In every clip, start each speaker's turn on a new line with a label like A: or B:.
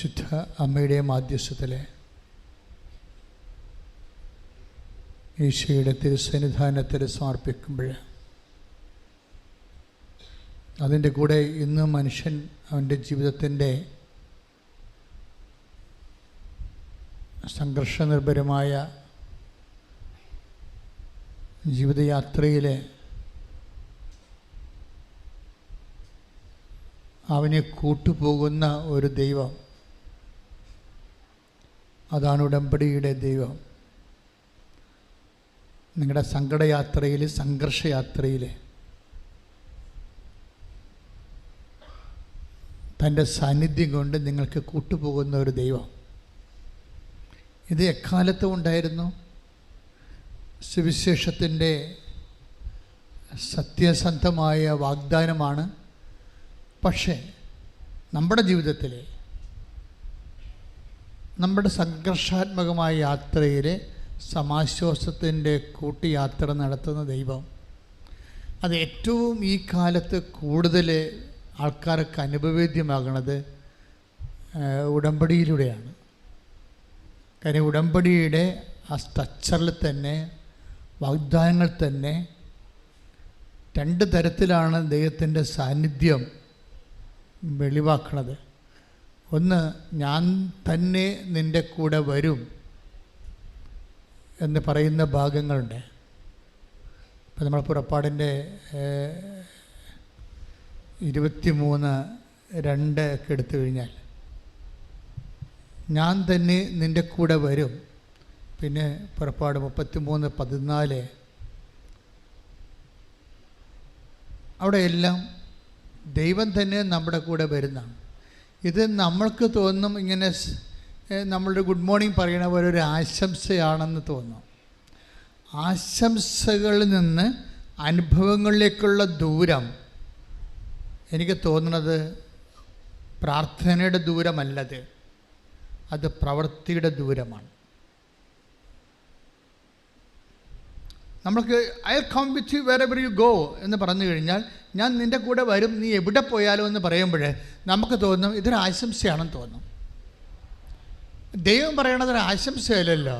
A: പരിശുദ്ധ അമ്മയുടെ മാധ്യസ്ഥത്തിലെ ഈശോയുടെ തിരുസന്നിധാനത്തിൽ സമർപ്പിക്കുമ്പോൾ അതിൻ്റെ കൂടെ ഇന്ന് മനുഷ്യൻ അവൻ്റെ ജീവിതത്തിൻ്റെ സംഘർഷനിർഭരമായ ജീവിതയാത്രയിൽ അവനെ കൂട്ടുപോകുന്ന ഒരു ദൈവം, അതാണ് ഉടമ്പടിയുടെ ദൈവം. നിങ്ങളുടെ സങ്കടയാത്രയിൽ, സംഘർഷയാത്രയിൽ തൻ്റെ സാന്നിധ്യം കൊണ്ട് നിങ്ങൾക്ക് കൂട്ടുപോകുന്ന ഒരു ദൈവം. ഇത് എക്കാലത്തും ഉണ്ടായിരുന്നു. സുവിശേഷത്തിൻ്റെ സത്യസന്ധമായ വാഗ്ദാനമാണ്. പക്ഷേ നമ്മുടെ ജീവിതത്തിൽ, നമ്മുടെ സംഘർഷാത്മകമായ യാത്രയിൽ സമാശ്വാസത്തിൻ്റെ കൂട്ടിയാത്ര നടത്തുന്ന ദൈവം, അത് ഏറ്റവും ഈ കാലത്ത് കൂടുതൽ ആൾക്കാർക്ക് അനുഭവേദ്യമാകുന്നത് ഉടമ്പടിയിലൂടെയാണ്. കാര്യം ഉടമ്പടിയുടെ ആ സ്ട്രക്ചറിൽ തന്നെ, വാഗ്ദാനങ്ങൾ തന്നെ രണ്ട് തരത്തിലാണ് ദൈവത്തിൻ്റെ സാന്നിധ്യം വെളിവാക്കുന്നത്. ഒന്ന്, ഞാൻ തന്നെ നിൻ്റെ കൂടെ വരും എന്ന് പറയുന്ന ഭാഗങ്ങളുണ്ട്. ഇപ്പം നമ്മൾ പുറപ്പാടിൻ്റെ 23:2 ഒക്കെ എടുത്തു കഴിഞ്ഞാൽ ഞാൻ തന്നെ നിൻ്റെ കൂടെ വരും. പിന്നെ പുറപ്പാട് 33:14 അവിടെയെല്ലാം ദൈവം തന്നെ നമ്മുടെ കൂടെ വരുന്നതാണ്. ഇത് നമ്മൾക്ക് തോന്നും ഇങ്ങനെ നമ്മളുടെ ഗുഡ് മോർണിംഗ് പറയണ പോലെ ഒരു ആശംസയാണെന്ന് തോന്നും. ആശംസകളിൽ നിന്ന് അനുഭവങ്ങളിലേക്കുള്ള ദൂരം എനിക്ക് തോന്നുന്നത് പ്രാർത്ഥനയുടെ ദൂരമല്ലത്, അത് പ്രവൃത്തിയുടെ ദൂരമാണ്. നമുക്ക് I come with you wherever you go എന്ന് പറഞ്ഞു കഴിഞ്ഞാൽ, ഞാൻ നിൻ്റെ കൂടെ വരും, നീ എവിടെ പോയാലോ എന്ന് പറയുമ്പോൾ നമുക്ക് തോന്നും ഇതൊരു ആശംസയാണെന്ന് തോന്നും. ദൈവം പറയണത് ഒരു ആശംസയല്ലല്ലോ,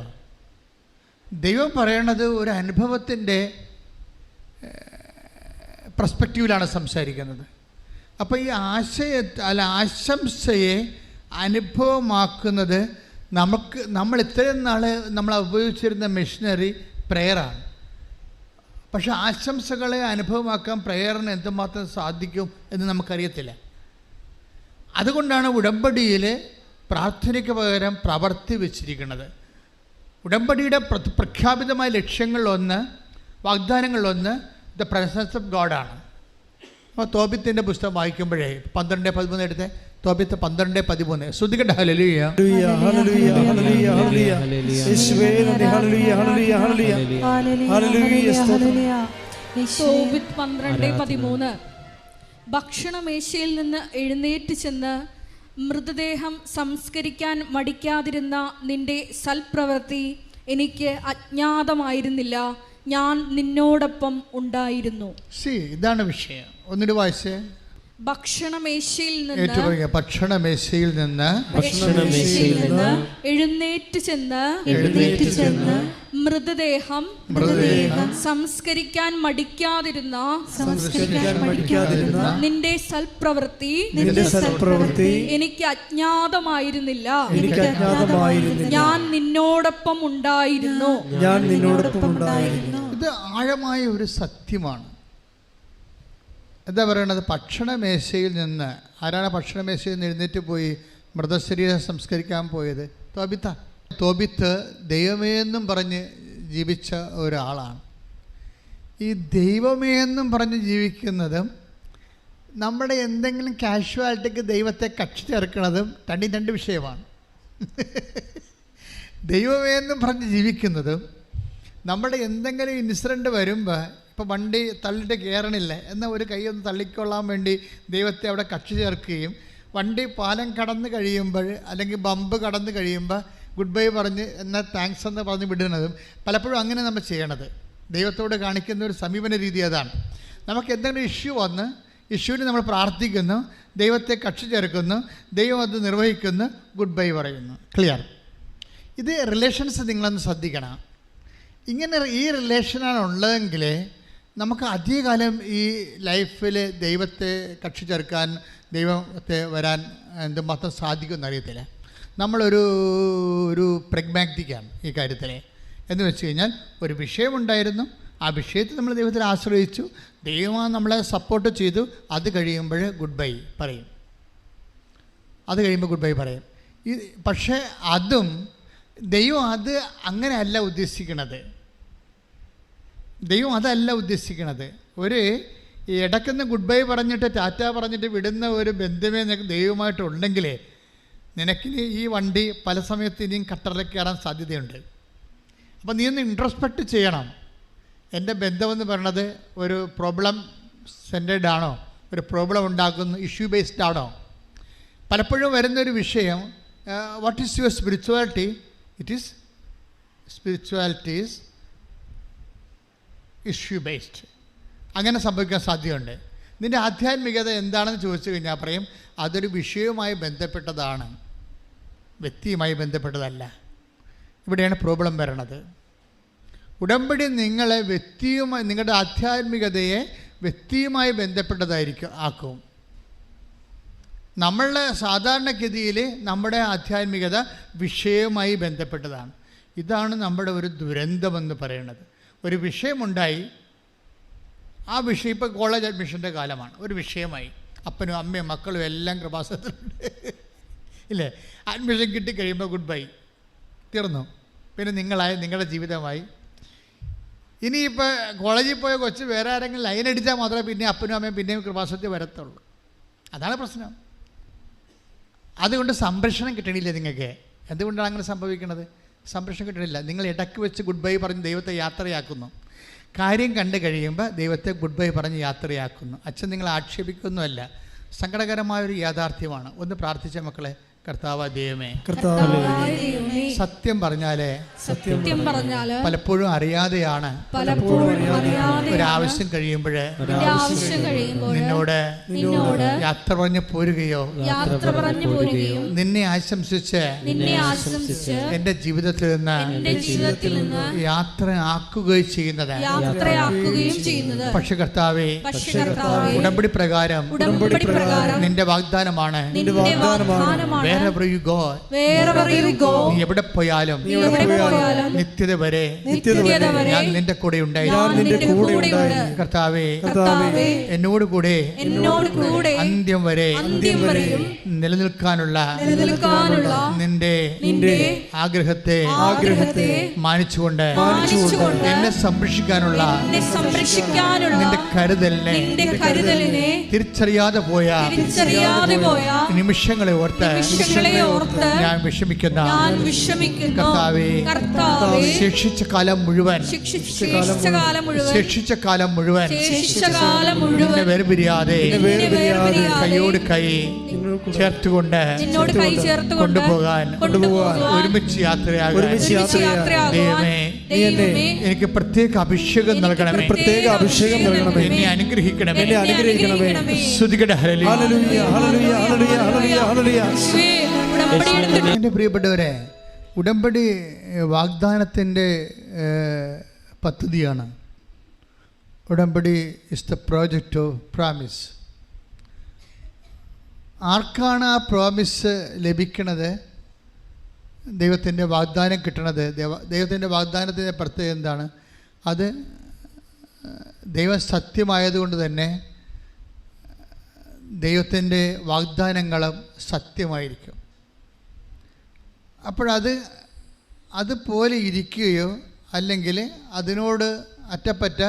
A: ദൈവം പറയണത് ഒരു അനുഭവത്തിൻ്റെ പെർസ്പെക്റ്റീവിലാണ് സംസാരിക്കുന്നത്. അപ്പോൾ ഈ ആശംസയെ അനുഭവമാക്കുന്നത് നമ്മൾ ഇത്രയും നാൾ നമ്മൾ ഉപയോഗിച്ചിരുന്ന മെഷീനറി പ്രെയറാണ്. പക്ഷെ ആശംസകളെ അനുഭവമാക്കാൻ പ്രെയറിന് എന്തുമാത്രം സാധിക്കും എന്ന് നമുക്കറിയത്തില്ല. അതുകൊണ്ടാണ് ഉടമ്പടിയിൽ പ്രാർത്ഥനയ്ക്ക് പകരം പ്രവർത്തി വെച്ചിരിക്കുന്നത്. ഉടമ്പടിയുടെ പ്രഖ്യാപിതമായ ലക്ഷ്യങ്ങളിലൊന്ന്, വാഗ്ദാനങ്ങളിലൊന്ന് ദ പ്രസൻസ് ഓഫ് ഗോഡാണ്. അപ്പോൾ തോബിത്തിൻ്റെ പുസ്തകം വായിക്കുമ്പോഴേ 12:13 എടുത്ത്, തോബിത്ത് 12:13 ശ്രുതികട്ടെ. ഹല്ലേലൂയ ഹല്ലേലൂയ ഹല്ലേലൂയ യേശുവേ നന്ദി, ഹല്ലേലൂയ ഹല്ലേലൂയ ഹല്ലേലൂയ ഹല്ലേലൂയ.
B: തോബിത്ത് 12:13 ഭക്ഷണമേശയിൽ നിന്ന് എഴുന്നേറ്റ് ചെന്ന് മൃതദേഹം സംസ്കരിക്കാൻ മടിക്കാതിരുന്ന നിന്റെ സൽപ്രവൃത്തി എനിക്ക് അജ്ഞാതമായിരുന്നില്ല, ഞാൻ നിന്നോടൊപ്പം ഉണ്ടായിരുന്നു.
A: ഇതാണ് വിഷയം. ഒന്നിട്ട് വായിച്ചേ.
B: ഭക്ഷണമേശയിൽ നിന്ന് എഴുന്നേറ്റ് ചെന്ന് മൃതദേഹം സംസ്കരിക്കാൻ മടിക്കാതിരുന്ന നിന്റെ സൽപ്രവൃത്തി എനിക്ക് അജ്ഞാതമായിരുന്നില്ല, ഞാൻ നിന്നോടൊപ്പം ഉണ്ടായിരുന്നു.
A: ഇത് ആഴമായ ഒരു സത്യമാണ്. എന്താ പറയണത്? ഭക്ഷണമേശയിൽ നിന്ന്, ആരാണ് ഭക്ഷണമേശയിൽ നിന്ന് എഴുന്നേറ്റ് പോയി മൃതശരീരം സംസ്കരിക്കാൻ പോയത്? തോബിത്ത് ദൈവമേ എന്നും പറഞ്ഞ് ജീവിച്ച ഒരാളാണ്. ഈ ദൈവമേ എന്നും പറഞ്ഞ് ജീവിക്കുന്നതും നമ്മുടെ എന്തെങ്കിലും കാഷ്വാലിറ്റിക്ക് ദൈവത്തെ കക്ഷി ചേർക്കുന്നതും രണ്ട് വിഷയമാണ്. ദൈവമേ എന്നും പറഞ്ഞ് ജീവിക്കുന്നതും നമ്മുടെ എന്തെങ്കിലും ഇൻസിഡൻറ്റ് വരുമ്പോൾ, ഇപ്പോൾ വണ്ടി തള്ളിയിട്ട് കയറണില്ല എന്നാൽ ഒരു കൈ ഒന്ന് തള്ളിക്കൊള്ളാൻ വേണ്ടി ദൈവത്തെ അവിടെ കക്ഷി ചേർക്കുകയും, വണ്ടി പാലം കടന്ന് കഴിയുമ്പോൾ അല്ലെങ്കിൽ ബമ്പ് കടന്ന് കഴിയുമ്പോൾ ഗുഡ് ബൈ പറഞ്ഞ് എന്നാൽ താങ്ക്സ് എന്ന് പറഞ്ഞ് വിടുന്നതും പലപ്പോഴും അങ്ങനെ നമ്മൾ ചെയ്യണത്. ദൈവത്തോട് കാണിക്കുന്ന ഒരു സമീപന രീതി അതാണ്. നമുക്ക് എന്തെങ്കിലും ഇഷ്യൂ വന്ന് ഇഷ്യൂവിന് നമ്മൾ പ്രാർത്ഥിക്കുന്നു, ദൈവത്തെ കക്ഷി ചേർക്കുന്നു, ദൈവം അത് നിർവഹിക്കുന്നു, ഗുഡ് ബൈ പറയുന്നു. ക്ലിയർ? ഇത് റിലേഷൻസ് നിങ്ങളൊന്ന് ശ്രദ്ധിക്കണം. ഇങ്ങനെ ഈ റിലേഷനാണ് ഉള്ളതെങ്കിൽ നമുക്ക് അധികകാലം ഈ ലൈഫിൽ ദൈവത്തെ കക്ഷി ചേർക്കാൻ, ദൈവത്തെ വരാൻ എന്തുമാത്രം സാധിക്കുമെന്ന് അറിയത്തില്ല. നമ്മളൊരു പ്രഗ്മാറ്റിക്കാണ് ഈ കാര്യത്തിൽ. എന്ന് വെച്ച് കഴിഞ്ഞാൽ ഒരു വിഷയമുണ്ടായിരുന്നു, ആ വിഷയത്തിൽ നമ്മൾ ദൈവത്തിൽ ആശ്രയിച്ചു, ദൈവം നമ്മളെ സപ്പോർട്ട് ചെയ്തു, അത് കഴിയുമ്പോൾ ഗുഡ് ബൈ പറയും. പക്ഷേ അതും ദൈവം അത് അങ്ങനെയല്ല ഉദ്ദേശിക്കണത്. ഒരു ഇടയ്ക്കൊന്ന് ഗുഡ് ബൈ പറഞ്ഞിട്ട് ടാറ്റ പറഞ്ഞിട്ട് വിടുന്ന ഒരു ബന്ധമേ നിനക്ക് ദൈവമായിട്ടുണ്ടെങ്കിൽ നിനക്കിനി ഈ വണ്ടി പല സമയത്ത് ഇനിയും കട്ടറിലേക്ക് കയറാൻ സാധ്യതയുണ്ട്. അപ്പം നീ ഒന്ന് ഇൻട്രോസ്പെക്റ്റ് ചെയ്യണം. എൻ്റെ ബന്ധമെന്ന് പറയണത് ഒരു പ്രോബ്ലം സെൻറ്റേഡ് ആണോ, ഒരു പ്രോബ്ലം ഉണ്ടാക്കുന്ന ഇഷ്യൂ ബേസ്ഡ് ആണോ? പലപ്പോഴും വരുന്നൊരു വിഷയം, what is your spirituality? Spirituality is issue based. അങ്ങനെ സംഭവിക്കാൻ സാധ്യതയുണ്ട്. നിൻ്റെ ആധ്യാത്മികത എന്താണെന്ന് ചോദിച്ചു കഴിഞ്ഞാൽ പറയും അതൊരു വിഷയവുമായി ബന്ധപ്പെട്ടതാണ്, വ്യക്തിയുമായി ബന്ധപ്പെട്ടതല്ല. ഇവിടെയാണ് പ്രോബ്ലം വരണത്. ഉടമ്പടി നിങ്ങളെ വ്യക്തിയുമായി, നിങ്ങളുടെ ആധ്യാത്മികതയെ വ്യക്തിയുമായി ആക്കും. നമ്മളുടെ സാധാരണഗതിയിൽ നമ്മുടെ ആധ്യാത്മികത വിഷയവുമായി ബന്ധപ്പെട്ടതാണ്. ഇതാണ് നമ്മുടെ ഒരു ദുരന്തമെന്ന് പറയുന്നത്. ഒരു വിഷയമുണ്ടായി, ആ വിഷയം ഇപ്പോൾ കോളേജ് അഡ്മിഷൻ്റെ കാലമാണ്, ഒരു വിഷയമായി, അപ്പനും അമ്മയും മക്കളും എല്ലാം കൃപാസനത്തിലുണ്ട് ഇല്ലേ? അഡ്മിഷൻ കിട്ടിക്കഴിയുമ്പോൾ ഗുഡ് ബൈ, തീർന്നു. പിന്നെ നിങ്ങളുടെ ജീവിതമായി. ഇനിയിപ്പോൾ കോളേജിൽ പോയ കൊച്ച് വേറെ ആരെങ്കിലും ലൈൻ അടിച്ചാൽ മാത്രമേ പിന്നെ അപ്പനും അമ്മയും പിന്നെയും കൃപാസനത്തിൽ വരത്തുള്ളൂ. അതാണ് പ്രശ്നം. അതുകൊണ്ട് സംരക്ഷണം കിട്ടണില്ല നിങ്ങൾക്ക്. എന്തുകൊണ്ടാണ് അങ്ങനെ സംഭവിക്കുന്നത്? സംരക്ഷണം കിട്ടണില്ല. നിങ്ങൾ ഇടയ്ക്ക് വെച്ച് ഗുഡ് ബൈ പറഞ്ഞ് ദൈവത്തെ യാത്രയാക്കുന്നു. കാര്യം കണ്ടു കഴിയുമ്പോൾ ദൈവത്തെ ഗുഡ് ബൈ പറഞ്ഞ് യാത്രയാക്കുന്നു. അച്ഛൻ നിങ്ങളെ ആക്ഷേപിക്കുന്നതല്ല, സങ്കടകരമായൊരു യാഥാർത്ഥ്യമാണ്. ഒന്ന് പ്രാർത്ഥിച്ച മക്കളെ, കർത്താവ് ദൈവമേ, സത്യം പറഞ്ഞാല് പലപ്പോഴും അറിയാതെയാണ് ഒരാവശ്യം കഴിയുമ്പോൾ നിന്നോട് യാത്ര പറഞ്ഞു പോരുകയോ നിന്നെ ആശംസിച്ച് എന്റെ ജീവിതത്തിൽ നിന്ന് യാത്ര ആക്കുകയും ചെയ്യുന്നത്. പക്ഷെ കർത്താവേ, ഉടമ്പടി പ്രകാരം നിന്റെ വാഗ്ദാനമാണ്. Wherever you go, നീ എവിടെ പോയാലും നിത്യത വരെ ഞാൻ നിന്റെ കൂടെ ഉണ്ടായിരുന്നു. കർത്താവേ, എന്നോട് കൂടെ അന്ത്യം വരെ നിലനിൽക്കാനുള്ള നിന്റെ ആഗ്രഹത്തെ മാനിച്ചുകൊണ്ട് എന്നെ സംരക്ഷിക്കാനുള്ള നിന്റെ കരുതലിനെ തിരിച്ചറിയാതെ പോയ നിമിഷങ്ങളെ ഓർത്ത് ഞാൻ വിഷമിക്കുന്ന കർത്താവേ, ശേഷിച്ച കാലം മുഴുവൻ നിന്നെ വേർപിരിയാതെ കൈയോട് കൈ ചേർത്തുകൊണ്ട് കൊണ്ടുപോകാൻ ഒരുമിച്ച് യാത്രയാകാൻ ദൈവമേ എനിക്ക് പ്രത്യേക അഭിഷേകം നൽകണമേ. എന്നെ അനുഗ്രഹിക്കണമേ. സ്തുതിക്കട്ടെ. എൻ്റെ പ്രിയപ്പെട്ടവരെ, ഉടമ്പടി വാഗ്ദാനത്തിൻ്റെ പദ്ധതിയാണ്. ഉടമ്പടി is the project of promise. ആർക്കാണ് ആ പ്രോമിസ് ലഭിക്കണത്? ദൈവത്തിൻ്റെ വാഗ്ദാനം കിട്ടണത്. ദൈവത്തിൻ്റെ വാഗ്ദാനത്തിൻ്റെ പ്രത്യേകത എന്താണ്? അത് ദൈവം സത്യമായതുകൊണ്ട് തന്നെ ദൈവത്തിൻ്റെ വാഗ്ദാനങ്ങളും സത്യമായിരിക്കും. അതുപോലെ ഇരിക്കുകയോ അല്ലെങ്കിൽ അതിനോട് അറ്റപ്പറ്റ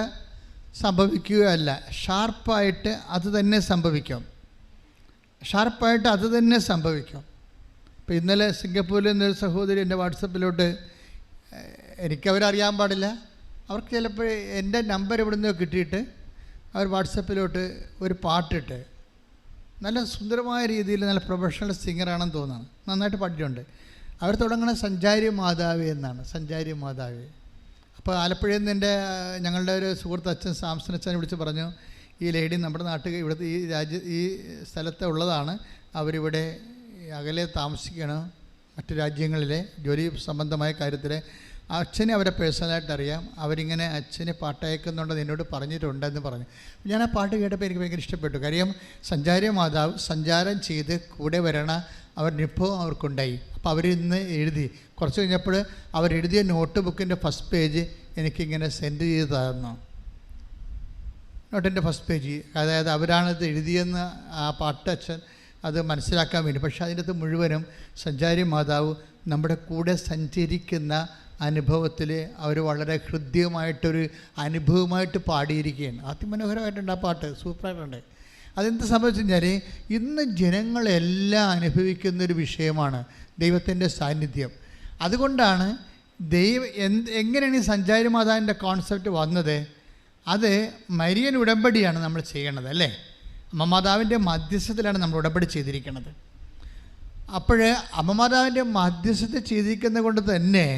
A: സംഭവിക്കുകയോ അല്ല. ഷാർപ്പായിട്ട് അത് തന്നെ സംഭവിക്കും. ഇപ്പോൾ ഇന്നലെ സിംഗപ്പൂരിൽ നിന്നൊരു സഹോദരി എൻ്റെ വാട്സപ്പിലോട്ട്, എനിക്കവരറിയാൻ പാടില്ല, അവർക്ക് ചിലപ്പോൾ എൻ്റെ നമ്പർ ഇവിടെ നിന്നോ കിട്ടിയിട്ട് അവർ വാട്സപ്പിലോട്ട് ഒരു പാട്ടിട്ട്, നല്ല സുന്ദരമായ രീതിയിൽ നല്ല പ്രൊഫഷണൽ സിംഗറാണെന്ന് തോന്നുന്നു, നന്നായിട്ട് പാടിയിട്ടുണ്ട്. അവർ തുടങ്ങുന്ന സഞ്ചാരി മാതാവേ എന്നാണ്. സഞ്ചാരി മാതാവേ. അപ്പോൾ ആലപ്പുഴയിൽ നിന്ന് ഞങ്ങളുടെ ഒരു സുഹൃത്ത് അച്ഛൻ സാംസൺ അച്ഛനെ വിളിച്ച് പറഞ്ഞു, ഈ ലേഡി നമ്മുടെ നാട്ടിൽ ഇവിടുത്തെ ഈ സ്ഥലത്ത് ഉള്ളതാണ്. അവരിവിടെ അകലെ താമസിക്കണം, മറ്റു രാജ്യങ്ങളിലെ ജോലി സംബന്ധമായ കാര്യത്തിൽ. അച്ഛനെ അവരെ പേഴ്സണലായിട്ട് അറിയാം. അവരിങ്ങനെ അച്ഛനെ പാട്ടയക്കുന്നുണ്ടെന്ന് എന്നോട് പറഞ്ഞിട്ടുണ്ടെന്ന് പറഞ്ഞു. ഞാൻ ആ പാട്ട് കേട്ടപ്പോൾ എനിക്ക് ഭയങ്കര ഇഷ്ടപ്പെട്ടു. കാര്യം സഞ്ചാരി മാതാവ് സഞ്ചാരം ചെയ്ത് കൂടെ വരണ അവരനുഭവം അവർക്കുണ്ടായി. അപ്പോൾ അവരിന്ന് എഴുതി. കുറച്ച് കഴിഞ്ഞപ്പോൾ അവരെഴുതിയ നോട്ട് ബുക്കിൻ്റെ ഫസ്റ്റ് പേജ് എനിക്കിങ്ങനെ സെൻഡ് ചെയ്ത് തന്നു. നോട്ടിൻ്റെ ഫസ്റ്റ് പേജ്, അതായത് അവരാണത് എഴുതിയെന്ന് ആ പാട്ട് അച്ഛൻ അത് മനസ്സിലാക്കാൻ വേണ്ടി. പക്ഷേ അതിൻ്റെ അകത്ത് മുഴുവനും സഞ്ചാരി മാതാവ് നമ്മുടെ കൂടെ സഞ്ചരിക്കുന്ന അനുഭവത്തിൽ അവർ വളരെ ഹൃദ്യമായിട്ടൊരു അനുഭവമായിട്ട് പാടിയിരിക്കുകയാണ്. അതിമനോഹരമായിട്ടുണ്ട് ആ പാട്ട്, സൂപ്പറായിട്ടുണ്ട്. അതെന്ത് സംഭവിച്ചു കഴിഞ്ഞാൽ ഇന്ന് ജനങ്ങളെല്ലാം അനുഭവിക്കുന്നൊരു വിഷയമാണ് ദൈവത്തിൻ്റെ സാന്നിധ്യം. അതുകൊണ്ടാണ് എങ്ങനെയാണ് ഈ സഞ്ചാരി മാതാവിൻ്റെ കോൺസെപ്റ്റ് വന്നത്? അത് മരിയൻ ഉടമ്പടിയാണ് നമ്മൾ ചെയ്യണത്, അല്ലേ? അമ്മമാതാവിൻ്റെ മധ്യസ്ഥത്തിലാണ് നമ്മൾ ഉടമ്പടി ചെയ്തിരിക്കുന്നത്. അപ്പോൾ അമ്മമാതാവിൻ്റെ മധ്യസ്ഥത ചെയ്തിരിക്കുന്നത് കൊണ്ട് തന്നെ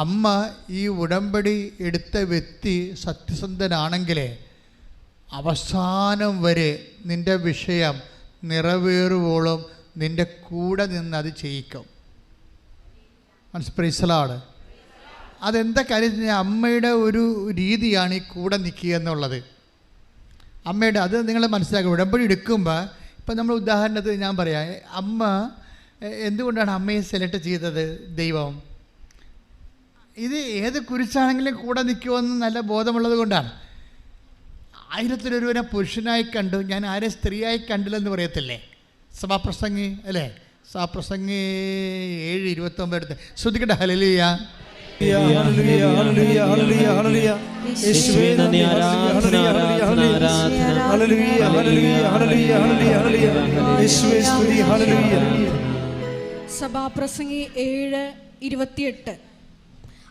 A: അമ്മ ഈ ഉടമ്പടി എടുത്ത വ്യക്തി സത്യസന്ധനാണെങ്കിൽ അവസാനം വരെ നിൻ്റെ വിഷയം നിറവേറുവോളം നിൻ്റെ കൂടെ നിന്ന് അത് ചെയ്യിക്കും. മനസ്സിലാട്. അതെന്താ കാര്യം? അമ്മയുടെ ഒരു രീതിയാണ് ഈ കൂടെ നിൽക്കുക എന്നുള്ളത്. അമ്മയുടെ അത് നിങ്ങൾ മനസ്സിലാക്കുക. ഉടമ്പടി എടുക്കുമ്പോൾ ഇപ്പം നമ്മൾ ഉദാഹരണത്തിന് ഞാൻ പറയാം, അമ്മ എന്തുകൊണ്ടാണ് അമ്മയെ സെലക്ട് ചെയ്തത് ദൈവം? ഇത് ഏത് കുരിശാണെങ്കിലും കൂടെ നിൽക്കുമെന്ന് നല്ല ബോധമുള്ളത് കൊണ്ടാണ്. 1000 പുരുഷനായി കണ്ടു, ഞാൻ ആരെ സ്ത്രീയായി കണ്ടില്ലെന്ന് പറയത്തില്ലേ സഭാപ്രസംഗി, അല്ലേ? സഭാപ്രസംഗി 7:29 എടുത്ത് ശ്രദ്ധിക്കട്ടെ. ഹല്ലേലൂയ.
B: സഭാപ്രസംഗി 7:28.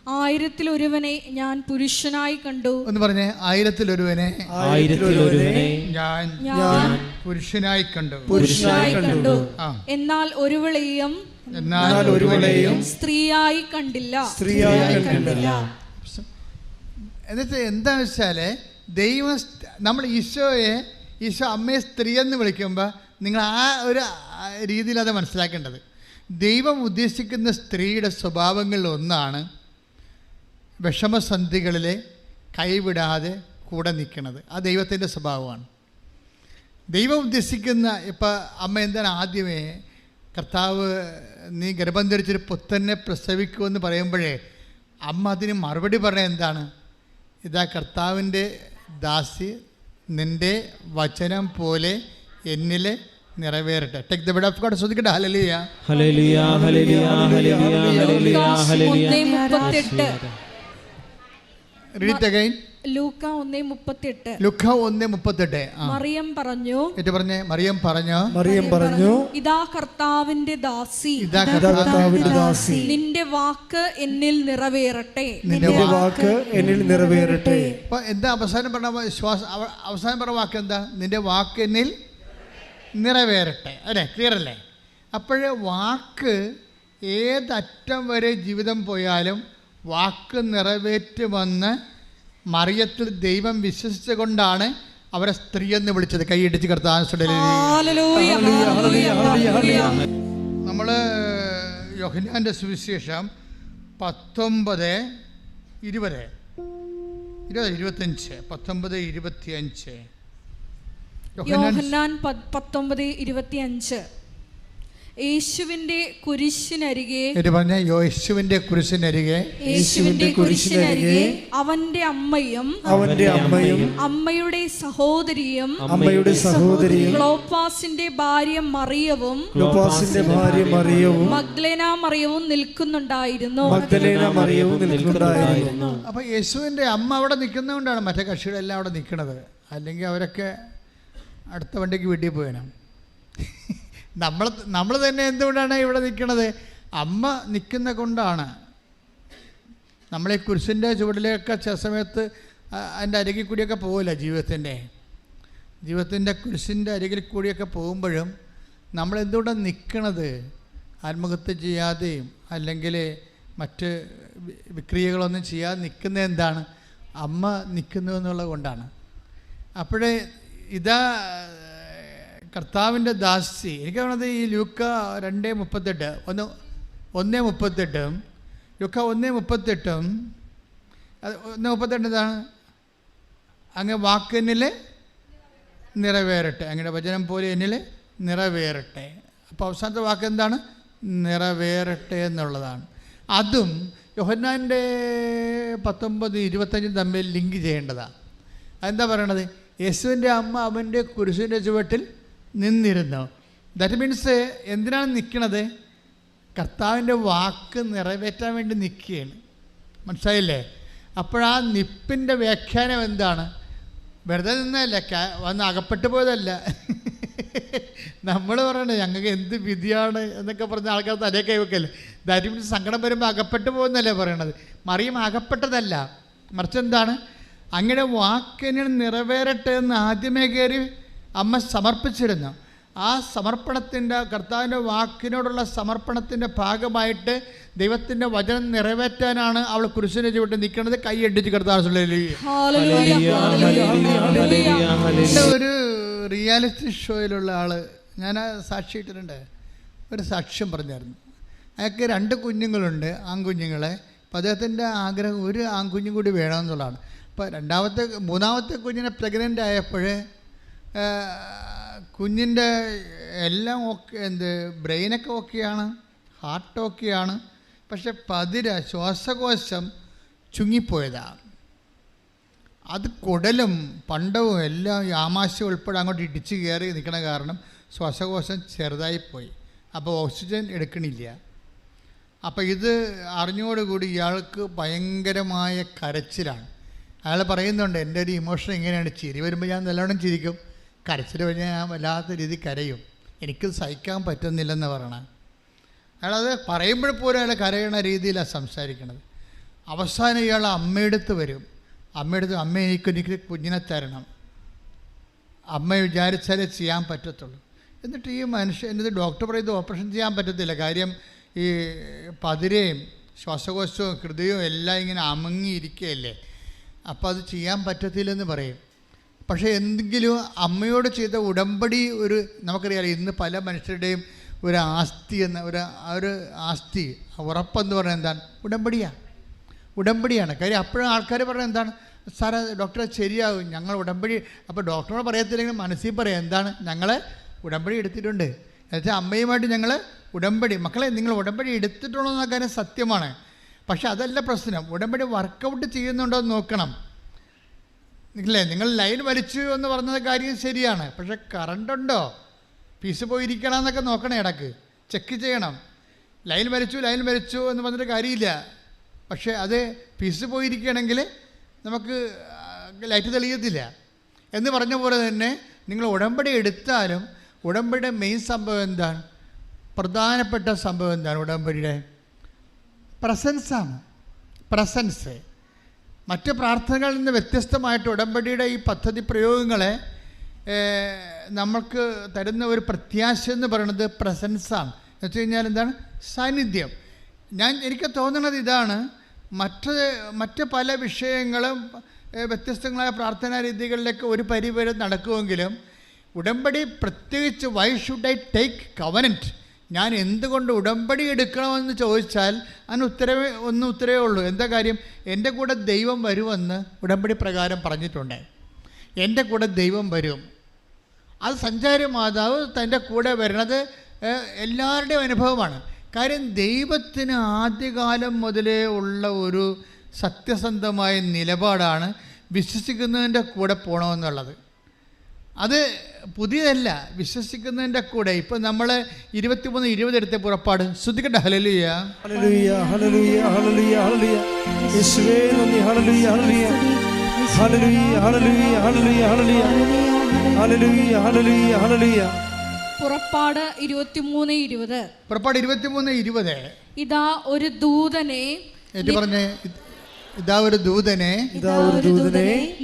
B: 1000 ഞാൻ പുരുഷനായി കണ്ടു.
A: എന്ന് പറഞ്ഞേ, 1000 ഞാൻ പുരുഷനായി കണ്ടു.
B: എന്നാൽ ഒരുവളെയും സ്ത്രീയായി കണ്ടില്ല.
A: എന്നിട്ട് എന്താ വെച്ചാൽ ദൈവം നമ്മൾ ഈശോ അമ്മയെ സ്ത്രീ എന്ന് വിളിക്കുമ്പോൾ നിങ്ങൾ ആ ഒരു രീതിയിൽ അത് മനസ്സിലാക്കേണ്ടത്. ദൈവം ഉദ്ദേശിക്കുന്ന സ്ത്രീയുടെ സ്വഭാവങ്ങളിൽ ഒന്നാണ് വിഷമസന്ധികളിൽ കൈവിടാതെ കൂടെ നിൽക്കുന്നത്. ആ ദൈവത്തിൻ്റെ സ്വഭാവമാണ്. ദൈവം ഉദ്ദേശിക്കുന്ന ഇപ്പം അമ്മ എന്താണ് ആദ്യമേ കർത്താവ് നീ ഗർഭം ധരിച്ചൊരു പുത്രനെ പ്രസവിക്കുമെന്ന് പറയുമ്പോഴേ അമ്മ അതിന് മറുപടി പറഞ്ഞ എന്താണ്? ഇതാ കർത്താവിൻ്റെ ദാസി, നിൻ്റെ വചനം പോലെ എന്നിൽ നിറവേറട്ടെ. Take the word of God. ശ്രദ്ധിക്കട്ടെ. ഹല്ലേലൂയ.
C: ഹല്ലേലൂയ. ഹല്ലേലൂയ. ഹല്ലേലൂയ. ഹല്ലേലൂയ.
A: Read it again.
B: ലൂക്ക 1:38.
A: ലൂക്ക 1:38.
B: മറിയം പറഞ്ഞു,
A: മറിയം പറഞ്ഞു,
B: ഇതാ കർത്താവിന്റെ ദാസി, നിന്റെ വാക്ക് എന്നിൽ നിറവേറട്ടെ.
A: അപ്പൊ എന്താ അവസാനം പറഞ്ഞ വാക്ക് എന്താ? നിന്റെ വാക്ക് എന്നിൽ നിറവേറട്ടെ, അല്ലേ? ക്ലിയർ അല്ലേ? അപ്പോഴേ വാക്ക് ഏതറ്റം വരെ ജീവിതം പോയാലും വാക്ക് നിറവേറ്റുമെന്ന് മറിയത്തിൽ ദൈവം വിശ്വസിച്ചുകൊണ്ടാണ് അവരെ സ്ത്രീ എന്ന് വിളിച്ചത്. കൈയിടിച്ച് കർത്താവ്. നമ്മൾ യോഹന്നാന്റെ സുവിശേഷം 19:25
B: യോഹന്നാൻ 19:25. യേശുവിന്റെ കുരിശിനരികെ അവന്റെ അമ്മയും അമ്മയുടെ സഹോദരിയും ക്ലോപ്പാസിന്റെ ഭാര്യ മറിയവും മഗ്ദലേന മറിയവും നിൽക്കുന്നുണ്ടായിരുന്നു.
A: അപ്പൊ യേശുവിന്റെ അമ്മ അവിടെ നിൽക്കുന്നതുകൊണ്ടാണ് മറ്റേ കക്ഷികളെല്ലാം അവിടെ നിൽക്കുന്നത്. അല്ലെങ്കിൽ അവരൊക്കെ അടുത്ത വണ്ടിക്ക് വീട്ടിൽ പോയണം. നമ്മൾ തന്നെ എന്തുകൊണ്ടാണ് ഇവിടെ നിൽക്കുന്നത്? അമ്മ നിൽക്കുന്ന കൊണ്ടാണ്. നമ്മളീ കുരിശിൻ്റെ ചുവടിലേക്ക് ചില സമയത്ത് അതിൻ്റെ അരികിൽ കൂടിയൊക്കെ പോകില്ല. ജീവിതത്തിൻ്റെ കുരിശിൻ്റെ അരികിൽ കൂടിയൊക്കെ പോകുമ്പോഴും നമ്മളെന്തുകൊണ്ടാണ് നിൽക്കണത്? ആത്മഹത്യ ചെയ്യാതെയും അല്ലെങ്കിൽ മറ്റ് വിക്രിയകളൊന്നും ചെയ്യാതെ നിൽക്കുന്നത് എന്താണ്? അമ്മ നിൽക്കുന്നു എന്നുള്ളത് കൊണ്ടാണ്. അപ്പോഴേ ഇതാ കർത്താവിൻ്റെ ദാസി. എനിക്ക് തോന്നുന്നത് ഈ ലൂക്ക 2:38 1:38 ലൂക്ക 1:38 1:38 ഇതാണ്, അങ്ങ് വാക്കെന്നിൽ നിറവേറട്ടെ, അങ്ങയുടെ വചനം പോലെ എന്നിൽ നിറവേറട്ടെ. അപ്പോൾ അവസാനത്തെ വാക്ക് എന്താണ്? നിറവേറട്ടെ എന്നുള്ളതാണ്. അതും യോഹന്നാൻ്റെ 19:25 തമ്മിൽ ലിങ്ക് ചെയ്യേണ്ടതാണ്. അതെന്താ പറയണത്? യേശുവിൻ്റെ അമ്മ അവൻ്റെ കുരിശിൻ്റെ ചുവട്ടിൽ നിന്നിരുന്നു. ദാറ്റ് മീൻസ് എന്തിനാണ് നിൽക്കണത്? കർത്താവിൻ്റെ വാക്ക് നിറവേറ്റാൻ വേണ്ടി നിൽക്കുകയാണ്. മനസ്സിലായില്ലേ? അപ്പോഴാ നിപ്പിൻ്റെ വ്യാഖ്യാനം എന്താണ്? വെറുതെ നിന്നല്ല, വന്ന് അകപ്പെട്ടു പോയതല്ല. നമ്മൾ പറയണേ ഞങ്ങൾക്ക് എന്ത് വിധിയാണ് എന്നൊക്കെ പറഞ്ഞ ആൾക്കാർ തലേ കൈവെക്കല്ലേ. ദാറ്റ് മീൻസ് സങ്കടം വരുമ്പോൾ അകപ്പെട്ടു പോകുന്നല്ലേ പറയണത്. മറിയം അകപ്പെട്ടതല്ല, മറിച്ച് എന്താണ്? അങ്ങനെ വാക്കിന് നിറവേറട്ടെ എന്ന് ആദ്യമേ കയറി അമ്മ സമർപ്പിച്ചിരുന്നു. ആ സമർപ്പണത്തിൻ്റെ, കർത്താവിൻ്റെ വാക്കിനോടുള്ള സമർപ്പണത്തിൻ്റെ ഭാഗമായിട്ട് ദൈവത്തിൻ്റെ വചനം നിറവേറ്റാനാണ് അവൾ കുരിശിനെ ചുവട്ട് നിൽക്കുന്നത്. കൈയടിച്ച് കർത്താവ്. ഒരു റിയാലിറ്റി ഷോയിലുള്ള ആൾ ഞാൻ സാക്ഷിയിട്ടിട്ടുണ്ട്. ഒരു സാക്ഷ്യം പറഞ്ഞായിരുന്നു. അയാൾക്ക് 2 കുഞ്ഞുങ്ങളുണ്ട്, ആൺകുഞ്ഞുങ്ങളെ. അപ്പോൾ അദ്ദേഹത്തിൻ്റെ ആഗ്രഹം ഒരു ആൺകുഞ്ഞും കൂടി വേണമെന്നുള്ളതാണ്. അപ്പോൾ മൂന്നാമത്തെ കുഞ്ഞിനെ പ്രഗ്നൻ്റ് ആയപ്പോൾ കുഞ്ഞിൻ്റെ എല്ലാം ഓക്കെ, ബ്രെയിനൊക്കെ ഓക്കെയാണ്, ഹാർട്ട് ഓക്കെയാണ്. പക്ഷെ ശ്വാസകോശം ചുങ്ങിപ്പോയതാണ്. അത് കുടലും പണ്ടവും എല്ലാം ആമാശയം ഉൾപ്പെടെ അങ്ങോട്ട് ഇടിച്ച് കയറി നിൽക്കണ കാരണം ശ്വാസകോശം ചെറുതായിപ്പോയി. അപ്പോൾ ഓക്സിജൻ എടുക്കണില്ല. അപ്പോൾ ഇത് അറിഞ്ഞോടുകൂടി ഇയാൾക്ക് ഭയങ്കരമായ കരച്ചിലാണ്. അയാൾ പറയുന്നുണ്ട്, എൻ്റെ ഒരു ഇമോഷൻ ഇങ്ങനെയാണ്, ചിരി വരുമ്പോൾ ഞാൻ നല്ലോണം ചിരിക്കും, കരച്ചിൽ കഴിഞ്ഞാൽ ഞാൻ വല്ലാത്ത രീതി കരയും, എനിക്ക് സഹിക്കാൻ പറ്റുന്നില്ലെന്ന് പറയണം. അയാളത് പറയുമ്പോൾ പോലും അയാൾ കരയണ രീതിയിലാണ് സംസാരിക്കണത്. അവസാനം ഇയാൾ അമ്മയെടുത്ത് വരും. അമ്മയെടുത്ത്, അമ്മ എനിക്ക് കുഞ്ഞിനെ തരണം, അമ്മ വിചാരിച്ചാലേ ചെയ്യാൻ പറ്റത്തുള്ളൂ. എന്നിട്ട് ഈ മനുഷ്യൻ, എന്നിട്ട് ഡോക്ടർ പറയുന്നത് ഓപ്പറേഷൻ ചെയ്യാൻ പറ്റത്തില്ല, കാര്യം ഈ പതിരയും ശ്വാസകോശവും ഹൃദയവും എല്ലാം ഇങ്ങനെ അമങ്ങിയിരിക്കുകയല്ലേ, അപ്പോൾ അത് ചെയ്യാൻ പറ്റത്തില്ലെന്ന് പറയും. പക്ഷേ എന്തെങ്കിലും അമ്മയോട് ചെയ്ത ഉടമ്പടി, നമുക്കറിയാലോ ഇന്ന് പല മനുഷ്യരുടെയും ഒരു ആസ്തി ഒരു ആസ്തി ഉറപ്പെന്ന് പറഞ്ഞാൽ എന്താണ്? ഉടമ്പടിയാണ്. കാര്യം അപ്പോഴും ആൾക്കാർ പറഞ്ഞാൽ എന്താണ്? സാറേ ഡോക്ടറെ ശരിയാകും, ഞങ്ങൾ ഉടമ്പടി. അപ്പോൾ ഡോക്ടറോട് പറയത്തില്ലെങ്കിൽ മനസ്സിൽ പറയാം, എന്താണ്? ഞങ്ങളെ ഉടമ്പടി എടുത്തിട്ടുണ്ട്. എന്നുവെച്ചാൽ അമ്മയുമായിട്ട് ഞങ്ങൾ ഉടമ്പടി, മക്കളെ നിങ്ങൾ ഉടമ്പടി എടുത്തിട്ടുണ്ടോ എന്ന കാര്യം സത്യമാണ്. പക്ഷെ അതല്ല പ്രശ്നം, ഉടമ്പടി വർക്കൗട്ട് ചെയ്യുന്നുണ്ടോ എന്ന് നോക്കണം. ഇല്ലേ, നിങ്ങൾ ലൈൻ വലിച്ചു എന്ന് പറഞ്ഞത് കാര്യം ശരിയാണ്, പക്ഷെ കറണ്ടുണ്ടോ, ഫീസ് പോയിരിക്കണം എന്നൊക്കെ നോക്കണം, ഇടക്ക് ചെക്ക് ചെയ്യണം. ലൈൻ വലിച്ചു എന്ന് പറഞ്ഞിട്ട് കാര്യമില്ല. പക്ഷേ അത് ഫീസ് പോയിരിക്കുകയാണെങ്കിൽ നമുക്ക് ലൈറ്റ് തെളിയത്തില്ല. എന്ന് പറഞ്ഞ പോലെ തന്നെ നിങ്ങൾ ഉടമ്പടി എടുത്താലും ഉടമ്പടിയുടെ മെയിൻ സംഭവം എന്താണ്? പ്രധാനപ്പെട്ട സംഭവം എന്താണ്? ഉടമ്പടിയുടെ പ്രസൻസ്. മറ്റ് പ്രാർത്ഥനകളിൽ നിന്ന് വ്യത്യസ്തമായിട്ട് ഉടമ്പടിയുടെ ഈ പദ്ധതി പ്രയോഗങ്ങളെ നമുക്ക് തരുന്ന ഒരു പ്രത്യാശ എന്ന് പറയുന്നത് പ്രസൻസാണ്. എന്ന് വെച്ച് കഴിഞ്ഞാൽ എന്താണ്? സാന്നിധ്യം. എനിക്ക് തോന്നുന്നത് ഇതാണ്, മറ്റ് പല വിഷയങ്ങളും വ്യത്യസ്തങ്ങളായ പ്രാർത്ഥനാ രീതികളിലേക്ക് ഒരു പരിവരെ നടക്കുമെങ്കിലും ഉടമ്പടി പ്രത്യേകിച്ച് why should I take covenant, ഞാൻ എന്തുകൊണ്ട് ഉടമ്പടി എടുക്കണമെന്ന് ചോദിച്ചാൽ അതിന് ഉത്തരവേ ഉള്ളൂ. എന്താ കാര്യം? എൻ്റെ കൂടെ ദൈവം വരുമെന്ന് ഉടമ്പടി പ്രകാരം പറഞ്ഞിട്ടുണ്ട്. എൻ്റെ കൂടെ ദൈവം വരും. അത് സഞ്ചാരി മാതാവ് തൻ്റെ കൂടെ വരുന്നത് എല്ലാവരുടെയും അനുഭവമാണ്. കാര്യം ദൈവത്തിന് ആദ്യകാലം മുതലേ ഉള്ള ഒരു സത്യസന്ധമായ നിലപാടാണ് വിശ്വസിക്കുന്നതിൻ്റെ കൂടെ പോകണമെന്നുള്ളത്. അത് പുതിയതല്ല, വിശ്വസിക്കുന്നതിൻ്റെ കൂടെ. ഇപ്പം നമ്മൾ 23:20 എടുത്ത പുറപ്പാട് ശ്രദ്ധിക്കട്ടെ. ഹല്ലേലൂയ ഹല്ലേലൂയ ഹല്ലേലൂയ ഹല്ലേലൂയ ഹല്ലേലൂയ യേശുവേ നന്ദി. ഹല്ലേലൂയ ഹല്ലേലൂയ ഹല്ലേലൂയ ഹല്ലേലൂയ ഹല്ലേലൂയ ഹല്ലേലൂയ ഹല്ലേലൂയ ഹല്ലേലൂയ.
B: പുറപ്പാട് 23:20.
A: പുറപ്പാട് 23:20.
B: ഇതാ ഒരു ദൂതനെ
A: പറഞ്ഞേ ഇതാ ഒരു ദൂതനെ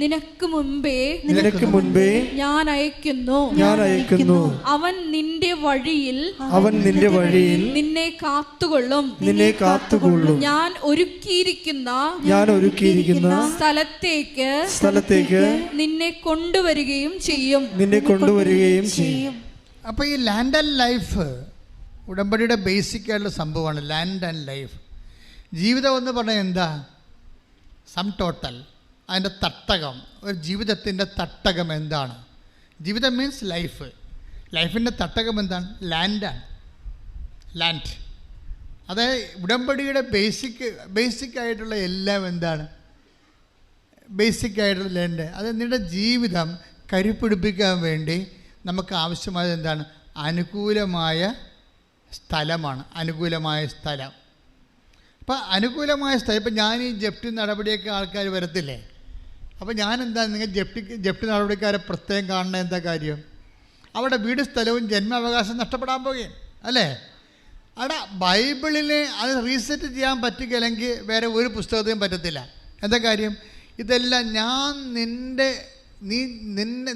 B: നിനക്ക്
D: മുൻപേ
B: ഞാൻ അയക്കുന്നു. അവൻ നിന്റെ വഴിയിൽ നിന്നെ കാത്തുകൊള്ളും. ഞാൻ ഒരുക്കിയിരിക്കുന്ന സ്ഥലത്തേക്ക് നിന്നെ കൊണ്ടുവരികയും ചെയ്യും.
A: അപ്പോൾ ഈ ലാൻഡ് ആൻഡ് ലൈഫ് ഉടമ്പടിയുടെ ബേസിക് ആയിട്ടുള്ള സംഭവമാണ്. ലാൻഡ് ആൻഡ് ലൈഫ്, ജീവിതം എന്ന് പറഞ്ഞാൽ എന്താ? സം ടോട്ടൽ, അതിൻ്റെ തട്ടകം, ഒരു ജീവിതത്തിൻ്റെ തട്ടകം എന്താണ്? ജീവിതം മീൻസ് ലൈഫ്. ലൈഫിൻ്റെ തട്ടകം എന്താണ്? ലാൻഡാണ്. ലാൻഡ്, അതായത് ഉടമ്പടിയുടെ ബേസിക് ആയിട്ടുള്ള എല്ലാം എന്താണ്? ബേസിക് ആയിട്ടുള്ള ലാൻഡ്. അത് നിങ്ങളുടെ ജീവിതം കരുപ്പിടിപ്പിക്കാൻ വേണ്ടി നമുക്ക് ആവശ്യമായത് എന്താണ്? അനുകൂലമായ സ്ഥലമാണ്. അനുകൂലമായ സ്ഥലം. അപ്പോൾ അനുകൂലമായ സ്ഥലം, ഇപ്പം ഞാൻ ഈ ജപ്തി നടപടിയൊക്കെ ആൾക്കാർ വരത്തില്ലേ? അപ്പോൾ ഞാനെന്താ, നിങ്ങൾ ജപ്തി നടപടിക്കാരെ പ്രത്യേകം കാണുന്ന എന്താ കാര്യം? അവിടെ വീട് സ്ഥലവും ജന്മാവകാശം നഷ്ടപ്പെടാൻ പോകുകയും അല്ലേ? അവിടെ ബൈബിളിനെ അത് റീസെറ്റ് ചെയ്യാൻ പറ്റുകയില്ലെങ്കിൽ വേറെ ഒരു പുസ്തകത്തിനും പറ്റത്തില്ല. എന്താ കാര്യം? ഇതെല്ലാം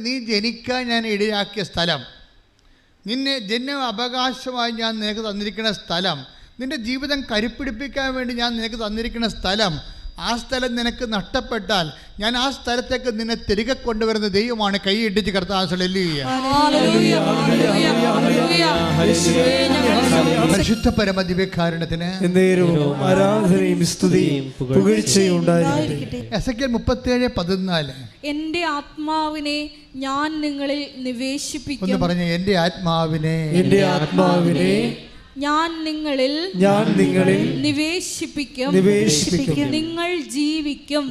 A: നീ ജനിക്കാൻ ഞാൻ ഇടയാക്കിയ സ്ഥലം, നിന്നെ ജന്മ അവകാശമായി ഞാൻ നിനക്ക് തന്നിരിക്കുന്ന സ്ഥലം, നിൻ്റെ ജീവിതം കരുപ്പിടിപ്പിക്കാൻ വേണ്ടി ഞാൻ നിനക്ക് തന്നിരിക്കുന്ന സ്ഥലം, ആ സ്ഥലം നിനക്ക് നഷ്ടപ്പെട്ടാൽ ഞാൻ ആ സ്ഥലത്തേക്ക് നിന്നെ തിരികെ കൊണ്ടുവരുന്ന ദൈവമാണ്. കൈ ഇടിച്ച് കർത്താവ് പരിശുദ്ധ പരമദിവ്യകാരുണ്യത്തിന് എസെക്കിയേൽ 37:14
B: എന്റെ ആത്മാവിനെ ഞാൻ നിങ്ങളിൽ നിവേശിപ്പിക്കും.
A: ഒന്ന് പറഞ്ഞ, എന്റെ ആത്മാവിനെ
B: ഞാൻ നിങ്ങളിൽ നിവേശിപ്പിക്കും. നിങ്ങൾ ജീവിക്കും.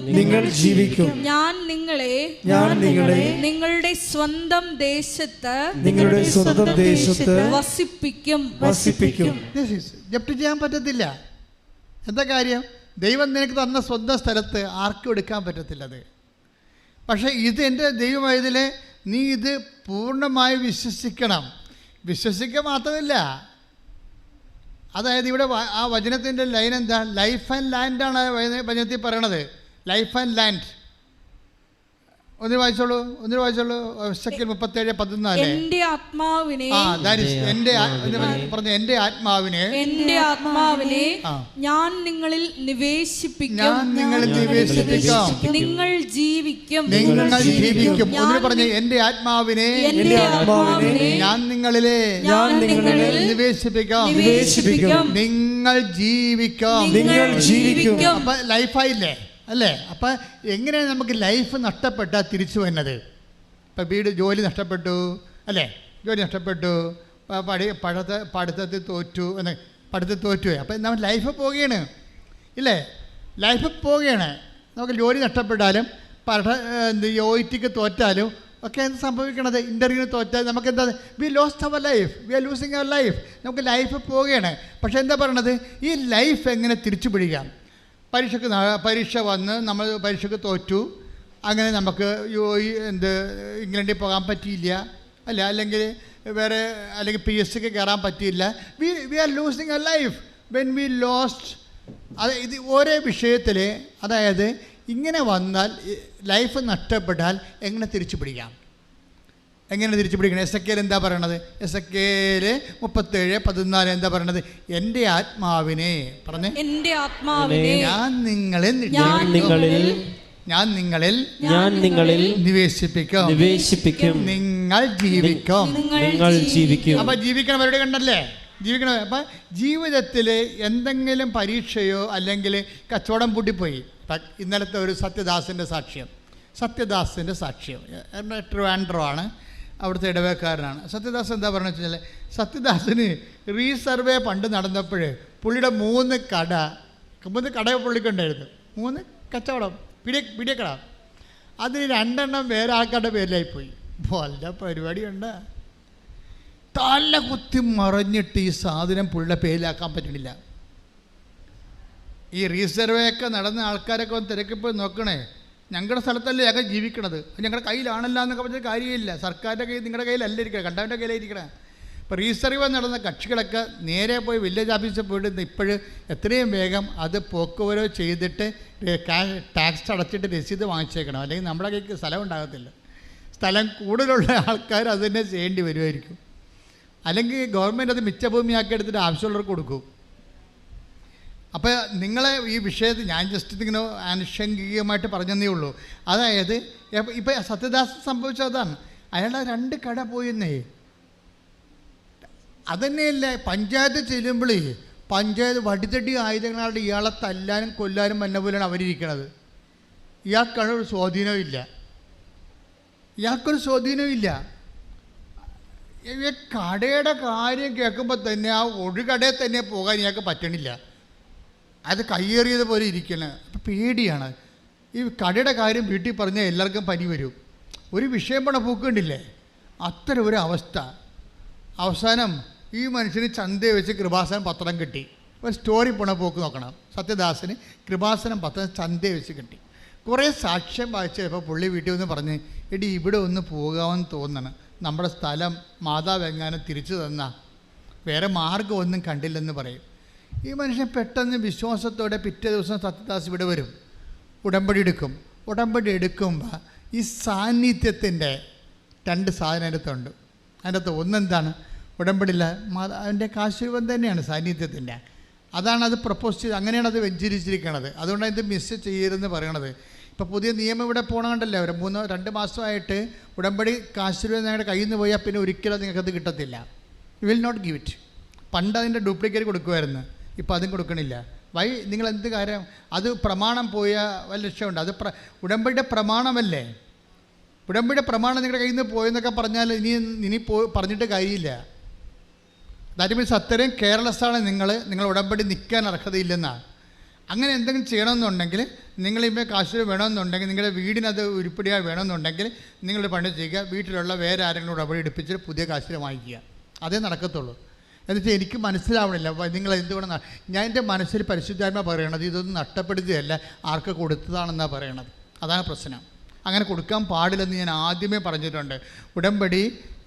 B: ഞാൻ നിങ്ങളെ നിങ്ങളുടെ സ്വന്തം ദേശത്ത് വസിപ്പിക്കും.
A: ജപ്തി ചെയ്യാൻ പറ്റത്തില്ല. എന്താ കാര്യം? ദൈവം നിനക്ക് തന്ന സ്വന്തം സ്ഥലത്ത് ആർക്കും എടുക്കാൻ പറ്റത്തില്ലത്. പക്ഷേ ഇത് എൻ്റെ ദൈവമായതിൽ നീ ഇത് പൂർണ്ണമായി വിശ്വസിക്കണം. വിശ്വസിക്കുക മാത്രമല്ല, അതായത് ഇവിടെ ആ വചനത്തിൻ്റെ ലൈൻ എന്താ? ലൈഫ് ആൻഡ് ലാൻഡാണ് വചനത്തിൽ പറയണത്. Life and land. ഒന്ന് വായിച്ചോളൂ. എസെക്കിയേൽ 37:14.
B: എന്റെ ആത്മാവിനെ
A: എന്റെ ആത്മാവിനെ
B: ഞാൻ നിങ്ങളിൽ നിവേശിപ്പിക്കും. നിങ്ങൾ ജീവിക്കും.
A: ഒന്ന് പറഞ്ഞേ, എന്റെ ആത്മാവിനെ ഞാൻ നിങ്ങളിലെ നിവേശിപ്പിക്കാം. നിങ്ങൾ ജീവിക്കും. അപ്പൊ ലൈഫായില്ലേ അല്ലേ? അപ്പം എങ്ങനെയാണ് നമുക്ക് ലൈഫ് നഷ്ടപ്പെട്ടാൽ തിരിച്ചു വരുന്നത്? ഇപ്പം ജോലി നഷ്ടപ്പെട്ടു അല്ലേ? ജോലി നഷ്ടപ്പെട്ടു, പഠിത്തത്തിൽ തോറ്റു. അപ്പം നമ്മൾ ലൈഫ് പോവുകയാണ് ഇല്ലേ? ലൈഫ് പോവുകയാണ്. നമുക്ക് ജോലി നഷ്ടപ്പെട്ടാലും OITക്ക് തോറ്റാലും ഒക്കെ എന്ത് സംഭവിക്കണത്? ഇൻ്റർവ്യൂവിന് തോറ്റാൽ നമുക്ക് എന്താ? We lost our life, we are losing our life. നമുക്ക് ലൈഫ് പോവുകയാണ്. പക്ഷേ എന്താ പറയണത്? ഈ ലൈഫ് എങ്ങനെ തിരിച്ചു പിടിക്കാം? പരീക്ഷ വന്ന് നമ്മൾ പരീക്ഷയ്ക്ക് തോറ്റു, അങ്ങനെ നമുക്ക് ഇംഗ്ലണ്ടിൽ പോകാൻ പറ്റിയില്ല അല്ല, അല്ലെങ്കിൽ PSCക്ക് കയറാൻ പറ്റിയില്ല. We are losing a life when we lost. അത് ഇത് ഓരോ വിഷയത്തിൽ, അതായത് ഇങ്ങനെ വന്നാൽ ലൈഫ് നഷ്ടപ്പെട്ടാൽ എങ്ങനെ തിരിച്ചു പിടിക്കാം? എസെക്കിയേൽ എന്താ പറയണത്? എസെക്കിയേൽ 37:14 എന്താ പറയണത്? എന്റെ ആത്മാവിനെ പറഞ്ഞേ, ഞാൻ നിങ്ങളിൽ നിവേശിപ്പിക്കും. നിങ്ങൾ ജീവിക്കും. അപ്പൊ ജീവിക്കണവരുടെ കണ്ടല്ലേ? ജീവിക്കണം. അപ്പം ജീവിതത്തിൽ എന്തെങ്കിലും പരീക്ഷയോ അല്ലെങ്കിൽ കച്ചവടം പൂട്ടിപ്പോയി. ഇന്നലത്തെ ഒരു സത്യദാസിൻ്റെ സാക്ഷ്യം ട്രിവാൻഡ്രം ആണ്, അവിടുത്തെ ഇടവേക്കാരനാണ്. സത്യദാസ് എന്താ പറയുന്നത് വെച്ചാൽ, സത്യദാസിന് റീസർവേ പണ്ട് നടന്നപ്പോൾ പുള്ളിയുടെ 3 കട പുള്ളിക്കുണ്ടായിരുന്നു. 3 കച്ചവടം, പിടിയക്കട. അതിന് 2 വേറെ ആൾക്കാരുടെ പേരിലായിപ്പോയി. വല്ല പരിപാടിയുണ്ട്. തല കുത്തി മറിഞ്ഞിട്ട് ഈ സാധനം പുള്ളിയുടെ പേരിലാക്കാൻ പറ്റണില്ല. ഈ റീസർവേ ഒക്കെ നടന്ന ആൾക്കാരൊക്കെ ഒന്ന് തിരക്കിപ്പോയി നോക്കണേ. ഞങ്ങളുടെ സ്ഥലത്തല്ലേ ഞങ്ങൾ ജീവിക്കണത്, ഞങ്ങളുടെ കയ്യിലാണല്ലോ എന്നൊക്കെ പറഞ്ഞ കാര്യമില്ല. സർക്കാരിൻ്റെ കയ്യിൽ, നിങ്ങളുടെ കയ്യിലല്ല ഇരിക്കണം, കണ്ടവൻ്റെ കയ്യിലായിരിക്കണേ. ഇപ്പോൾ റീസർവേ നടന്ന കക്ഷികളൊക്കെ നേരെ പോയി വില്ലേജ് ഓഫീസിൽ പോയിട്ട് ഇപ്പോഴും എത്രയും വേഗം അത് പോക്കുവരവ് ചെയ്തിട്ട് ടാക്സ് അടച്ചിട്ട് രസീത് വാങ്ങിച്ചേക്കണം, അല്ലെങ്കിൽ നമ്മുടെ കയ്ക്ക് സ്ഥലം ഉണ്ടാകത്തില്ല. സ്ഥലം കൂടുതലുള്ള ആൾക്കാർ അത് തന്നെ ചെയ്യേണ്ടി വരുമായിരിക്കും. അല്ലെങ്കിൽ ഗവൺമെൻറ് അത് മിച്ചഭൂമിയാക്കി എടുത്തിട്ട് ആവശ്യമുള്ളവർക്ക് കൊടുക്കും. അപ്പോൾ നിങ്ങളെ ഈ വിഷയത്തിൽ ഞാൻ ജസ്റ്റ് ഇങ്ങനെ ആനുഷംഗികമായിട്ട് പറഞ്ഞതേ ഉള്ളൂ. അതായത് ഇപ്പോൾ സത്യദാസ് സംഭവിച്ചതാണ്, അയാളുടെ 2 കട പോയെന്നേ. അതുതന്നെയല്ലേ പഞ്ചായത്ത് ചെല്ലുമ്പോഴേ പഞ്ചായത്ത് വടിതടി ആയുധങ്ങളുടെ ഇയാളെ തല്ലാനും കൊല്ലാനും വന്ന പോലെയാണ് അവരിയ്ക്കണത്. ഇയാൾക്കൊരു സ്വാധീനമില്ല, ഇയാൾക്കൊരു ഈ കടയുടെ കാര്യം കേൾക്കുമ്പോൾ തന്നെ ആ ഒരു കടയിൽ തന്നെ പോകാൻ ഇയാൾക്ക് പറ്റണില്ല. അത് കയ്യേറിയത് പോലെ ഇരിക്കണം. അപ്പം പേടിയാണ്. ഈ കടയുടെ കാര്യം വീട്ടിൽ പറഞ്ഞാൽ എല്ലാവർക്കും പനി വരും. ഒരു വിഷയം പണ പൂക്കണ്ടില്ലേ, അത്തരം ഒരു അവസ്ഥ. അവസാനം ഈ മനുഷ്യന് ചന്തയെ വെച്ച് കൃപാസനം പത്രം കിട്ടി. ഒരു സ്റ്റോറി പണ പോക്ക് നോക്കണം. സത്യദാസിന് കൃപാസനം പത്രം ചന്തയെ വെച്ച് കിട്ടി. കുറേ സാക്ഷ്യം വായിച്ചപ്പോൾ പുള്ളി വീട്ടിൽ നിന്ന് പറഞ്ഞ്, എടി ഇവിടെ ഒന്ന് പോകാമെന്ന് തോന്നണം, നമ്മുടെ സ്ഥലം മാതാവെങ്ങാനും തിരിച്ചു തന്നാ, വേറെ മാർഗ്ഗമൊന്നും കണ്ടില്ലെന്ന് പറയും. ഈ മനുഷ്യൻ പെട്ടെന്ന് വിശ്വാസത്തോടെ പിറ്റേ ദിവസം സത്യദാസ് ഇവിടെ വരും, ഉടമ്പടി എടുക്കും. ഉടമ്പടി എടുക്കുമ്പോൾ ഈ സാന്നിധ്യത്തിൻ്റെ 2 സാധനം അതിൻ്റെ അകത്തുണ്ട്. അതിൻ്റെ അകത്ത് ഒന്നെന്താണ്, ഉടമ്പടിയില്ല അതിൻ്റെ കാശുരൂപം തന്നെയാണ് സാന്നിധ്യത്തിൻ്റെ. അതാണ് അത് പ്രപ്പോസ് ചെയ്ത്, അങ്ങനെയാണ് അത് വെഞ്ചരിച്ചിരിക്കണത്. അതുകൊണ്ടാണ് ഇത് മിസ് ചെയ്യരുതെന്ന് പറയണത്. ഇപ്പോൾ പുതിയ നിയമം ഇവിടെ പോകണമുണ്ടല്ലോ, അവർ 2 മാസമായിട്ട് ഉടമ്പടി കാശുരൂപം നിങ്ങളുടെ കയ്യിൽ നിന്ന് പോയാൽ പിന്നെ ഒരിക്കലും നിങ്ങൾക്കത് കിട്ടത്തില്ല. You will not give it. പണ്ട് അതിൻ്റെ ഡ്യൂപ്ലിക്കേറ്റ് കൊടുക്കുമായിരുന്നു, ഇപ്പോൾ അതും കൊടുക്കണില്ല. നിങ്ങൾ എന്ത് കാര്യം, അത് പ്രമാണം പോയ വല്ല ലക്ഷ്യമുണ്ട്. അത് ഉടമ്പടിയുടെ പ്രമാണമല്ലേ. ഉടമ്പടിയുടെ പ്രമാണം നിങ്ങളുടെ കയ്യിൽ നിന്ന് പോയെന്നൊക്കെ പറഞ്ഞാൽ ഇനി പറഞ്ഞിട്ട് കാര്യമില്ല. ദാറ്റ് മീൻസ് അത്രയും കെയർലെസ്സാണ് നിങ്ങൾ ഉടമ്പടി നിൽക്കാൻ അർഹതയില്ലെന്നാണ്. അങ്ങനെ എന്തെങ്കിലും ചെയ്യണമെന്നുണ്ടെങ്കിൽ, നിങ്ങളിപ്പോൾ കാശ് വേണമെന്നുണ്ടെങ്കിൽ, നിങ്ങളുടെ വീടിനത് ഉരുപ്പടിയായി വേണമെന്നുണ്ടെങ്കിൽ നിങ്ങൾ പണി ചെയ്യുക, വീട്ടിലുള്ള വേറെ ആരെങ്കിലും ഉടമ്പടി എടുപ്പിച്ചിട്ട് പുതിയ കാശ് വാങ്ങിക്കുക. അതേ നടക്കത്തുള്ളൂ. എന്നുവെച്ചാൽ എനിക്ക് മനസ്സിലാവണില്ല നിങ്ങൾ എന്തുകൊണ്ട്. ഞാൻ എൻ്റെ മനസ്സിൽ പരിശുദ്ധാത്മ പറയണത് ഇതൊന്നും നഷ്ടപ്പെടുത്തിയല്ല, ആർക്ക് കൊടുത്തതാണെന്നാണ് പറയണത്. അതാണ് പ്രശ്നം. അങ്ങനെ കൊടുക്കാൻ പാടില്ലെന്ന് ഞാൻ ആദ്യമേ പറഞ്ഞിട്ടുണ്ട്. ഉടമ്പടി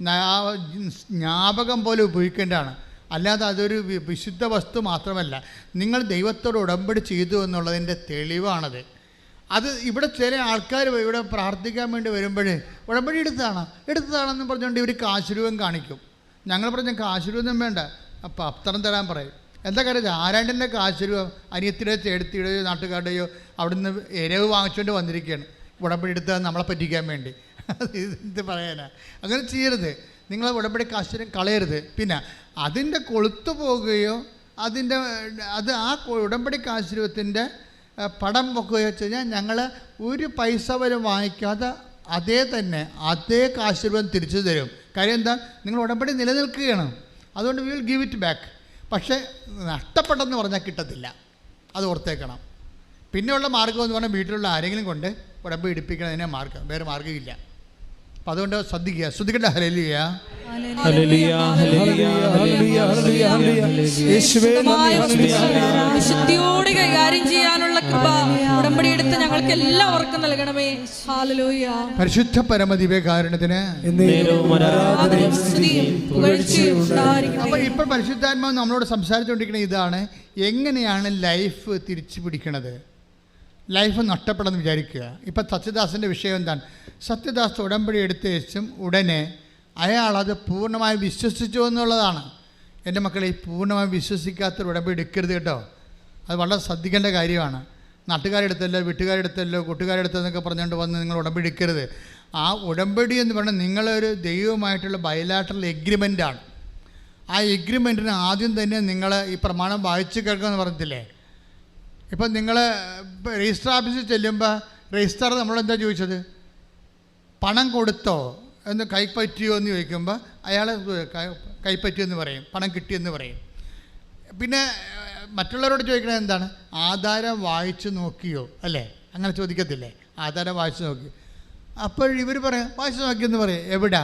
A: ജ്ഞാപകം പോലെ ഉപയോഗിക്കേണ്ടതാണ്, അല്ലാതെ അതൊരു വിശുദ്ധ വസ്തു മാത്രമല്ല. നിങ്ങൾ ദൈവത്തോട് ഉടമ്പടി ചെയ്തു എന്നുള്ളതിൻ്റെ തെളിവാണത്. അത് ഇവിടെ ചില ആൾക്കാർ ഇവിടെ പ്രാർത്ഥിക്കാൻ വേണ്ടി വരുമ്പോൾ ഉടമ്പടി എടുത്തതാണെന്ന് പറഞ്ഞുകൊണ്ട് ഇവർ കാശുരൂപം കാണിക്കും. ഞങ്ങൾ പറഞ്ഞ കാശുരൂപം വേണ്ട, അപ്പം അത്തരം തരാൻ പറയും. എന്താ കാര്യം, ആരാണ്ടിൻ്റെ കാശുരൂപം അനിയത്തിയുടെയോ ചേട്ടത്തിയുടെയോ നാട്ടുകാരുടെയോ അവിടുന്ന് എരവ് വാങ്ങിച്ചുകൊണ്ട് വന്നിരിക്കുകയാണ്. ഉടമ്പടി എടുത്താൽ നമ്മളെ പറ്റിക്കാൻ വേണ്ടി. ഇത് പറയാനാ. അങ്ങനെ ചെയ്യരുത്. നിങ്ങൾ ഉടമ്പടി കാശ് കളയരുത്. പിന്നെ അതിൻ്റെ കൊളുത്തു പോകുകയോ അത് ആ ഉടമ്പടി കാശുരൂപത്തിൻ്റെ പടം വെക്കുകയോ വെച്ച് കഴിഞ്ഞാൽ ഞങ്ങൾ ഒരു പൈസ വരെ വാങ്ങിക്കാതെ അതേ കാശുരൂപം തിരിച്ചു തരും. കാര്യം എന്താ, നിങ്ങൾ ഉടമ്പടി നിലനിൽക്കുകയാണ്, അതുകൊണ്ട് we will give it back. പക്ഷേ നഷ്ടപ്പെട്ടെന്ന് പറഞ്ഞാൽ കിട്ടത്തില്ല, അത് ഓർത്തേക്കണം. പിന്നെയുള്ള മാർഗ്ഗം എന്ന് പറഞ്ഞാൽ വീട്ടിലുള്ള ആരെങ്കിലും കൊണ്ട് ഉടമ്പടി എടുപ്പിക്കുന്നതിനെ മാർഗ്ഗം, വേറെ മാർഗ്ഗമില്ല. അപ്പം അതുകൊണ്ട് ശ്രദ്ധിക്കട്ടെ. ഹല്ലേലൂയ,
B: വിശുദ്ധിയോടെ കൈകാര്യം ചെയ്യാനുള്ള കൃപ ഉടമ്പടി എടുത്ത് ഞങ്ങൾക്ക് എല്ലാവർക്കും നൽകണമേ. ഹല്ലേലൂയ.
A: പരിശുദ്ധ പരമദിവ്യകാരുണ്യത്തിന്. അപ്പോൾ ഇപ്പോൾ പരിശുദ്ധാത്മാവ് നമ്മളോട് സംസാരിച്ചുകൊണ്ടിരിക്കുന്നത് ഇതാണ്, എങ്ങനെയാണ് ലൈഫ് തിരിച്ചു പിടിക്കണത്. ലൈഫ് നഷ്ടപ്പെടുമെന്ന് വിചാരിക്കുക. ഇപ്പം സത്യദാസിൻ്റെ വിഷയം എന്താണ്, സത്യദാസ് ഉടമ്പടി എടുത്ത ശേഷം ഉടനെ അയാളത് പൂർണ്ണമായി വിശ്വസിച്ചു എന്നുള്ളതാണ്. എൻ്റെ മക്കളെ, ഈ പൂർണ്ണമായി വിശ്വസിക്കാത്തൊരു ഉടമ്പടി എടുക്കരുത് കേട്ടോ. അത് വളരെ ശ്രദ്ധിക്കേണ്ട കാര്യമാണ്. നാട്ടുകാരെടുത്തല്ലോ, വീട്ടുകാരെടുത്തല്ലോ, കൂട്ടുകാരെടുത്തെന്നൊക്കെ പറഞ്ഞുകൊണ്ട് വന്ന് നിങ്ങൾ ഉടമ്പടി എടുക്കരുത്. ആ ഉടമ്പടി എന്ന് പറഞ്ഞാൽ നിങ്ങളൊരു ദൈവവുമായിട്ടുള്ള ബയലാറ്ററൽ എഗ്രിമെൻ്റാണ്. ആ എഗ്രിമെൻറ്റിന് ആദ്യം തന്നെ നിങ്ങൾ ഈ പ്രമാണം വായിച്ച് കേൾക്കുമെന്ന് പറഞ്ഞിട്ടില്ലേ. ഇപ്പം നിങ്ങൾ രജിസ്റ്റർ ഓഫീസിൽ ചെല്ലുമ്പോൾ രജിസ്റ്റർ നമ്മളെന്താ ചോദിച്ചത്, പണം കൊടുത്തോ എന്ന് കൈപ്പറ്റിയോ എന്ന് ചോദിക്കുമ്പോൾ അയാൾ കൈപ്പറ്റിയെന്ന് പറയും, പണം കിട്ടിയെന്ന് പറയും. പിന്നെ മറ്റുള്ളവരോട് ചോദിക്കണത് എന്താണ്, ആധാരം വായിച്ചു നോക്കിയോ, അല്ലേ? അങ്ങനെ ചോദിക്കത്തില്ലേ, ആധാരം വായിച്ചു നോക്കി. അപ്പോൾ ഇവർ പറയും വായിച്ചു നോക്കിയെന്ന് പറയും. എവിടാ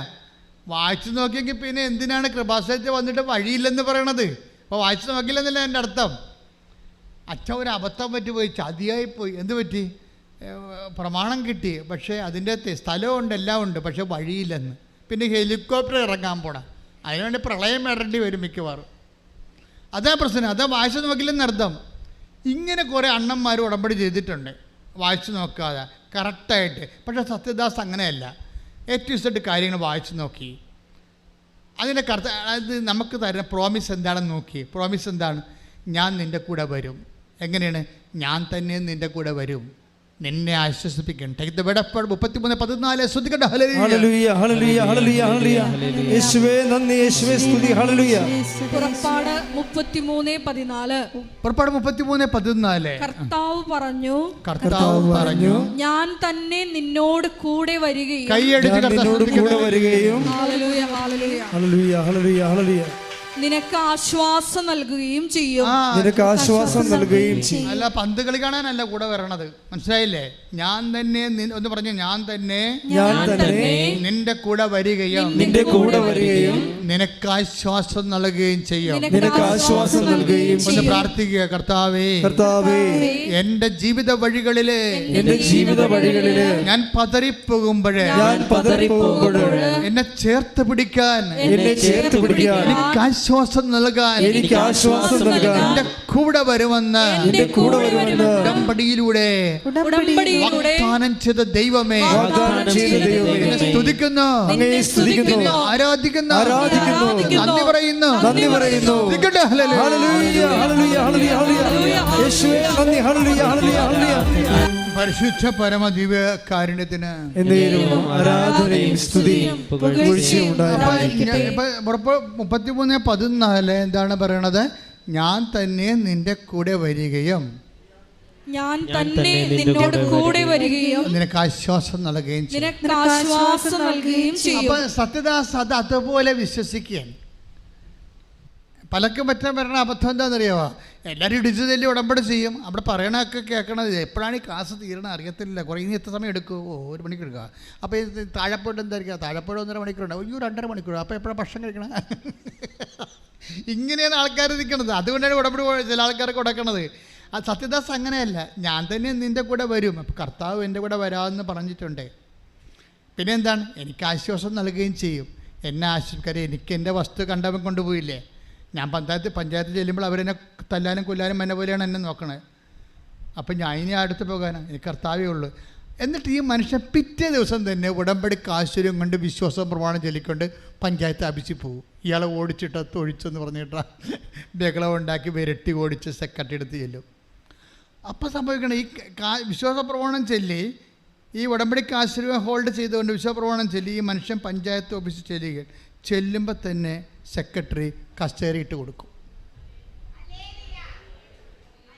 A: വായിച്ചു നോക്കിയെങ്കിൽ പിന്നെ എന്തിനാണ് കൃപാസനത്തിൽ വന്നിട്ട് വഴിയില്ലെന്ന് പറയണത്? അപ്പോൾ വായിച്ചു നോക്കില്ലെന്നല്ല എൻ്റെ അർത്ഥം. അച്ഛൻ ഒരു അബദ്ധം പറ്റിപ്പോയി, ചതിയായിപ്പോയി. എന്ത് പറ്റി? പ്രമാണം കിട്ടി, പക്ഷേ അതിൻ്റെ സ്ഥലമുണ്ട്, എല്ലാം ഉണ്ട്, പക്ഷേ വഴിയില്ലെന്ന്. പിന്നെ ഹെലികോപ്റ്റർ ഇറങ്ങാൻ പോണം. അതിനുവേണ്ടി പ്രളയം ഇടേണ്ടി വരും മിക്കവാറും. അതാ പ്രശ്നം. അതാ വായിച്ചു നോക്കില്ലെന്നർത്ഥം. ഇങ്ങനെ കുറേ അണ്ണന്മാർ ഉടമ്പടി ചെയ്തിട്ടുണ്ട് വായിച്ചു നോക്കാതെ കറക്റ്റായിട്ട്. പക്ഷേ സത്യദാസ് അങ്ങനെയല്ല. ഏറ്റവും കാര്യങ്ങൾ വായിച്ചു നോക്കി അതിൻ്റെ അത് നമുക്ക് തരുന്ന പ്രോമിസ് എന്താണെന്ന് നോക്കി. പ്രോമിസ് എന്താണ്? ഞാൻ നിൻ്റെ കൂടെ വരും. എങ്ങനെയാണ്? ഞാൻ തന്നെ നിൻ്റെ കൂടെ വരും, നിന്നെ ആശ്വസിപ്പിക്കും. 33:14 ശ്രദ്ധിക്കട്ടെ.
D: ഹല്ലേലൂയ ഹല്ലേലൂയ ഹല്ലേലൂയ ഹല്ലേലൂയ. യേശുവേ നന്ദി, യേശുവേ സ്തുതി. ഹല്ലേലൂയ.
B: പുറപ്പാട് 33:14.
A: പുറപ്പാട് 33:14.
B: കർത്താവ് പറഞ്ഞു ഞാൻ തന്നെ നിന്നോട് കൂടെ വരികയും ഹല്ലേലൂയ ഹല്ലേലൂയ
D: ഹല്ലേലൂയ ഹല്ലേലൂയ ഹല്ലേലൂയ
B: നിനക്ക് ആശ്വാസം നൽകുകയും ചെയ്യും.
D: നിനക്ക് ആശ്വാസം നൽകുകയും ചെയ്യും.
A: അല്ല, പന്ത് കളി കാണാനല്ല കൂടെ വരണത്, മനസ്സിലായില്ലേ? ഞാൻ തന്നെ ഒന്ന് പറഞ്ഞു, ഞാൻ തന്നെ നിന്റെ കൂടെ വരികയും നിനക്ക് ആശ്വാസം നൽകുകയും ചെയ്യും. ഒന്ന് പ്രാർത്ഥിക്കുക. കർത്താവേ, എന്റെ ജീവിത വഴികളില് ഞാൻ പതറിപ്പോകുമ്പോഴേ എന്നെ ചേർത്ത് പിടിക്കാൻ എനിക്ക് ആശ്വാസം നൽകാൻ എന്റെ കൂടെ വരുമെന്ന് ഉടമ്പടിയിലൂടെ വാഗ്ദാനം ചെയ്ത ദൈവമേ സ്തുതിക്കുന്നു, ആരാധിക്കുന്നു, നന്ദി പറയുന്നു. പരിശുദ്ധ പരമദിവ്യ കാരുണ്യത്തിന്
D: ആരാധനയും സ്തുതിയും പുകഴ്ചയും ഉണ്ടായിരിക്കട്ടെ.
A: 33:14 എന്താണ് പറയണത്? ഞാൻ തന്നെ നിന്റെ കൂടെ വരികയും
B: ഞാൻ തന്നെ നിന്നോട് കൂടെ വരികയും
A: നിനക്ക് ആശ്വാസം നൽകുകയും ചെയ്യും.
B: അപ്പൊ
A: സത്യദാസ് അത് അതുപോലെ വിശ്വസിക്കുകയാണ്. പലർക്കും പറ്റാൻ വരുന്ന അബദ്ധം എന്താണെന്നറിയാമോ? എല്ലാവരും ഇടിച്ചു തല്ലി ഉടമ്പടി ചെയ്യും. അവിടെ പറയണതൊക്കെ കേൾക്കണത് എപ്പോഴാണ് ഈ ക്ലാസ് തീരണ അറിയത്തില്ല. കുറേ ഇനി എത്ര സമയം എടുക്കും? 1 മണിക്കൂർ എടുക്കുക. അപ്പോൾ ഈ താഴെപ്പോയിട്ട് എന്തായിരിക്കുക? താഴെപ്പോയിട്ട് 1.5 മണിക്കൂറുണ്ട്. 2.5 മണിക്കൂർ. അപ്പോൾ എപ്പോഴാണ് ഭക്ഷണം കഴിക്കണം? ഇങ്ങനെയാണ് ആൾക്കാർ നിൽക്കണത്. അതുകൊണ്ടാണ് ഉടമ്പടി ചില ആൾക്കാർക്ക് കൊടുക്കണത്. ആ സത്യദാസ് അങ്ങനെയല്ല. ഞാൻ തന്നെ നിൻ്റെ കൂടെ വരും. അപ്പോൾ കർത്താവ് എൻ്റെ കൂടെ വരാമെന്ന് പറഞ്ഞിട്ടുണ്ട്. പിന്നെ എന്താണ്? എനിക്ക് ആശ്വാസം നൽകുകയും ചെയ്യും. എന്നെ ആശ്വസിക്കാതെ എനിക്ക് എൻ്റെ വസ്തു കണ്ടവൻ കൊണ്ടുപോയില്ലേ? ഞാൻ പഞ്ചായത്ത് ചെല്ലുമ്പോൾ അവരെന്നെ തല്ലാനും കൊല്ലാനും എന്നെ പോലെയാണ് എന്നെ നോക്കണത്. അപ്പം ഞാൻ ഇനി അടുത്ത് പോകാനാണ്, എനിക്ക് കർത്താവേ ഉള്ളൂ. എന്നിട്ട് ഈ മനുഷ്യൻ പിറ്റേ ദിവസം തന്നെ ഉടമ്പടി കാശ്വര്യം കൊണ്ട് വിശ്വാസം പ്രമാണം ചൊല്ലിക്കൊണ്ട് പഞ്ചായത്ത് ആഫീസിൽ പോകും. ഇയാളെ ഓടിച്ചിട്ട് ഒഴിച്ചെന്ന് പറഞ്ഞിട്ടാ ബഹളം ഉണ്ടാക്കി വിരട്ടി ഓടിച്ച് സെക്രട്ടറി എടുത്ത് ചെല്ലും. അപ്പോൾ സംഭവിക്കണം, ഈ വിശ്വാസ പ്രമാണം ചൊല്ലി ഈ ഉടമ്പടി കാശ്വര്യം ഹോൾഡ് ചെയ്തുകൊണ്ട് വിശ്വാസപ്രമാണം ചൊല്ലി ഈ മനുഷ്യൻ പഞ്ചായത്ത് ഓഫീസിൽ ചെല്ലുമ്പോൾ തന്നെ സെക്രട്ടറി കസ്റ്റഡി ഇട്ട് കൊടുക്കും.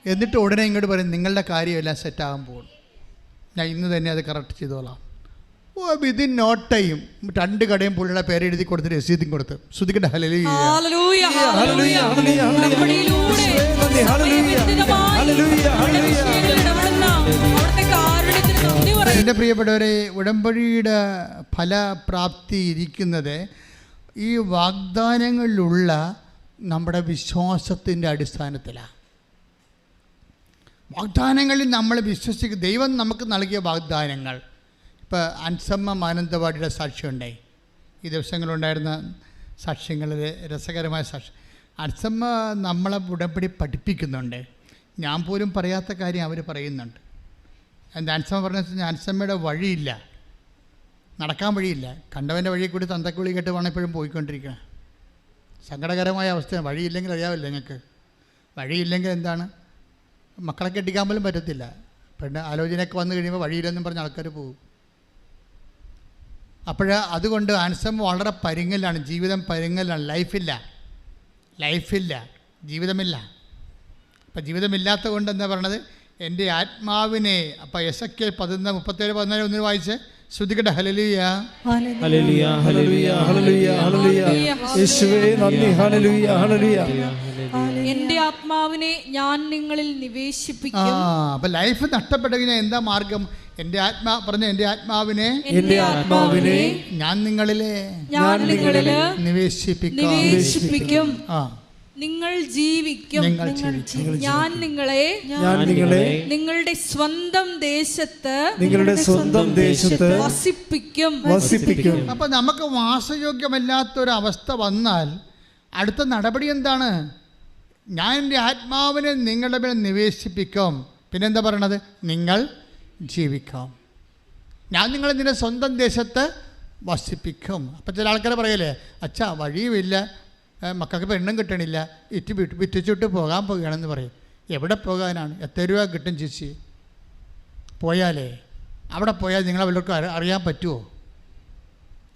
A: എന്നിട്ട് ഉടനെ ഇങ്ങോട്ട് പറയും, നിങ്ങളുടെ കാര്യമെല്ലാം സെറ്റാകാൻ പോകും, ഞാൻ ഇന്ന് തന്നെ അത് കറക്റ്റ് ചെയ്തോളാം. വിതിൻ നോ ടൈം 2 കടയും പുള്ളിയുടെ പേര് എഴുതി കൊടുത്ത് രസീതും കൊടുത്ത്. ശ്രുതിക്കട്ടെ. ഹല്ലേലൂയ. എൻ്റെ പ്രിയപ്പെട്ടവരെ, ഉടമ്പടിയുടെ ഫലപ്രാപ്തി ഇരിക്കുന്നത് ഈ വാഗ്ദാനങ്ങളിലുള്ള നമ്മുടെ വിശ്വാസത്തിൻ്റെ അടിസ്ഥാനത്തിലാണ്. വാഗ്ദാനങ്ങളിൽ നമ്മൾ വിശ്വസിക്കുക. ദൈവം നമുക്ക് നൽകിയ വാഗ്ദാനങ്ങൾ. ഇപ്പോൾ അൻസമ്മ മാനന്തവാടിയുടെ സാക്ഷ്യമുണ്ടായി. ഈ ദിവസങ്ങളുണ്ടായിരുന്ന സാക്ഷ്യങ്ങളിൽ രസകരമായ സാക്ഷ്യം. അൻസമ്മ നമ്മളെ ഉടമ്പടി പഠിപ്പിക്കുന്നുണ്ട്. ഞാൻ പോലും പറയാത്ത കാര്യം അവർ പറയുന്നുണ്ട്. എന്താ അൻസമ്മ പറഞ്ഞ വെച്ചാൽ അൻസമ്മയുടെ വഴിയില്ല, നടക്കാൻ വഴിയില്ല. കണ്ടവൻ്റെ വഴിയിൽ കൂടി തന്തക്കുളി കേട്ട് വേണം ഇപ്പോഴും പോയിക്കൊണ്ടിരിക്കണം. സങ്കടകരമായ അവസ്ഥയാണ്. വഴിയില്ലെങ്കിൽ അറിയാമല്ലോ നിങ്ങൾക്ക്. വഴിയില്ലെങ്കിൽ എന്താണ്? മക്കളെ കെട്ടിക്കാൻ പോലും പറ്റത്തില്ല. പെണ്ണ് ആലോചനയൊക്കെ വന്നു കഴിയുമ്പോൾ വഴിയില്ലെന്നും പറഞ്ഞ് ആൾക്കാർ പോകും. അതുകൊണ്ട് ആൻസം വളരെ പരുങ്ങലാണ്. ജീവിതം പരുങ്ങലാണ്. ലൈഫില്ല, ജീവിതമില്ല. അപ്പം ജീവിതമില്ലാത്ത കൊണ്ട് എന്താ പറയണത്? എൻ്റെ ആത്മാവിനെ. അപ്പം എസെക്കിയേൽ 17:14 വായിച്ച് ശ്രുതിക്കട്ടെ. ഹല്ലേലൂയ.
D: ഹല്ലേലൂയ ഹല്ലേലൂയ ഹല്ലേലൂയ ഹല്ലേലൂയ. യേശുവേ നന്ദി. ഹല്ലേലൂയ ഹല്ലേലൂയ.
B: എൻ്റെ ആത്മാവിനെ ഞാൻ നിങ്ങളിൽ നിവേശിപ്പിക്കും.
A: അപ്പം ലൈഫ് നഷ്ടപ്പെട്ടെങ്കിൽ എന്താ മാർഗം? എൻ്റെ ആത്മാവിനെ ഞാൻ നിങ്ങളിലെ നിവേശിപ്പിക്കും.
B: നിങ്ങൾ ജീവിക്കും.
A: നിങ്ങൾ ജീവിക്കും.
B: ഞാൻ നിങ്ങളെ നിങ്ങളുടെ സ്വന്തം ദേശത്ത് വസിപ്പിക്കും.
A: അപ്പൊ നമുക്ക് വാസയോഗ്യമല്ലാത്തൊരവസ്ഥ വന്നാൽ അടുത്ത നടപടി എന്താണ്? ഞാൻ എൻ്റെ ആത്മാവിനെ നിങ്ങളുടെ മേൽ നിവേശിപ്പിക്കും. പിന്നെന്താ പറയണത്? നിങ്ങൾ ജീവിക്കാം. ഞാൻ നിങ്ങളെ നിന്റെ സ്വന്തം ദേശത്ത് വസിപ്പിക്കും. അപ്പം ചില ആൾക്കാർ പറയല്ലേ, അച്ഛാ വഴിയുമില്ല, മക്കൾക്ക് പെണ്ണും കിട്ടണില്ല, വിറ്റിച്ചിട്ട് പോകാൻ പോകുകയാണെന്ന് പറയും. എവിടെ പോകാനാണ്? എത്ര രൂപ കിട്ടും ചേച്ചി? പോയാലേ അവിടെ പോയാൽ നിങ്ങളെ വല്ലവർക്കും അറിയാൻ പറ്റുമോ?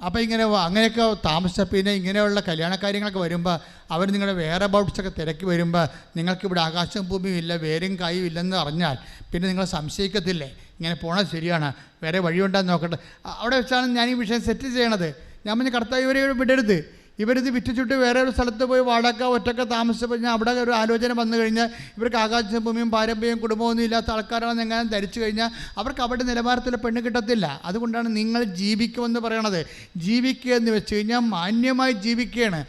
A: അപ്പോൾ അങ്ങനെയൊക്കെ താമസിച്ച പിന്നെ ഇങ്ങനെയുള്ള കല്യാണ കാര്യങ്ങളൊക്കെ വരുമ്പോൾ അവർ നിങ്ങളുടെ വേറെ അബൌട്ട്സൊക്കെ തിരക്കി വരുമ്പോൾ നിങ്ങൾക്കിവിടെ ആകാശവും ഭൂമിയും ഇല്ല, വേരും കായും ഇല്ലെന്ന് അറിഞ്ഞാൽ പിന്നെ നിങ്ങൾ സംശയിക്കത്തില്ലേ, ഇങ്ങനെ പോണത് ശരിയാണ്, വേറെ വഴിയുണ്ടാന്ന് നോക്കട്ടെ. അവിടെ വെച്ചാണ് ഞാൻ ഈ വിഷയം സെറ്റ് ചെയ്യണത്. ഞാൻ പറഞ്ഞ കർത്താവ് ഇവരെ വിടരുത്, ഇവരിത് വിറ്റിച്ചിട്ട് വേറെ ഒരു സ്ഥലത്ത് പോയി വാടക ഒറ്റയ്ക്ക് താമസിച്ചപ്പോൾ ഞാൻ അവിടെ ഒരു ആലോചന വന്നു കഴിഞ്ഞാൽ ഇവർക്ക് ആകാശവും ഭൂമിയും പാരമ്പര്യവും കുടുംബമൊന്നും ഇല്ലാത്ത ആൾക്കാരാണെന്ന് എങ്ങനെ ധരിച്ചു കഴിഞ്ഞാൽ അവർക്ക് അവിടെ നിലവാരത്തിൽ പെണ്ണ് കിട്ടത്തില്ല. അതുകൊണ്ടാണ് നിങ്ങൾ ജീവിക്കുമെന്ന് പറയണത്. ജീവിക്കുക എന്ന് വെച്ച് കഴിഞ്ഞാൽ മാന്യമായി ജീവിക്കുകയാണ്.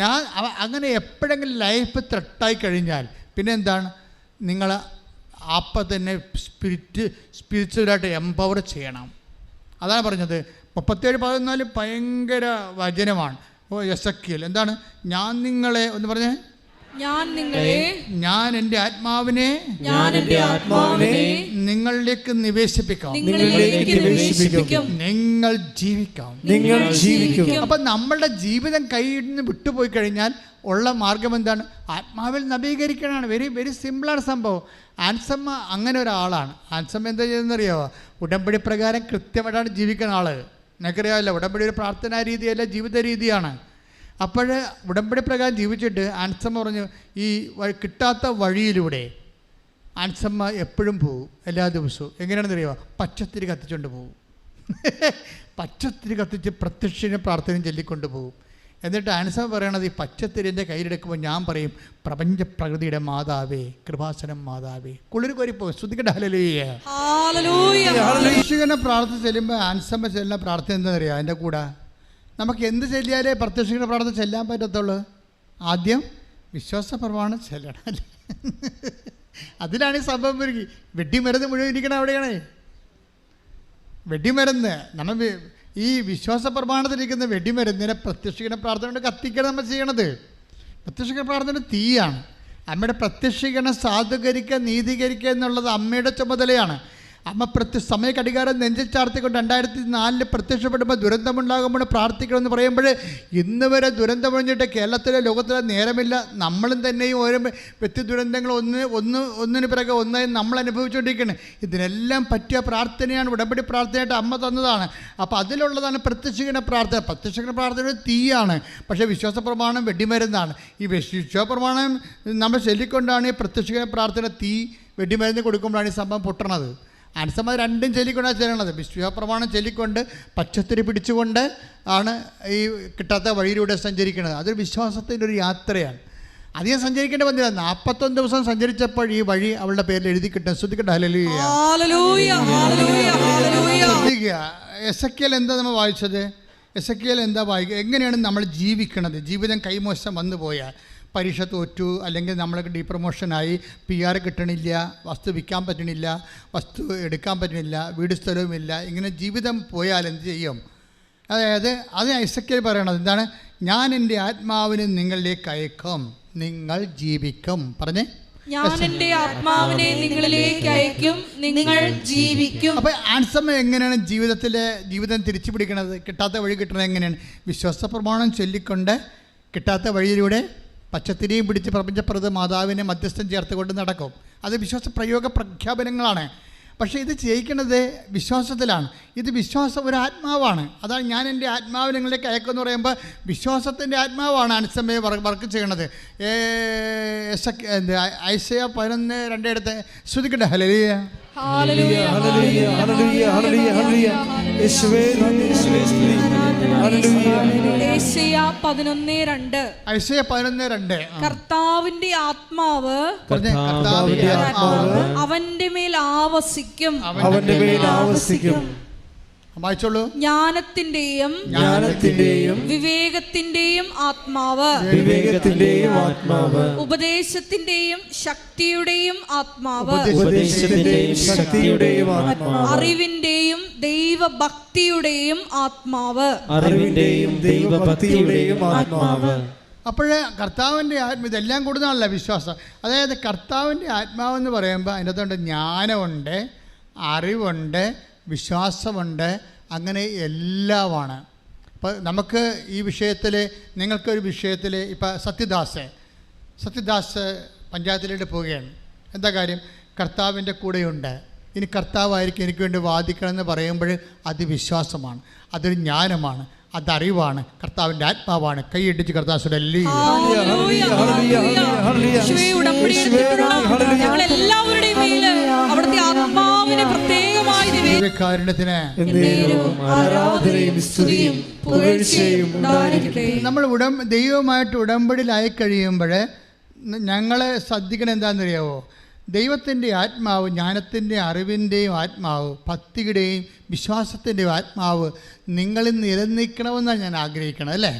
A: ഞാൻ അങ്ങനെ എപ്പോഴെങ്കിലും ലൈഫ് ത്രെട്ടായി കഴിഞ്ഞാൽ പിന്നെ എന്താണ്? നിങ്ങൾ അപ്പം തന്നെ സ്പിരിച്വലായിട്ട് എംപവർ ചെയ്യണം. അതാണ് പറഞ്ഞത്. 37:14 ഭയങ്കര വചനമാണ്. എസെക്കിയേൽ എന്താണ്? ഞാൻ നിങ്ങളെ ഒന്ന് പറഞ്ഞേ, ഞാൻ എൻ്റെ ആത്മാവിനെ നിങ്ങളിലേക്ക് നിവേശിപ്പിക്കാം, നിങ്ങൾ ജീവിക്കാം. അപ്പം നമ്മളുടെ ജീവിതം കയ്യിൽ നിന്ന് വിട്ടുപോയി കഴിഞ്ഞാൽ ഉള്ള മാർഗം എന്താണ്? ആത്മാവിൽ നവീകരിക്കണമാണ്. വെരി വെരി സിമ്പിളാണ് സംഭവം. ആൻസമ്മ അങ്ങനെ ഒരാളാണ്. ആൻസമ്മ എന്താ ചെയ്തെന്നറിയാമോ? ഉടമ്പടി പ്രകാരം കൃത്യമായിട്ടാണ് ജീവിക്കുന്ന ആൾ. നിനക്കറിയാമല്ലോ, ഉടമ്പടി ഒരു പ്രാർത്ഥനാ രീതിയല്ല, ജീവിത രീതിയാണ്. അപ്പോൾ ഉടമ്പടി പ്രകാരം ജീവിച്ചിട്ട് ആൻസമ്മ പറഞ്ഞു, ഈ കിട്ടാത്ത വഴിയിലൂടെ ആൻസമ്മ എപ്പോഴും പോവും, എല്ലാ ദിവസവും. എങ്ങനെയാണെന്ന് അറിയുമോ? പച്ചത്തിരി കത്തിച്ചുകൊണ്ട് പോവും. പച്ചത്തിരി കത്തിച്ച് പ്രത്യക്ഷനും പ്രാർത്ഥനയും ചൊല്ലിക്കൊണ്ട് പോവും. എന്നിട്ട് ആൻസമ്മ പറയണത്, ഈ പച്ചത്തിരിൻ്റെ കയ്യിലെടുക്കുമ്പോൾ ഞാൻ പറയും, പ്രപഞ്ച പ്രകൃതിയുടെ മാതാവേ, കൃപാസനം മാതാവേ, കുളിർ കോരിപ്പോ ശ്രുതിക്കട്ടെ. ഹല്ലേലൂയ. പ്രത്യക്ഷനെ പ്രാർത്ഥന ചെല്ലുമ്പോൾ ആൻസമ്മ ചെല്ലുന്ന പ്രാർത്ഥന എന്താണെന്നറിയാം? അതിൻ്റെ കൂടെ നമുക്ക് എന്ത് ചെല്ലിയാലേ പ്രത്യക്ഷയുടെ പ്രാർത്ഥന ചെല്ലാൻ പറ്റത്തുള്ളൂ? ആദ്യം വിശ്വാസ പ്രമാണം ചെല്ലണം, അല്ലേ? അതിലാണ് ഈ സംഭവം. വെടിമരുന്ന് മുഴുവൻ ഇരിക്കണം അവിടെയാണ്. വെടിമരുന്ന് നമ്മൾ ഈ വിശ്വാസ പ്രമാണത്തിലിരിക്കുന്ന വെടിമരുന്നിനെ പ്രത്യക്ഷീകരണ പ്രാർത്ഥന കൊണ്ട് കത്തിക്കണം നമ്മൾ ചെയ്യണത്. പ്രത്യക്ഷീകരണ പ്രാർത്ഥന തീയാണ്. അമ്മയുടെ പ്രത്യക്ഷീകരണം സാധൂകരിക്കുക, നീതീകരിക്കുക എന്നുള്ളത് അമ്മയുടെ ചുമതലയാണ്. അമ്മ സമയ കടികാരം നെഞ്ചിൽ ചാർത്തിക്കൊണ്ട് 2004 പ്രത്യക്ഷപ്പെടുമ്പോൾ ദുരന്തമുണ്ടാകുമ്പോൾ പ്രാർത്ഥിക്കണമെന്ന് പറയുമ്പോൾ ഇന്ന് വരെ ദുരന്തമൊഴിഞ്ഞിട്ട് കേരളത്തിലെ ലോകത്തിലെ നേരമില്ല. നമ്മളും തന്നെയും ഓരോ വ്യക്തി ദുരന്തങ്ങൾ ഒന്നിന് പിറകെ ഒന്നായി നമ്മൾ അനുഭവിച്ചുകൊണ്ടിരിക്കുകയാണ്. ഇതിനെല്ലാം പറ്റിയ പ്രാർത്ഥനയാണ് ഉടമ്പടി പ്രാർത്ഥനയായിട്ട് അമ്മ തന്നതാണ്. അപ്പോൾ അതിലുള്ളതാണ് പ്രത്യക്ഷീകരണ പ്രാർത്ഥന. പ്രത്യക്ഷീകരണ പ്രാർത്ഥന തീയാണ്, പക്ഷേ വിശ്വാസ പ്രമാണം വെടിമരുന്നാണ്. ഈ വിശ്വാസ പ്രമാണം നമ്മൾ ചൊല്ലിക്കൊണ്ടാണ് ഈ പ്രത്യക്ഷീകരണ പ്രാർത്ഥന തീ വെടിമരുന്ന് കൊടുക്കുമ്പോഴാണ് ഈ സംഭവം പൊട്ടണത്. ആൻസമ്മ രണ്ടും ചൊല്ലിക്കൊണ്ടാണ് ചെല്ലണത്. വിശ്വാസപ്രമാണം ചൊല്ലിക്കൊണ്ട് പച്ചത്തിരി പിടിച്ചുകൊണ്ട് ആണ് ഈ കിട്ടാത്ത വഴിയിലൂടെ സഞ്ചരിക്കുന്നത്. അതൊരു വിശ്വാസത്തിൻ്റെ ഒരു യാത്രയാണ്. അധികം സഞ്ചരിക്കേണ്ടി വന്നില്ല. 41 ദിവസം സഞ്ചരിച്ചപ്പോൾ ഈ വഴി അവളുടെ പേരിൽ എഴുതി കിട്ടും. ശ്രദ്ധിക്കട്ടെ. ഹല്ലേലൂയ. ശ്രദ്ധിക്കുക. എസെക്കിയേൽ എന്താ നമ്മൾ വായിച്ചത്? എസെക്കിയേൽ എന്താ വായിക്കുക? എങ്ങനെയാണ് നമ്മൾ ജീവിക്കണത്? ജീവിതം കൈമോശം വന്നു പോയാൽ, പരീക്ഷ തോറ്റു, അല്ലെങ്കിൽ നമ്മൾക്ക് ഡീപ്രമോഷനായി, PR കിട്ടണില്ല, വസ്തു വിൽക്കാൻ പറ്റണില്ല, വസ്തു എടുക്കാൻ പറ്റണില്ല, വീട് സ്ഥലവുമില്ല, ഇങ്ങനെ ജീവിതം പോയാൽ എന്ത് ചെയ്യും? അതായത് അത് എസെക്കിയേൽ പറയണത് എന്താണ്? ഞാൻ എൻ്റെ ആത്മാവിനെ നിങ്ങളിലേക്ക് അയക്കും, നിങ്ങൾ ജീവിക്കും. പറഞ്ഞേ,
B: ഞാൻ എൻ്റെ ആത്മാവിനെ നിങ്ങളിലേക്ക് അയക്കും, നിങ്ങൾ ജീവിക്കും.
A: അപ്പോൾ ആൻസമ്മ എങ്ങനെയാണ് ജീവിതം തിരിച്ചു പിടിക്കണത്? കിട്ടാത്ത വഴി കിട്ടണത് എങ്ങനെയാണ്? വിശ്വാസ പ്രമാണം ചൊല്ലിക്കൊണ്ട് കിട്ടാത്ത വഴിയിലൂടെ പച്ചത്തിരിയും പിടിച്ച് പ്രപഞ്ചപ്രദ മാതാവിനെ മധ്യസ്ഥം ചേർത്തുകൊണ്ട് നടക്കും. അത് വിശ്വാസ പ്രഖ്യാപനങ്ങളാണ്. പക്ഷേ ഇത് ചെയ്യിക്കുന്നത് വിശ്വാസത്തിലാണ്. ഇത് വിശ്വാസം ഒരു ആത്മാവാണ്. അതാണ് ഞാൻ എൻ്റെ ആത്മാവ് നിങ്ങളിലേക്ക് അയക്കുമെന്ന് പറയുമ്പോൾ വിശ്വാസത്തിൻ്റെ ആത്മാവാണ് ആൻസമ്മയെ വർക്ക് ചെയ്യണത്. ഐസയ 11:2 എടുത്ത് ശ്രുതിക്കട്ടെ. ഹല്ലേലൂയ.
B: ഐസയ
A: 11:2
B: കർത്താവിന്റെ ആത്മാവ് അവന്റെ മേൽ ആവസിക്കും.
A: വായിച്ചോളൂ.
B: ജ്ഞാനത്തിന്റെയും വിവേകത്തിന്റെയും ആത്മാവ്, ഉപദേശത്തിന്റെയും ശക്തിയുടെയും ആത്മാവ്, അറിവിന്റെയും ദൈവഭക്തിയുടെയും ആത്മാവ്.
A: അപ്പോൾ കർത്താവിൻ്റെ ഇതെല്ലാം കൂടുന്നതാണല്ലോ വിശ്വാസം. അതായത് കർത്താവിൻ്റെ ആത്മാവെന്ന് പറയുമ്പോൾ അതിനകത്തുണ്ട് ജ്ഞാനമുണ്ട്, അറിവുണ്ട്, വിശ്വാസമുണ്ട്, അങ്ങനെ എല്ലാമാണ്. ഇപ്പോൾ നമുക്ക് ഈ വിഷയത്തിൽ, നിങ്ങൾക്കൊരു വിഷയത്തിൽ, ഇപ്പോൾ സത്യദാസ് പഞ്ചായത്തിലേക്ക് പോവുകയാണ്. എന്താ കാര്യം? കർത്താവിൻ്റെ കൂടെയുണ്ട്. ഇനി കർത്താവായിരിക്കും എനിക്ക് വേണ്ടി വാദിക്കണമെന്ന് പറയുമ്പോൾ അത് വിശ്വാസമാണ്, അതൊരു ജ്ഞാനമാണ്, അതറിവാണ്, കർത്താവിൻ്റെ ആത്മാവാണ്. കൈയിടിച്ച് കർത്താവ് നമ്മൾ ദൈവമായിട്ട് ഉടമ്പടിയിലായി കഴിയുമ്പോൾ ഞങ്ങളെ ശ്രദ്ധിക്കണം എന്താണെന്നറിയാവോ? ദൈവത്തിൻ്റെ ആത്മാവ്, ജ്ഞാനത്തിൻ്റെ അറിവിൻ്റെയും ആത്മാവ്, ഭക്തിയുടെയും വിശ്വാസത്തിൻ്റെയും ആത്മാവ് നിങ്ങളിൽ നിലനിൽക്കണമെന്നാണ് ഞാൻ ആഗ്രഹിക്കണം, അല്ലേ?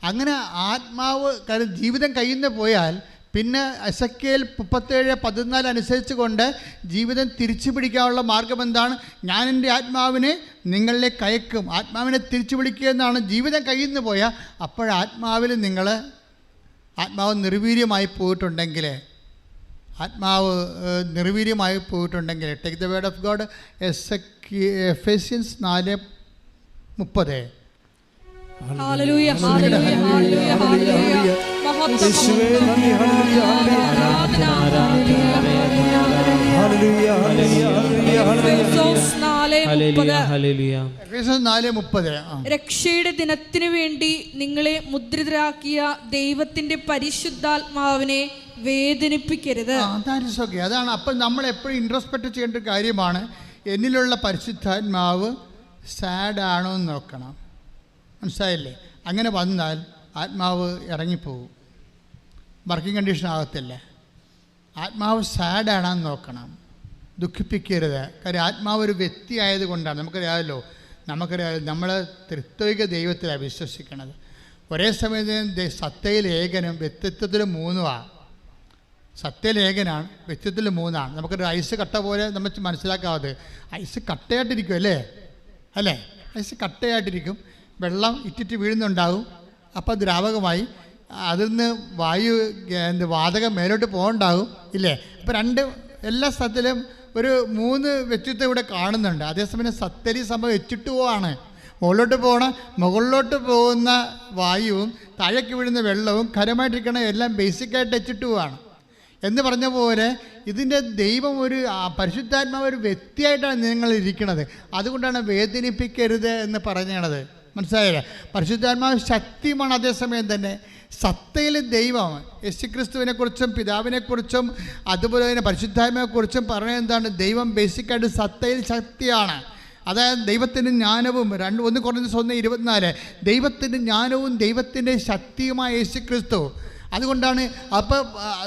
A: അങ്ങനെ ആത്മാവ്, കാര്യം ജീവിതം കയ്യിൽ നിന്ന് പോയാൽ പിന്നെ എസെക്കിയേൽ 37:14 അനുസരിച്ച് കൊണ്ട് ജീവിതം തിരിച്ചു പിടിക്കാനുള്ള മാർഗം എന്താണ്? ഞാൻ എൻ്റെ ആത്മാവിനെ നിങ്ങളിലേക്ക് അയക്കും, ആത്മാവിനെ തിരിച്ചു പിടിക്കുക എന്നാണ്. ജീവിതം കയ്യിൽ നിന്ന് പോയാൽ അപ്പോഴാത്മാവിൽ ആത്മാവ് നിർവീര്യമായി പോയിട്ടുണ്ടെങ്കിൽ, take the word of God, Ephesians 4:30.
B: രക്ഷയുടെ ദിനത്തിനു വേണ്ടി നിങ്ങളെ മുദ്രിതരാക്കിയ ദൈവത്തിന്റെ പരിശുദ്ധാത്മാവിനെ വേദനിപ്പിക്കരുത്.
A: അതാണ്. അപ്പം നമ്മൾ എപ്പോഴും ഇൻട്രോസ്പെക്ട് ചെയ്യേണ്ട ഒരു കാര്യമാണ്, എന്നിലുള്ള പരിശുദ്ധാത്മാവ് സാഡാണോ എന്ന് നോക്കണം. മനസ്സിലായില്ലേ? അങ്ങനെ വന്നാൽ ആത്മാവ് ഇറങ്ങിപ്പോവും, വർക്കിംഗ് കണ്ടീഷൻ ആകത്തില്ല. ആത്മാവ് സാഡാണെന്ന് നോക്കണം, ദുഃഖിപ്പിക്കരുത്. കാര്യം ആത്മാവ് ഒരു വ്യക്തി ആയതുകൊണ്ടാണ്. നമുക്കറിയാമല്ലോ, നമ്മൾ ത്രിത്വിക ദൈവത്തിലാണ് വിശ്വസിക്കുന്നത്. ഒരേ സമയത്ത് സത്തയിൽ ഏകനും വ്യക്തിത്വത്തിൽ മൂന്നുമാണ്. സത്യയിൽ ഏകനാണ്, വ്യക്തിത്വത്തിൽ മൂന്നാണ്. നമുക്കൊരു ഐസ് കട്ട പോലെ നമ്മൾ മനസ്സിലാക്കാതെ, ഐസ് കട്ടയായിട്ടിരിക്കും, അല്ലേ? ഐസ് കട്ടയായിട്ടിരിക്കും, വെള്ളം ഇറ്റിറ്റ് വീഴുന്നുണ്ടാകും, അപ്പോൾ ദ്രാവകമായി അതിൽ നിന്ന് വാതകം മേലോട്ട് പോകണ്ടാകും, ഇല്ലേ? അപ്പോൾ എല്ലാ സ്ഥലത്തിലും ഒരു 3 വ്യക്തിത്വം ഇവിടെ കാണുന്നുണ്ട്. അതേസമയം സത്തരി സംഭവം H2O, മുകളിലോട്ട് പോകുന്ന വായുവും താഴേക്ക് വീഴുന്ന വെള്ളവും ഖരമായിട്ടിരിക്കണ എല്ലാം ബേസിക്കായിട്ട് H2O എന്ന് പറഞ്ഞ പോലെ ഇതിൻ്റെ ദൈവം ഒരു പരിശുദ്ധാത്മാവ് ഒരു വ്യക്തിയായിട്ടാണ് നിങ്ങൾ ഇരിക്കുന്നത്. അതുകൊണ്ടാണ് വേദനിപ്പിക്കരുത് എന്ന് പറഞ്ഞത്. മനസ്സിലായില്ലേ? പരിശുദ്ധാത്മാവ് ശക്തിയുമാണ്, അതേസമയം തന്നെ സത്തയിൽ ദൈവം യേശുക്രിസ്തുവിനെക്കുറിച്ചും പിതാവിനെക്കുറിച്ചും അതുപോലെ തന്നെ പരിശുദ്ധാത്മാവിനെക്കുറിച്ചും പറയുന്നത് എന്താണ്? ദൈവം ബേസിക്കായിട്ട് സത്തയിൽ ശക്തിയാണ്. അതായത് ദൈവത്തിൻ്റെ ജ്ഞാനവും 1 Corinthians 1:24 ദൈവത്തിൻ്റെ ജ്ഞാനവും ദൈവത്തിൻ്റെ ശക്തിയുമായ യേശുക്രിസ്തു. അതുകൊണ്ടാണ് അപ്പോൾ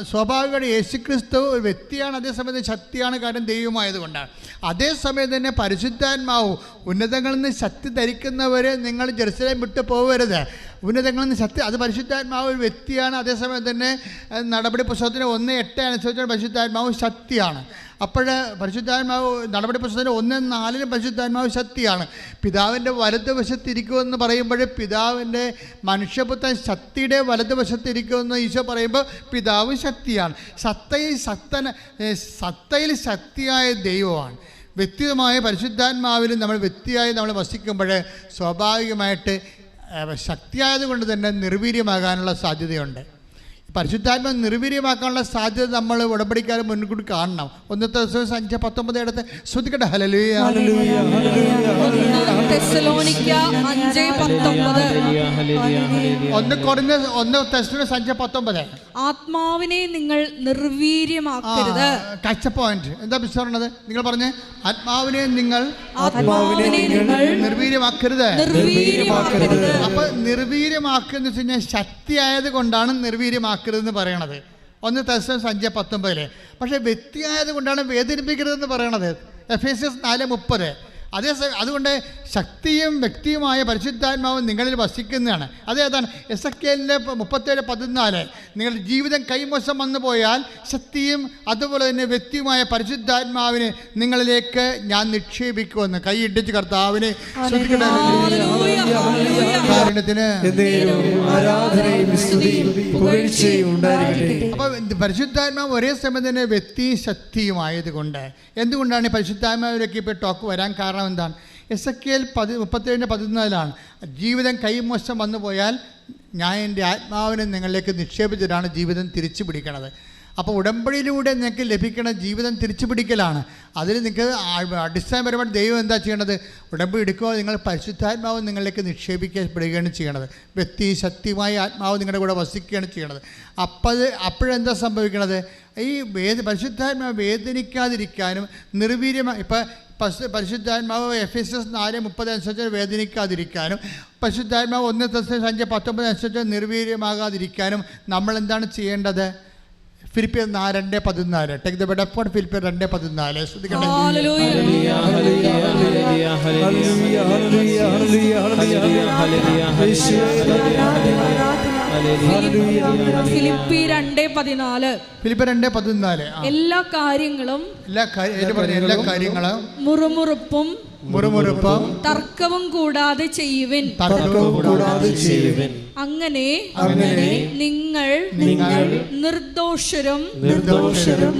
A: സ്വാഭാവികമായിട്ട് യേശുക്രിസ്തു ഒരു വ്യക്തിയാണ്, അതേസമയത്ത് ശക്തിയാണ്, കാരണം ദൈവമായതുകൊണ്ടാണ്. അതേസമയം തന്നെ പരിശുദ്ധാത്മാവ് ഉന്നതങ്ങളിൽ നിന്ന് ശക്തി ധരിക്കുന്നവർ നിങ്ങൾ ജെറുസലേം വിട്ടു പോകരുത്. ഉന്നതങ്ങളിൽ നിന്ന് ശക്തി, അത് പരിശുദ്ധാത്മാവ് ഒരു വ്യക്തിയാണ്, അതേസമയം തന്നെ നടപടി പുസ്തകത്തിന് 1:8 അനുസരിച്ച് പരിശുദ്ധാത്മാവ് ശക്തിയാണ്. അപ്പോൾ പരിശുദ്ധാത്മാവ് നടപടി പുസ്തകത്തിന് 1:4 പരിശുദ്ധാത്മാവ് ശക്തിയാണ്. പിതാവിൻ്റെ വലതുവശത്തിരിക്കുമെന്ന് പറയുമ്പോൾ പിതാവിൻ്റെ മനുഷ്യപുത്രൻ ശക്തിയുടെ വലതുവശത്തിരിക്കുമെന്ന് ഈശോ പറയുമ്പോൾ പിതാവ് ശക്തിയാണ്. സത്തയിൽ ശക്തിയായ ദൈവമാണ്. വ്യക്തിപരമായ പരിശുദ്ധാത്മാവിൽ നമ്മൾ വ്യക്തിയായി നമ്മൾ വസിക്കുമ്പോൾ സ്വാഭാവികമായിട്ട് ശക്തിയായതുകൊണ്ട് തന്നെ നിർവീര്യമാകാനുള്ള സാധ്യതയുണ്ട്. പരിശുദ്ധാത്മാവ് നിർവീര്യമാക്കാനുള്ള സാധ്യത നമ്മൾ ഉടമ്പടിക്കാരെ മുൻകൂട്ടി കാണണം. 1 Thessalonians 5:19 എടുത്ത് ശ്രദ്ധിക്കട്ടെ. ഹല്ലേലൂയ, ഹല്ലേലൂയ, ഹല്ലേലൂയ.
B: 1 Thessalonians
A: 5:19
B: ആത്മാവിനെ നിങ്ങൾ നിർവീര്യമാക്കരുത്.
A: കാഴ്ച പോയിന്റ് എന്താ പറഞ്ഞത്? നിങ്ങൾ പറഞ്ഞേ, ആത്മാവിനെ നിങ്ങൾ നിർവീര്യമാക്കരുത്. അപ്പൊ നിർവീര്യമാക്കുന്ന വെച്ച് കഴിഞ്ഞാൽ ശക്തിയായത് കൊണ്ടാണ് നിർവീര്യമാക്കരുതെന്ന് പറയണത് 1 Thessalonians 5:19. പക്ഷേ വ്യക്തിയായത് കൊണ്ടാണ് വേദനിപ്പിക്കരുതെന്ന് പറയണത് എഫേസ്യസ് 4:30. അതുകൊണ്ട് ശക്തിയും വ്യക്തിയുമായ പരിശുദ്ധാത്മാവും നിങ്ങളിൽ വസിക്കുന്നതാണ്. അതേതാണ്? എസെക്കിയേലിൻ്റെ 37:14 നിങ്ങളുടെ ജീവിതം കൈമോശം വന്നു പോയാൽ ശക്തിയും അതുപോലെ തന്നെ വ്യക്തിയുമായ പരിശുദ്ധാത്മാവിനെ നിങ്ങളിലേക്ക് ഞാൻ നിക്ഷേപിക്കുമെന്ന്. കൈയിട്ടിച്ച് കർത്താവിനെ അപ്പോൾ പരിശുദ്ധാത്മാവ് ഒരേ സമയം തന്നെ വ്യക്തിയും ശക്തിയുമായതുകൊണ്ട് എന്തുകൊണ്ടാണ് പരിശുദ്ധാത്മാവിലേക്ക് ഇപ്പോൾ ടോക്ക് വരാൻ കാരണം എന്താണ്? എസെക്കിയേൽ 37:14 ജീവിതം കൈമോശം വന്നു പോയാൽ ഞാൻ എൻ്റെ ആത്മാവിനെ നിങ്ങളിലേക്ക് നിക്ഷേപിച്ചിട്ടാണ് ജീവിതം തിരിച്ചു പിടിക്കണത്. അപ്പോൾ ഉടമ്പടിയിലൂടെ നിങ്ങൾക്ക് ലഭിക്കുന്ന ജീവിതം തിരിച്ചു പിടിക്കലാണ്. അതിൽ നിങ്ങൾക്ക് അടിസ്ഥാനപരമായിട്ട് ദൈവം എന്താ ചെയ്യണത്? ഉടമ്പടി എടുക്കുക, നിങ്ങൾ പരിശുദ്ധാത്മാവ് നിങ്ങളിലേക്ക് നിക്ഷേപിക്കപ്പെടുകയാണ് ചെയ്യണത്. വ്യക്തി ശക്തിയുമായ ആത്മാവ് നിങ്ങളുടെ കൂടെ വസിക്കുകയാണ് ചെയ്യണത്. അപ്പോഴെന്താ സംഭവിക്കണത്? ഈ പരിശുദ്ധാത്മാവ് വേദനിക്കാതിരിക്കാനും നിർവീര്യമായി ഇപ്പം പരിശുദ്ധാത്മാവ് എഫെസ്യസ് 4:30 അനുസരിച്ച് വേദനിക്കാതിരിക്കാനും പരിശുദ്ധാത്മാവ് 1 തെസ്സലോനിക്കർ 5:19 അനുസരിച്ച് നിർവീര്യമാകാതിരിക്കാനും നമ്മൾ എന്താണ് ചെയ്യേണ്ടത്? ഫിലിപ്പിയർ 2:14. ടേക്ക് ദ ബെഡ് ഫോർ ഫിലിപ്പിയർ 2:14. ശ്രദ്ധിക്കട്ടെ.
B: ഫിലിപ്പിയർ 2:14 എല്ലാ കാര്യങ്ങളും മുറുമുറുപ്പും തർക്കവും കൂടാതെ ചെയ്യുവിൻ. അങ്ങനെ നിങ്ങൾ നിർദോഷരും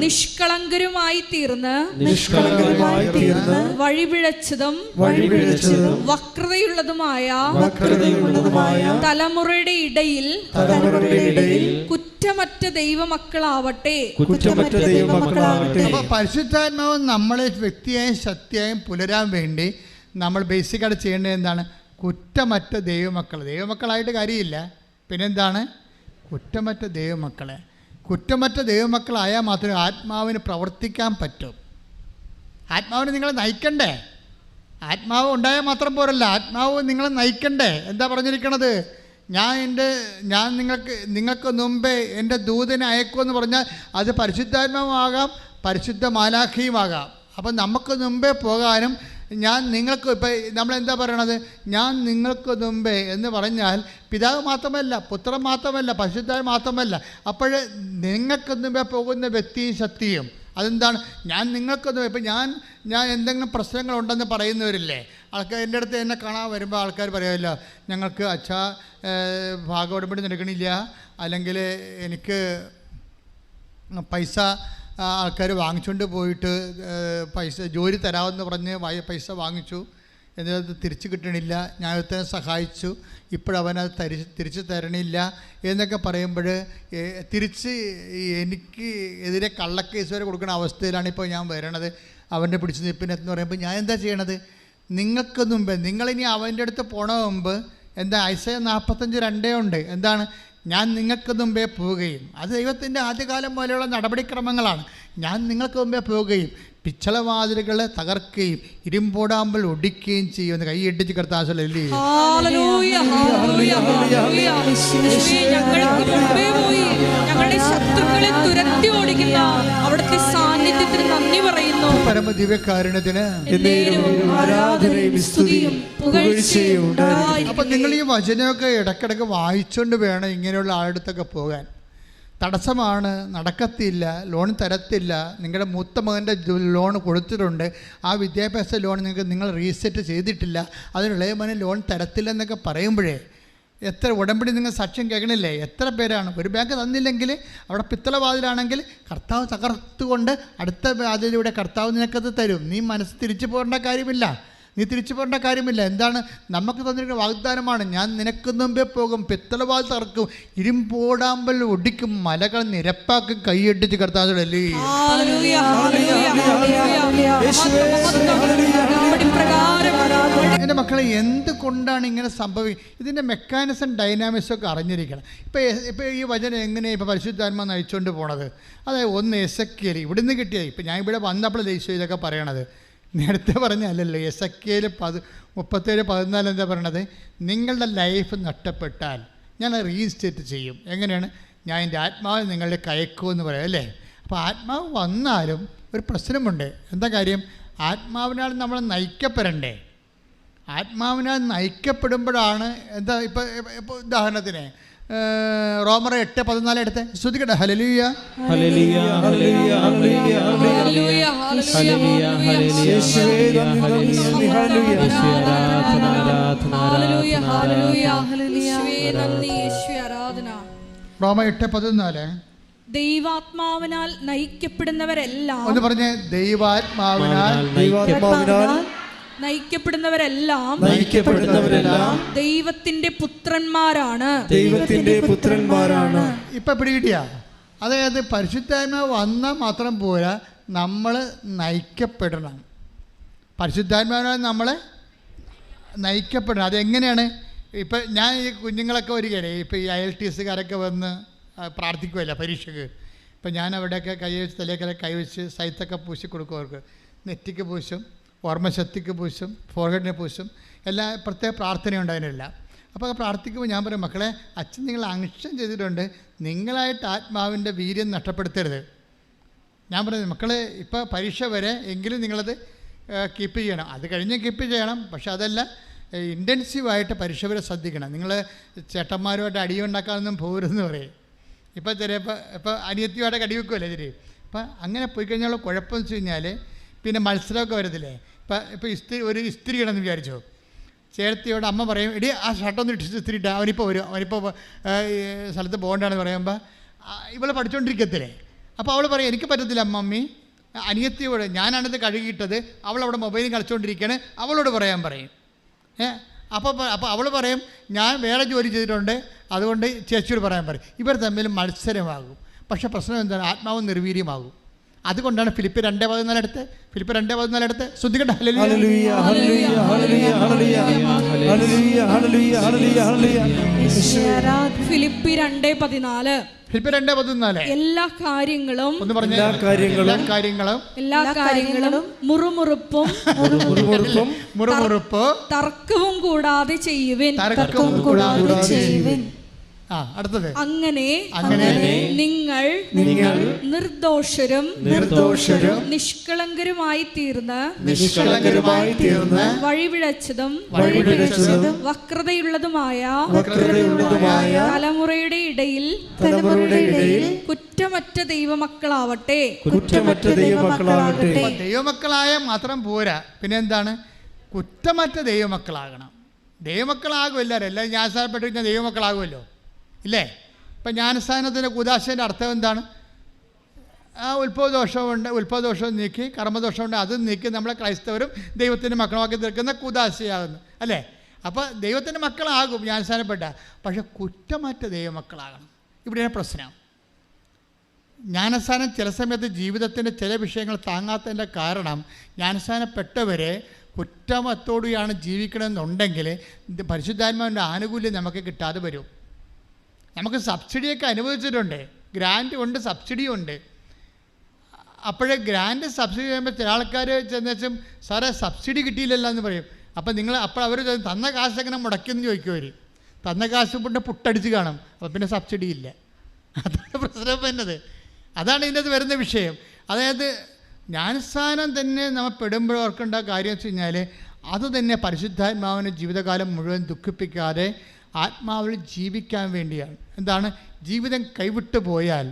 B: നിഷ്കളങ്കരുമായി തീർന്ന് വഴിപിഴച്ചതും വക്രതയുള്ളതുമായ തലമുറയുടെ ഇടയിൽ കുറ്റമറ്റ ദൈവമക്കളാവട്ടെ.
A: പരിശുദ്ധാത്മാവ് നമ്മളെ വ്യക്തിയായും ശക്തിയായും പുലരാൻ വേണ്ടി നമ്മൾ ബേസിക്കായിട്ട് ചെയ്യേണ്ടത് എന്താണ്? കുറ്റമറ്റ ദൈവമക്കളായിട്ട് കാര്യമില്ല. പിന്നെന്താണ്? കുറ്റമറ്റ ദൈവമക്കളായാൽ മാത്രമേ ആത്മാവിന് പ്രവർത്തിക്കാൻ പറ്റും. ആത്മാവിന് നിങ്ങളെ നയിക്കണ്ടേ? ആത്മാവ് ഉണ്ടായാൽ മാത്രം പോരല്ല, ആത്മാവ് നിങ്ങളെ നയിക്കണ്ടേ? എന്താ പറഞ്ഞിരിക്കണത്? ഞാൻ നിങ്ങൾക്ക് മുമ്പേ എൻ്റെ ദൂതനെ അയക്കുമെന്ന് പറഞ്ഞാൽ അത് പരിശുദ്ധാത്മാവാകാം, പരിശുദ്ധ മാലാഖയുമാകാം. അപ്പം നമുക്ക് മുമ്പേ പോകാനും ഞാൻ നിങ്ങൾക്ക് ഇപ്പം നമ്മളെന്താ പറയണത്? ഞാൻ നിങ്ങൾക്ക് മുമ്പേ എന്ന് പറഞ്ഞാൽ പിതാവ് മാത്രമല്ല, പുത്രൻ മാത്രമല്ല, പരിശുദ്ധാത്മാവ് മാത്രമല്ല. അപ്പോൾ നിങ്ങൾക്ക് മുമ്പേ പോകുന്ന വ്യക്തിയും ശക്തിയും അതെന്താണ്? ഞാൻ നിങ്ങൾക്കൊന്നും ഇപ്പം ഞാൻ എന്തെങ്കിലും പ്രശ്നങ്ങളുണ്ടെന്ന് പറയുന്നവരില്ലേ ആൾക്കാർ എൻ്റെ അടുത്ത് എന്നെ കാണാൻ വരുമ്പോൾ ആൾക്കാർ പറയുമല്ലോ, ഞങ്ങൾക്ക് അച്ഛാ ഭാഗോടമ്പടി നടക്കണില്ല, അല്ലെങ്കിൽ എനിക്ക് പൈസ ആൾക്കാർ വാങ്ങിച്ചുകൊണ്ട് പോയിട്ട് ജോലി തരാമെന്ന് പറഞ്ഞ് പൈസ വാങ്ങിച്ചു, എന്നിട്ട് തിരിച്ചു കിട്ടണില്ല, ഞാൻ ഒരുത്തനെ സഹായിച്ചു, ഇപ്പോഴവനത് തിരിച്ചു തരണില്ല എന്നൊക്കെ പറയുമ്പോൾ എനിക്ക് എതിരെ കള്ളക്കേസ് വരെ കൊടുക്കുന്ന അവസ്ഥയിലാണ് ഇപ്പോൾ ഞാൻ വരണത്. അവൻ്റെ പിടിച്ചു നിൽപ്പിനെന്ന് പറയുമ്പോൾ ഞാൻ എന്താ ചെയ്യണത്? നിങ്ങൾക്ക് മുമ്പ് നിങ്ങളിനി അവൻ്റെ അടുത്ത് പോണ മുമ്പ് എന്താ ഐസയ 45:2 ഉണ്ട്. എന്താണ്? ഞാൻ നിങ്ങൾക്ക് മുമ്പേ പോവുകയും, അത് ദൈവത്തിൻ്റെ ആദ്യകാലം പോലെയുള്ള നടപടിക്രമങ്ങളാണ്. ഞാൻ നിങ്ങൾക്ക് മുമ്പേ പോവുകയും പിച്ചളവാതിലുകളെ തകർക്കുകയും ഇരുമ്പോടാമ്പൽ ഒടിക്കുകയും ചെയ്യുമെന്ന് കൈയിട്ടിച്ച് കർത്താവല്ലേ. പരമദിവ്യകാരുണ്യത്തിന് അപ്പം നിങ്ങൾ ഈ വചനമൊക്കെ ഇടയ്ക്കിടയ്ക്ക് വായിച്ചുകൊണ്ട് വേണം ഇങ്ങനെയുള്ള ആളുടെ പോകാൻ. തടസ്സമാണ്, നടക്കത്തില്ല, ലോൺ തരത്തില്ല, നിങ്ങളുടെ മൂത്ത മകൻ്റെ ലോൺ കൊടുത്തിട്ടുണ്ട്, ആ വിദ്യാഭ്യാസ ലോൺ നിങ്ങൾ റീസെറ്റ് ചെയ്തിട്ടില്ല, അതിനുള്ള മകന് ലോൺ തരത്തില്ലെന്നൊക്കെ പറയുമ്പോഴേ എത്ര ഉടമ്പടി നിങ്ങൾ സാക്ഷ്യം കേൾക്കണില്ലേ? എത്ര പേരാണ്? ഒരു ബാങ്ക് തന്നില്ലെങ്കിൽ അവിടെ പിത്തള വാതിലാണെങ്കിൽ കർത്താവ് തകർത്തുകൊണ്ട് അടുത്ത വാതിലൂടെ കർത്താവ് നിനക്കത് തരും. നീ മനസ്സ് തിരിച്ചു പോകേണ്ട കാര്യമില്ല. എന്താണ് നമുക്ക് തന്നിരിക്കുന്ന വാഗ്ദാനമാണ്? ഞാൻ നിനക്ക് മുമ്പേ പോകും, പിത്തളവാതിൽ തകർക്കും, ഇരുമ്പോടാമ്പൽ ഒടിക്കും, മലകൾ നിരപ്പാക്കും, കൈയടിച്ച് കർത്താവല്ലേ. എൻ്റെ മക്കളെ, എന്തുകൊണ്ടാണ് ഇങ്ങനെ സംഭവിക്കുന്നത്? ഇതിൻ്റെ മെക്കാനിസം ഡൈനാമിക്സൊക്കെ അറിഞ്ഞിരിക്കണം. ഇപ്പോൾ ഈ വചനം എങ്ങനെയാണ് ഇപ്പോൾ പരിശുദ്ധാത്മാ നയിച്ചുകൊണ്ട് പോണത്? അതായത് ഒന്ന് എസെക്കിയേൽ ഇവിടുന്ന് കിട്ടിയാൽ, ഇപ്പം ഞാൻ ഇവിടെ വന്നപ്പോൾ ദേശീയ ഇതൊക്കെ പറയണത് നേരത്തെ പറഞ്ഞല്ലല്ലോ. എസെക്കിയേൽ 37:14 എന്താ പറയണത്? നിങ്ങളുടെ ലൈഫ് നഷ്ടപ്പെട്ടാൽ ഞാൻ റീസ്റ്റേറ്റ് ചെയ്യും. എങ്ങനെയാണ്? ഞാൻ എൻ്റെ ആത്മാവ് നിങ്ങളുടെ കയക്കുമെന്ന് പറയാം അല്ലേ? അപ്പോൾ ആത്മാവ് വന്നാലും ഒരു പ്രശ്നമുണ്ട്. എന്താ കാര്യം? ആത്മാവിനാൽ നമ്മൾ നയിക്കപ്പെടണ്ടേ. ആത്മാവിനാൽ നയിക്കപ്പെടുമ്പോഴാണ് എന്താ. ഇപ്പോൾ ഉദാഹരണത്തിന് റോമർ 8:14 എടുത്ത് ശ്രദ്ധിക്കട്ടെ. ഹല്ലേലൂയ
C: ഹല്ലേലൂയ ഹല്ലേലൂയ ഹല്ലേലൂയ
B: ഹല്ലേലൂയ ഹല്ലേലൂയ ആരാധന.
A: റോമർ 8:14
B: ദൈവാത്മാവിനാൽ നയിക്കപ്പെടുന്നവരെല്ലാം
A: ഒന്ന് പറഞ്ഞേ. ദൈവാത്മാവിനാൽ
B: നയിക്കപ്പെടുന്നവരെല്ലാം ദൈവത്തിന്റെ പുത്രന്മാരാണ്.
A: ഇപ്പൊ പിടികിട്ടിയ. അതായത് പരിശുദ്ധാത്മാവ് വന്നാൽ മാത്രം പോരാ, നമ്മൾ നയിക്കപ്പെടണം. പരിശുദ്ധാത്മാവിനാൽ നമ്മൾ നയിക്കപ്പെടണം. അതെങ്ങനെയാണ്? ഇപ്പം ഞാൻ ഈ കുഞ്ഞുങ്ങളൊക്കെ വരികയാണ്. ഇപ്പം ഈ IELTS-കാരൊക്കെ വന്ന് പ്രാർത്ഥിക്കുമല്ലോ പരീക്ഷയ്ക്ക്. ഇപ്പം ഞാൻ അവിടെയൊക്കെ കൈവച്ച് തലേക്കൊക്കെ കൈവച്ച് സൈത്തൊക്കെ പൂശി കൊടുക്കും. അവർക്ക് നെറ്റിക്ക് പൂശും, ഓർമ്മശക്തിക്ക് പൂശും, ഫോർഹെഡിനെ പൂശും, എല്ലാ പ്രത്യേക പ്രാർത്ഥനയുണ്ട് അതിനെല്ലാം. അപ്പോൾ പ്രാർത്ഥിക്കുമ്പോൾ ഞാൻ പറയും, മക്കളെ, അച്ഛൻ നിങ്ങൾ അങ്ഷം ചെയ്തിട്ടുണ്ട്, നിങ്ങളായിട്ട് ആത്മാവിൻ്റെ വീര്യം നഷ്ടപ്പെടുത്തരുത്. ഞാൻ പറയുന്നത്, മക്കളെ ഇപ്പോൾ പരീക്ഷ വരെ എങ്കിലും നിങ്ങളത് കീപ്പ് ചെയ്യണം. അത് കഴിഞ്ഞ് കീപ്പ് ചെയ്യണം. പക്ഷെ അതല്ല, ഇൻറ്റൻസീവായിട്ട് പരീക്ഷ വരെ ശ്രദ്ധിക്കണം. നിങ്ങൾ ചേട്ടന്മാരുമായിട്ട് അടിയുണ്ടാക്കാനൊന്നും പോരുതെന്ന് പറയും. ഇപ്പോൾ ഇപ്പോൾ അനിയത്തിയുമായിട്ട് കടി വെക്കുമല്ലേ ഇതിൽ. അപ്പം അങ്ങനെ പോയി കഴിഞ്ഞാൽ കുഴപ്പമെന്ന് വെച്ച് കഴിഞ്ഞാൽ പിന്നെ മത്സരമൊക്കെ വരത്തില്ലേ. ഇപ്പോൾ ഒരു ഇസ്തിരി ഇടണമെന്ന് വിചാരിച്ചോ. ചേർത്തിയോട് അമ്മ പറയും, എടി ആ ഷർട്ടൊന്ന് ഇസ്തിരി ഇട്ടാൽ അവനിപ്പോൾ വരും, അവനിപ്പോൾ സ്ഥലത്ത് പോകേണ്ടതാണെന്ന് പറയുമ്പോൾ ഇവളെ പഠിച്ചുകൊണ്ടിരിക്കത്തില്ലേ. അപ്പോൾ അവൾ പറയും, എനിക്ക് പറ്റത്തില്ല മമ്മി. അനിയത്തിയോട്, ഞാനാണിത് കഴുകിയിട്ടത്, അവളവിടെ മൊബൈലിൽ കളിച്ചുകൊണ്ടിരിക്കുകയാണ്, അവളോട് പറയാൻ പറയും. അപ്പോൾ അവൾ പറയും, ഞാൻ വേറെ ജോലി ചെയ്തിട്ടുണ്ട്, അതുകൊണ്ട് ചേച്ചിയോട് പറയാൻ പറയും. ഇവർ തമ്മിൽ മത്സരമാകും. പക്ഷേ പ്രശ്നം എന്താണ്? ആത്മാവ് നിർവീര്യമാകും. അതുകൊണ്ടാണ് ഫിലിപ്പ് 2:14 എടുത്ത് ശ്രദ്ധിക്കട്ടെ.
B: ഫിലിപ്പി 2:14 എല്ലാ കാര്യങ്ങളും മുറുമുറുപ്പും തർക്കവും കൂടാതെ ചെയ്യുവിൻ.
A: അടുത്തത്, അങ്ങനെ
B: നിങ്ങൾ നിർദോഷരും നിഷ്കളങ്കരുമായി തീർന്ന് വഴിപിഴച്ചതും വക്രതയുള്ളതുമായ തലമുറയുടെ ഇടയിൽ കുറ്റമറ്റ ദൈവമക്കളാവട്ടെ.
A: ദൈവമക്കളായ മാത്രം പോരാ, പിന്നെ എന്താണ്? കുറ്റമറ്റ ദൈവമക്കളാകണം. ദൈവമക്കളാകും എല്ലാവരും ജ്ഞാനസ്ഥാനപ്പെട്ട് കഴിഞ്ഞാൽ ദൈവമക്കളാകുമല്ലോ, ഇല്ലേ? ഇപ്പം ജ്ഞാനസ്ഥാനത്തിൻ്റെ കുദാശേൻ്റെ അർത്ഥം എന്താണ്? ഉത്ഭവദോഷം നീക്കി, കർമ്മദോഷമുണ്ട്, അത് നീക്കി നമ്മളെ ക്രൈസ്തവരും ദൈവത്തിൻ്റെ മക്കളുമാക്കി തീർക്കുന്ന കുദാശയാകുന്നു, അല്ലേ? അപ്പോൾ ദൈവത്തിൻ്റെ മക്കളാകും ജ്ഞാനസ്ഥാനപ്പെട്ട, പക്ഷെ കുറ്റമറ്റ ദൈവമക്കളാകണം. ഇവിടെയാണ് പ്രശ്നം. ജ്ഞാനസ്ഥാനം ചില സമയത്ത് ജീവിതത്തിൻ്റെ ചില വിഷയങ്ങൾ താങ്ങാത്തതിൻ്റെ കാരണം ജ്ഞാനസ്ഥാനപ്പെട്ടവരെ കുറ്റമത്തോടെയാണ് ജീവിക്കണമെന്നുണ്ടെങ്കിൽ പരിശുദ്ധാത്മാവിൻ്റെ ആനുകൂല്യം നമുക്ക് കിട്ടാതെ വരും. നമുക്ക് സബ്സിഡിയൊക്കെ അനുവദിച്ചിട്ടുണ്ട്, ഗ്രാൻറ്റ് ഉണ്ട്, സബ്സിഡിയും ഉണ്ട്. അപ്പോഴേ ഗ്രാൻറ്റ് സബ്സിഡി ചെയ്യുമ്പോൾ ചില ആൾക്കാർ ചെന്നുവെച്ചും, സാറേ സബ്സിഡി കിട്ടിയില്ലല്ലോ എന്ന് പറയും. അപ്പോൾ അവർ തന്ന കാശ് എങ്ങനെ മുടക്കിയെന്ന് ചോദിക്കും. അവർ തന്ന കാശ് കൊണ്ട് പുട്ടടിച്ച് കാണും, അപ്പോൾ പിന്നെ സബ്സിഡി ഇല്ല. അതാണ് പ്രശ്നം വരുന്നത്. അതാണ് ഇതിൻ്റെ വരുന്ന വിഷയം. അതായത് ജ്ഞാനസ്ഥാനം തന്നെ നമ്മൾ പെടുമ്പോൾ ഓർക്കേണ്ട കാര്യം വെച്ച് കഴിഞ്ഞാൽ, അത് തന്നെ പരിശുദ്ധാത്മാവിനെ ജീവിതകാലം മുഴുവൻ ദുഃഖിപ്പിക്കാതെ ആത്മാവിൽ ജീവിക്കാൻ വേണ്ടിയാണ്. എന്താണ്? ജീവിതം കൈവിട്ടു പോയാൽ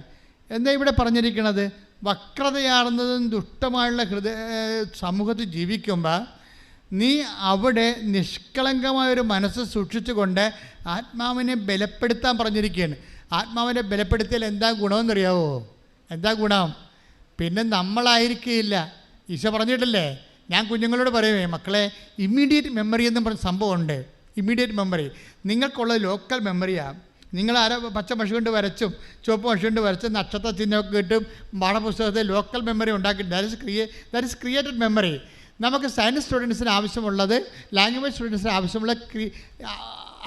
A: എന്താ ഇവിടെ പറഞ്ഞിരിക്കുന്നത്? വക്രതയാർന്നതും ദുഷ്ടമായുള്ള സമൂഹത്തിൽ ജീവിക്കുമ്പോൾ നീ അവിടെ നിഷ്കളങ്കമായൊരു മനസ്സ് സൂക്ഷിച്ചുകൊണ്ട് ആത്മാവിനെ ബലപ്പെടുത്താൻ പറഞ്ഞിരിക്കുകയാണ്. ആത്മാവിനെ ബലപ്പെടുത്തിയാൽ എന്താ ഗുണമെന്നറിയാവോ? എന്താ ഗുണം? പിന്നെ നമ്മളായിരിക്കില്ല. ഈശോ പറഞ്ഞിട്ടില്ലേ, ഞാൻ കുഞ്ഞുങ്ങളോട് പറയുമേ, മക്കളെ, ഇമ്മീഡിയറ്റ് മെമ്മറി എന്ന് പറഞ്ഞ സംഭവമുണ്ട്. ഇമ്മീഡിയറ്റ് മെമ്മറി നിങ്ങൾക്കുള്ള ലോക്കൽ മെമ്മറിയാണ്. നിങ്ങൾ പച്ച മഷി കൊണ്ട് വരച്ചും ചുവപ്പ് മഷി കൊണ്ട് വരച്ചും നക്ഷത്ര ചിഹ്നമൊക്കെ കിട്ടും പാഠപുസ്തകത്തിൽ ലോക്കൽ മെമ്മറി ഉണ്ടാക്കി. That is created memory. നമുക്ക് സയൻസ് സ്റ്റുഡൻസിന് ആവശ്യമുള്ളത്, ലാംഗ്വേജ് സ്റ്റുഡൻസിന് ആവശ്യമുള്ള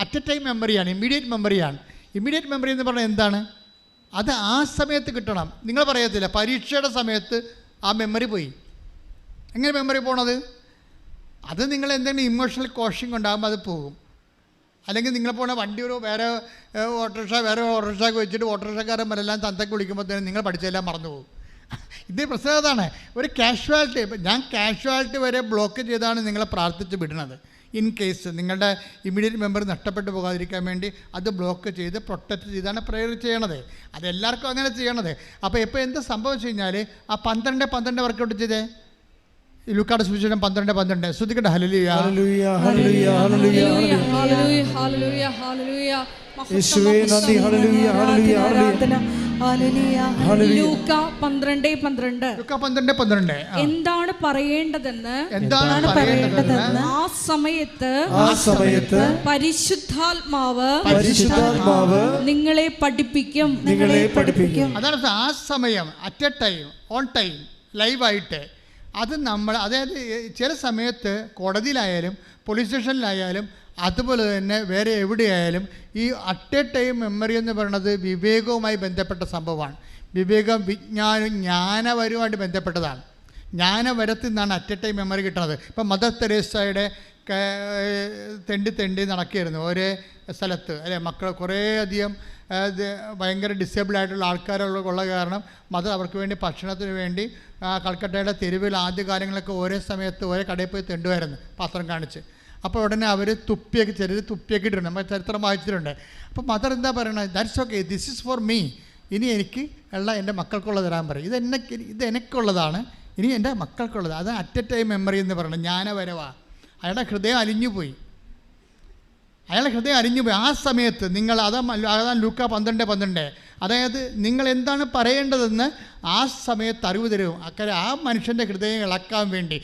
A: അറ്റ് എ ടൈം മെമ്മറിയാണ്, ഇമ്മീഡിയറ്റ് മെമ്മറിയാണ്. ഇമ്മീഡിയറ്റ് മെമ്മറി എന്ന് പറഞ്ഞാൽ എന്താണ്? അത് ആ സമയത്ത് കിട്ടണം. നിങ്ങൾ പറയത്തില്ല, പരീക്ഷയുടെ സമയത്ത് ആ മെമ്മറി പോയി. എങ്ങനെ മെമ്മറി പോണത്? അത് നിങ്ങൾ എന്തെങ്കിലും ഇമോഷണൽ കോഷിങ് ഉണ്ടാകുമ്പോൾ അത് പോകും. അല്ലെങ്കിൽ നിങ്ങൾ പോണ വണ്ടി വേറെ ഓട്ടോറിക്ഷ വെച്ചിട്ട് ഓട്ടോറിക്ഷക്കാരന്മാരെല്ലാം തന്തയ്ക്ക് വിളിക്കുമ്പോഴത്തേനും നിങ്ങൾ പഠിച്ചതെല്ലാം മറന്നു പോകും. ഇത് പ്രശ്നം അതാണ്. ഒരു കാഷ്വാലിറ്റി, ഇപ്പം ഞാൻ കാഷ്വാലിറ്റി വരെ ബ്ലോക്ക് ചെയ്താണ് നിങ്ങളെ പ്രാർത്ഥിച്ച് വിടുന്നത്. ഇൻ കേസ് നിങ്ങളുടെ ഇമ്മീഡിയറ്റ് മെമ്പർ നഷ്ടപ്പെട്ടു പോകാതിരിക്കാൻ വേണ്ടി അത് ബ്ലോക്ക് ചെയ്ത് പ്രൊട്ടക്റ്റ് ചെയ്താണ് പ്രേയർ ചെയ്യണത്. അതെല്ലാവർക്കും അങ്ങനെ ചെയ്യണത്. അപ്പോൾ ഇപ്പോൾ എന്താ സംഭവിച്ചു കഴിഞ്ഞാൽ ആ 12 വർക്കൗട്ട് ചെയ്തേ, ലൂക്കായുടെ സുവിശേഷം 12 ശ്രദ്ധിക്കട്ടെ. ഹല്ലേലൂയ
D: ഹല്ലേലൂയ ഹല്ലേലൂയ ഹല്ലേലൂയ
B: ഹല്ലേലൂയ ഹല്ലേലൂയ ഹല്ലേലൂയ.
D: യേശുവേ നന്ദി. ഹല്ലേലൂയ ഹല്ലേലൂയ ഹല്ലേലൂയ.
B: ലൂക്ക 12:12.
A: ലൂക്ക 12:12.
B: എന്താണ് പറയേണ്ടതെന്ന് ആ സമയത്ത് പരിശുദ്ധാത്മാവ് നിങ്ങളെ പഠിപ്പിക്കും.
A: അതാണ് ആ സമയം, at a time, on time, ലൈവായിട്ട്. അത് നമ്മൾ, അതായത് ചില സമയത്ത് കോടതിയിലായാലും പോലീസ് സ്റ്റേഷനിലായാലും അതുപോലെ തന്നെ വേറെ എവിടെയായാലും ഈ അറ്റ് എ ടൈം മെമ്മറി എന്ന് പറയുന്നത് വിവേകവുമായി ബന്ധപ്പെട്ട സംഭവമാണ്. വിവേകം, വിജ്ഞാനം, ജ്ഞാനപരവുമായിട്ട് ബന്ധപ്പെട്ടതാണ്. ജ്ഞാനപരത്തിൽ നിന്നാണ് അറ്റ് എ ടൈം മെമ്മറി കിട്ടുന്നത്. ഇപ്പം മദർ തെരേസയുടെ തെണ്ടി നടക്കുകയായിരുന്നു ഒരേ സ്ഥലത്ത്, അല്ലേ? മക്കൾ കുറേയധികം ഭയങ്കര ഡിസേബിൾ ആയിട്ടുള്ള ആൾക്കാരുള്ള കാരണം മദർ അവർക്ക് വേണ്ടി ഭക്ഷണത്തിന് വേണ്ടി കൽക്കട്ടയുടെ തെരുവിൽ ആദ്യകാലങ്ങളൊക്കെ ഒരേ സമയത്ത് ഒരേ കടയിൽ പോയി തെണ്ടുമായിരുന്നു പാത്രം കാണിച്ച്. അപ്പോൾ ഉടനെ അവർ ചിലർ തുപ്പിയൊക്കെ ഇട്ടിട്ടുണ്ട്, നമ്മൾ ചരിത്രം വായിച്ചിട്ടുണ്ട്. അപ്പോൾ മദർ എന്താ പറയണത്? That's okay, this is for me. ഇനി എനിക്ക് എൻ്റെ മക്കൾക്കുള്ളത് തരാൻ പറയും. ഇത് എനിക്കുള്ളതാണ്, ഇനി എൻ്റെ മക്കൾക്കുള്ളത്. അത് അറ്റ് എ ടൈം മെമ്മറി എന്ന് പറയുന്നത് ജ്ഞാനപരവാ. അയാളുടെ ഹൃദയം അലിഞ്ഞുപോയി. ആ സമയത്ത് നിങ്ങൾ അതാണ് ലൂക്ക 12:12. അതായത് നിങ്ങൾ എന്താണ് പറയേണ്ടതെന്ന് ആ സമയത്ത് അറിവ് തരും. അക്കരെ ആ മനുഷ്യൻ്റെ ഹൃദയം ഇളക്കാൻ വേണ്ടി,